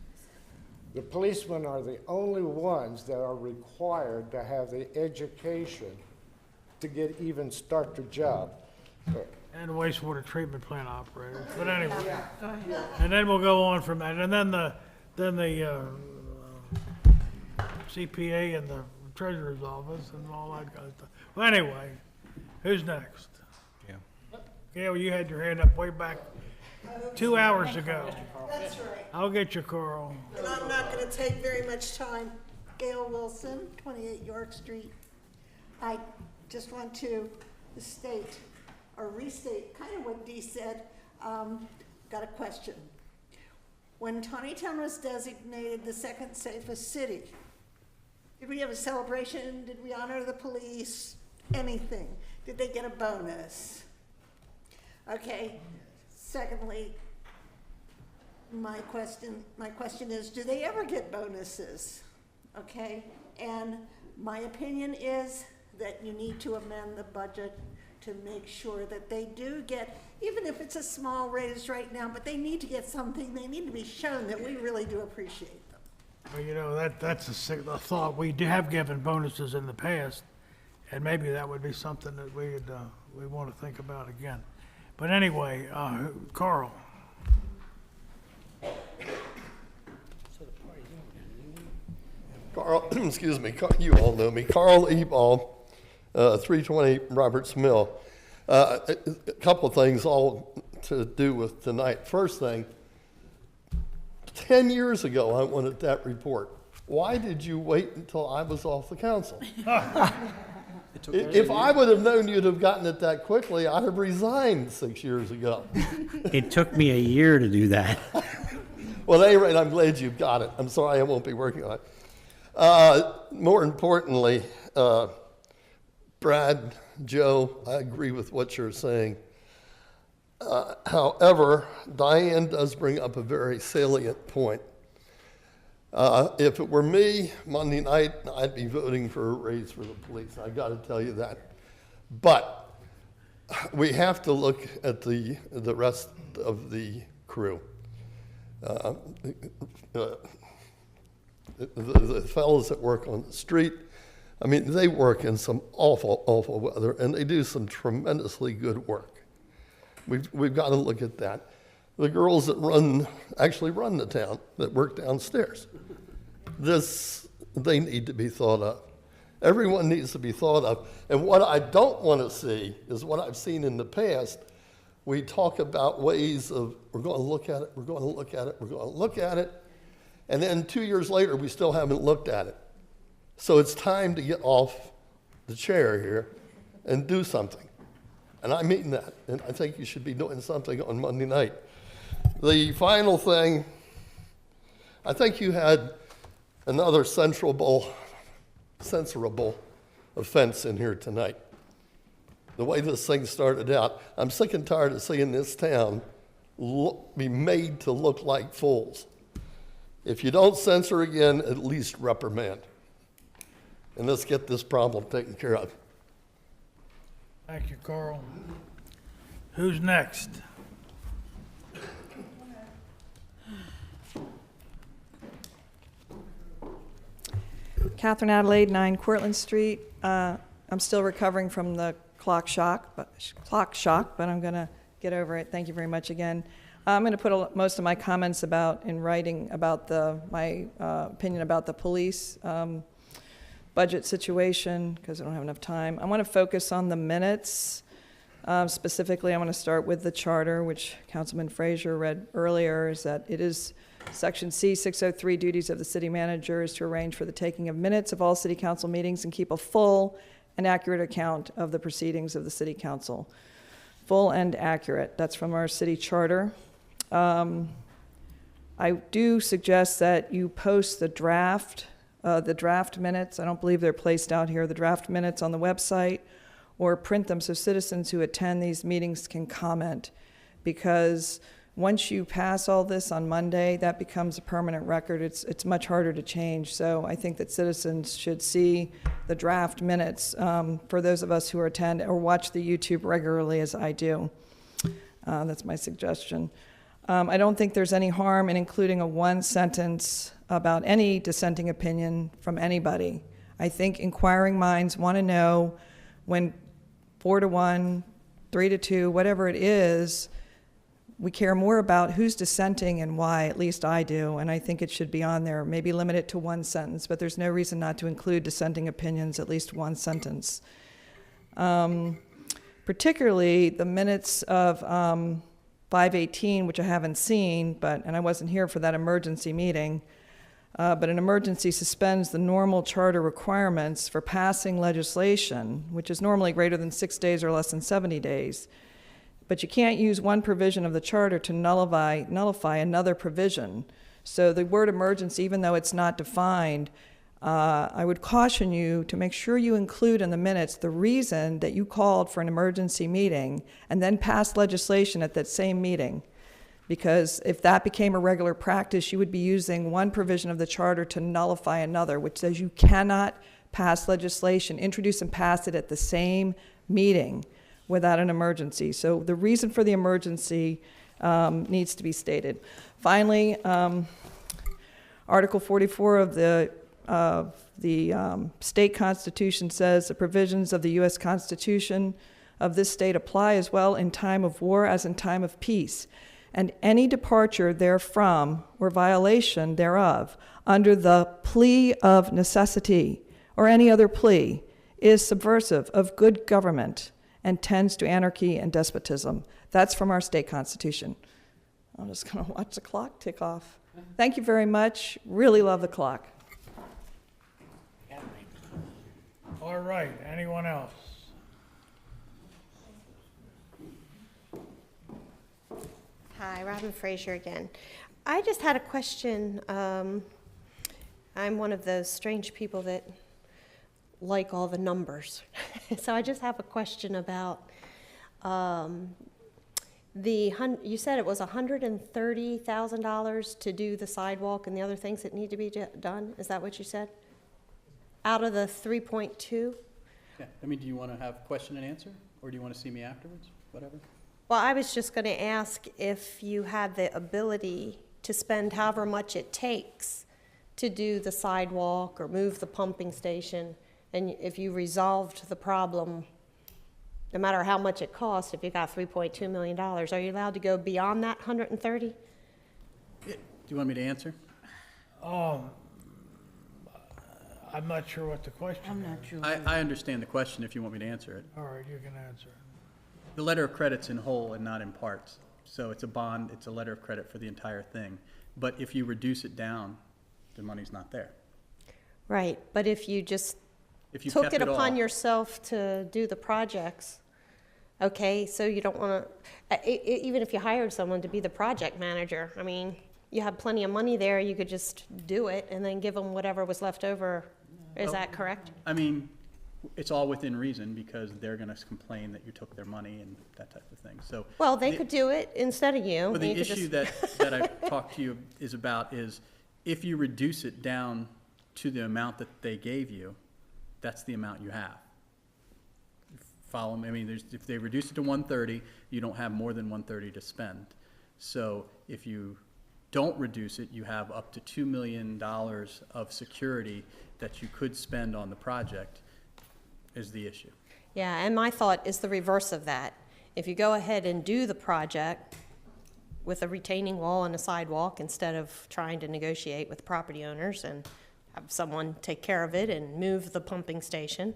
The policemen are the only ones that are required to have the education to even start the job. And wastewater treatment plant operator, but anyway. And then we'll go on from that, and then the CPA and the treasurer's office and all that kind of stuff. Well, anyway, who's next? Yeah. Gail, you had your hand up way back 2 hours ago. That's right. I'll get you, Carl. And I'm not going to take very much time. Gail Wilson, 28 York Street. I just want to state or restate kind of what Dee said. Got a question. When Tawnytown was designated the second safest city, did we have a celebration? Did we honor the police? Anything? Did they get a bonus? Okay. Secondly, my question is, do they ever get bonuses? Okay, and my opinion is that you need to amend the budget to make sure that they do get, even if it's a small raise right now, but they need to get something. They need to be shown that we really do appreciate them. Well, you know, that's a thought. We have given bonuses in the past, and maybe that would be something that we want to think about again. But anyway, Carl. Carl, excuse me, you all know me. Carl Ebal, 320 Roberts Mill. A couple of things all to do with tonight. First thing, 10 years ago I wanted that report. Why did you wait until I was off the council? If I would have known you'd have gotten it that quickly, I'd have resigned 6 years ago. It took me a year to do that. Well, at any rate, I'm glad you got it. I'm sorry I won't be working on it. More importantly, Brad, Joe, I agree with what you're saying. However, Diane does bring up a very salient point. If it were me, Monday night, I'd be voting for a raise for the police. I got to tell you that. But we have to look at the rest of the crew. The fellows that work on the street, I mean, they work in some awful, awful weather, and they do some tremendously good work. We've got to look at that. The girls that actually run the town, that work downstairs, they need to be thought of. Everyone needs to be thought of. And what I don't want to see is what I've seen in the past. We talk about ways of, we're going to look at it, we're going to look at it, we're going to look at it, and then 2 years later, we still haven't looked at it. So it's time to get off the chair here and do something. And I mean that, and I think you should be doing something on Monday night. The final thing, I think you had another censorable offense in here tonight. The way this thing started out, I'm sick and tired of seeing this town be made to look like fools. If you don't censor again, at least reprimand. And let's get this problem taken care of. Thank you, Carl. Who's next? Catherine Adelaide, 9 Cortlandt Street. I'm still recovering from the clock shock, but I'm going to get over it. Thank you very much again. I'm going to put most of my comments in writing about my opinion about the police budget situation, because I don't have enough time. I want to focus on the minutes. Specifically, I want to start with the charter, which Councilman Frazier read earlier, is that it is Section C, 603, duties of the city manager is to arrange for the taking of minutes of all city council meetings and keep a full and accurate account of the proceedings of the city council. Full and accurate. That's from our city charter. I do suggest that you post the draft minutes. I don't believe they're placed out here, the draft minutes on the website, or print them so citizens who attend these meetings can comment. Because once you pass all this on Monday, that becomes a permanent record. It's much harder to change. So I think that citizens should see the draft minutes for those of us who attend or watch the YouTube regularly, as I do. That's my suggestion. I don't think there's any harm in including a one sentence about any dissenting opinion from anybody. I think inquiring minds want to know when 4-1, 3-2, whatever it is, we care more about who's dissenting and why, at least I do, and I think it should be on there. Maybe limit it to one sentence, but there's no reason not to include dissenting opinions, at least one sentence. Particularly the minutes of 518, which I haven't seen, and I wasn't here for that emergency meeting, but an emergency suspends the normal charter requirements for passing legislation, which is normally greater than 6 days or less than 70 days. But you can't use one provision of the charter to nullify another provision. So the word emergency, even though it's not defined, I would caution you to make sure you include in the minutes the reason that you called for an emergency meeting and then passed legislation at that same meeting. Because if that became a regular practice, you would be using one provision of the charter to nullify another, which says you cannot pass legislation, introduce and pass it at the same meeting without an emergency. So the reason for the emergency needs to be stated. Finally, Article 44 of the state constitution says the provisions of the U.S. Constitution of this state apply as well in time of war as in time of peace, and any departure therefrom or violation thereof under the plea of necessity or any other plea is subversive of good government and tends to anarchy and despotism. That's from our state constitution. I'm just going to watch the clock tick off. Thank you very much. Really love the clock. All right, anyone else? Hi, Robin Frazier again. I just had a question. I'm one of those strange people that like all the numbers. So I just have a question about you said it was $130,000 to do the sidewalk and the other things that need to be done. Is that what you said? Out of the 3.2? Yeah, I mean, do you want to have question and answer, or do you want to see me afterwards? Whatever. Well, I was just going to ask if you had the ability to spend however much it takes to do the sidewalk or move the pumping station, and if you resolved the problem, no matter how much it costs, if you got $3.2 million, are you allowed to go beyond that 130? Do you want me to answer? I'm not sure what the question is. I'm not sure. I understand the question if you want me to answer it. All right, you can answer. The letter of credit's in whole and not in parts. So it's a bond, it's a letter of credit for the entire thing. But if you reduce it down, the money's not there. Right, but if you just If you took kept it it upon all- yourself to do the projects, okay, so you don't want to, even if you hired someone to be the project manager, I mean, you have plenty of money there, you could just do it and then give them whatever was left over. Is that correct? I mean, it's all within reason because they're going to complain that you took their money and that type of thing. So. Well, they could do it instead of you. Well, the You could issue just- that I talked to you is about is if you reduce it down to the amount that they gave you, that's the amount you have. Follow me? I mean, if they reduce it to 130, you don't have more than 130 to spend. So if you don't reduce it, you have up to $2 million of security that you could spend on the project is the issue. Yeah, and my thought is the reverse of that. If you go ahead and do the project with a retaining wall and a sidewalk instead of trying to negotiate with property owners and have someone take care of it and move the pumping station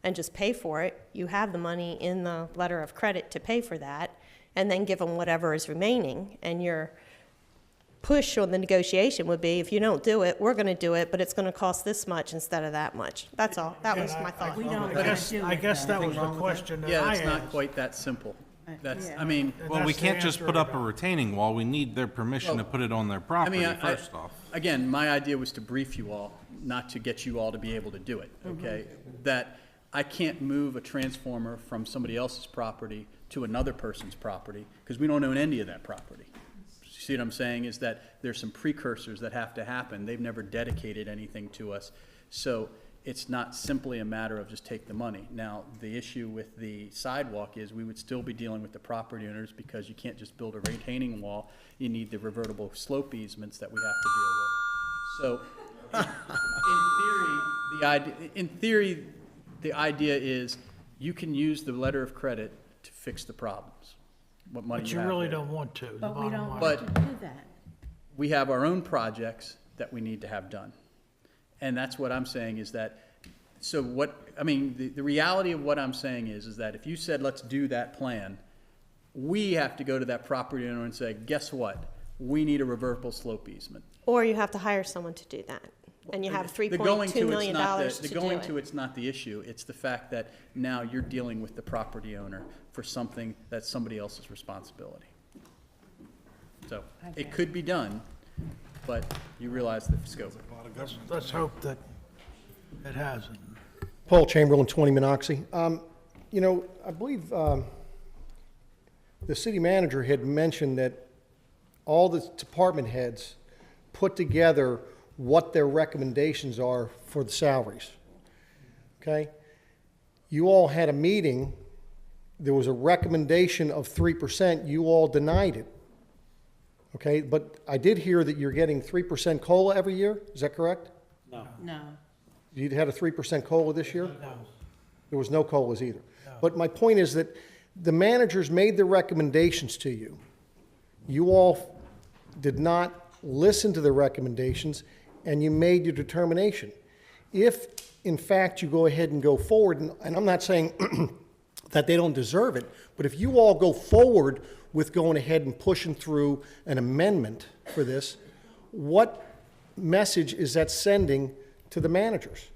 and just pay for it, you have the money in the letter of credit to pay for that and then give them whatever is remaining, and you're push on the negotiation would be, if you don't do it, we're gonna do it, but it's gonna cost this much instead of that much. That's all. That was my thought. I guess that was the question that Yeah, I it's not asked. quite that simple. That's, I mean. Well, we that's the can't just answer put I up a got. retaining wall. We need their permission to put it on their I property mean, first off. again, my idea was to brief you all, not to get you all to be able to do it, okay? That I can't move a transformer from somebody else's property to another person's property, because we don't own any of that property. See what I'm saying, is that there's some precursors that have to happen. They've never dedicated anything to us. So it's not simply a matter of just take the money. Now, the issue with the sidewalk is we would still be dealing with the property owners, because you can't just build a retaining wall. You need the revertible slope easements that we have to deal with. So in theory, the idea is you can use the letter of credit to fix the problems. What money But you you have really there. don't want to, the But we bottom don't line. want But- to do that. We have our own projects that we need to have done. And that's what I'm saying is that, so what, I mean, the reality of what I'm saying is that if you said, let's do that plan, we have to go to that property owner and say, guess what? We need a revertible slope easement. Or you have to hire someone to do that, and you have The going $3.2 to it's million not to the do going to it. it's not the issue. It's the fact that now you're dealing with the property owner for something that's somebody else's responsibility. So it could be done, but you realize the scope. Let's hope that it hasn't. Paul Chamberlain, 20 Monoxy. You know, I believe the city manager had mentioned that all the department heads put together what their recommendations are for the salaries. Okay? You all had a meeting, there was a recommendation of 3%, you all denied it. Okay, but I did hear that you're getting 3% COLA every year, is that correct? No. You had a 3% COLA this year? No. There was no COLAs either. But my point is that the managers made their recommendations to you. You all did not listen to the recommendations, and you made your determination. If, in fact, you go ahead and go forward, and I'm not saying that they don't deserve it, but if you all go forward with going ahead and pushing through an amendment for this, what message is that sending to the managers?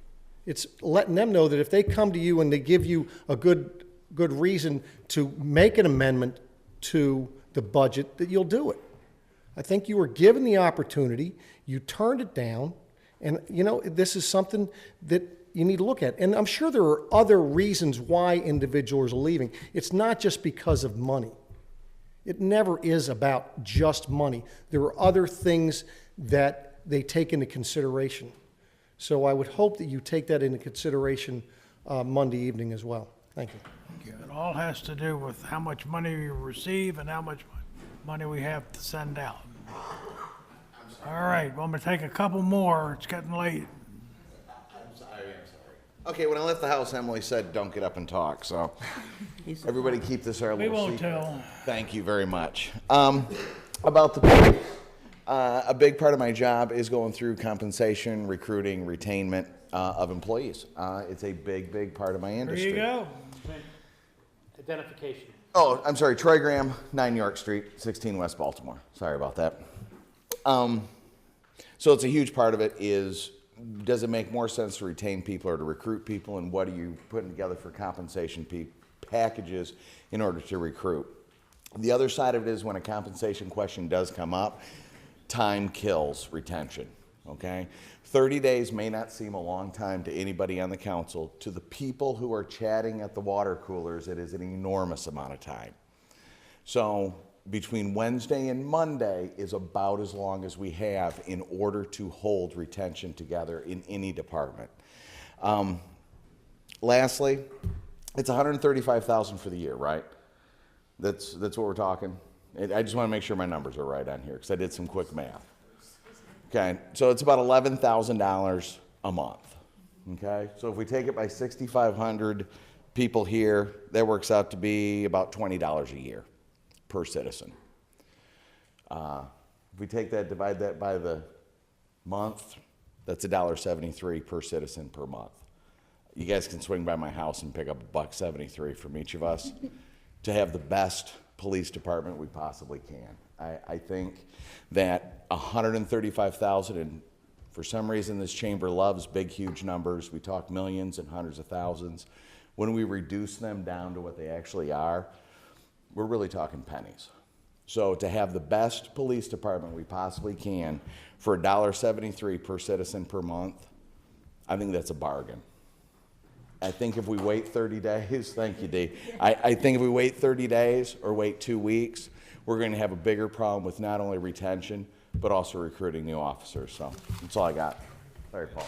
It's letting them know that if they come to you and they give you a good reason to make an amendment to the budget, that you'll do it. I think you were given the opportunity, you turned it down, and you know, this is something that you need to look at. And I'm sure there are other reasons why individuals are leaving. It's not just because of money. It never is about just money. There are other things that they take into consideration. So I would hope that you take that into consideration Monday evening as well. Thank you. It all has to do with how much money we receive and how much money we have to send out. All right, well, I'm gonna take a couple more. It's getting late. Okay, when I left the house, Emily said, don't get up and talk, so everybody keep this our We little won't secret. tell. Thank you very much. About the police, a big part of my job is going through compensation, recruiting, retainment of employees. It's a big part of my There industry. you go. Identification. Oh, I'm sorry, Troy Graham, 9 York Street, 16 West Baltimore. Sorry about that. So it's a huge part of it is, does it make more sense to retain people or to recruit people, and what are you putting together for compensation packages in order to recruit? The other side of it is when a compensation question does come up, time kills retention, okay? 30 days may not seem a long time to anybody on the council. To the people who are chatting at the water coolers, it is an enormous amount of time. So between Wednesday and Monday is about as long as we have in order to hold retention together in any department. Lastly, it's $135,000 for the year, right? That's what we're talking. I just want to make sure my numbers are right on here because I did some quick math. Okay, so it's about $11,000 a month. Okay, so if we take it by 6,500 people here, that works out to be about $20 a year per citizen. If we take that, divide that by the month, that's $1.73 per citizen per month. You guys can swing by my house and pick up $1.73 from each of us to have the best police department we possibly can. I think that 135,000, and for some reason this chamber loves big, huge numbers. We talk millions and hundreds of thousands. When we reduce them down to what they actually are, we're really talking pennies. So to have the best police department we possibly can for $1.73 per citizen per month, I think that's a bargain. I think if we wait 30 days, thank you, Dee. I think if we wait 30 days or wait 2 weeks, we're going to have a bigger problem with not only retention, but also recruiting new officers. So that's all I got. Sorry, Paul.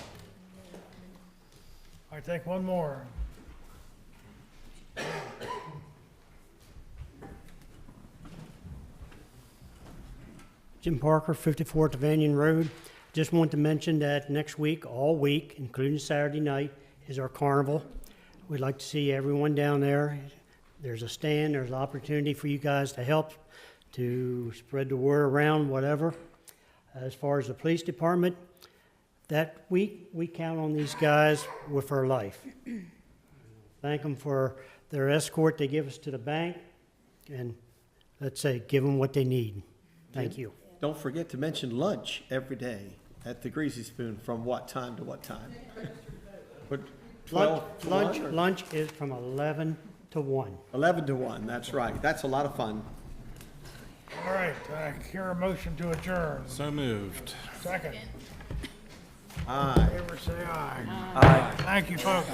I take one more. Jim Parker, 54 Tavanian Road. Just want to mention that next week, all week, including Saturday night, is our carnival. We'd like to see everyone down there. There's a stand, there's an opportunity for you guys to help, to spread the word around, whatever. As far as the police department, that week, we count on these guys with our life. Thank them for their escort they give us to the bank, and let's say, give them what they need. Thank you. Don't forget to mention lunch every day at the Greasy Spoon from what time to what time? But 12 to 1 or- Lunch is from 11 to 1. 11 to 1, that's right. That's a lot of fun. All right, I hear a motion to adjourn. So moved. Second. Aye. Favor say aye. Aye. Thank you, folks.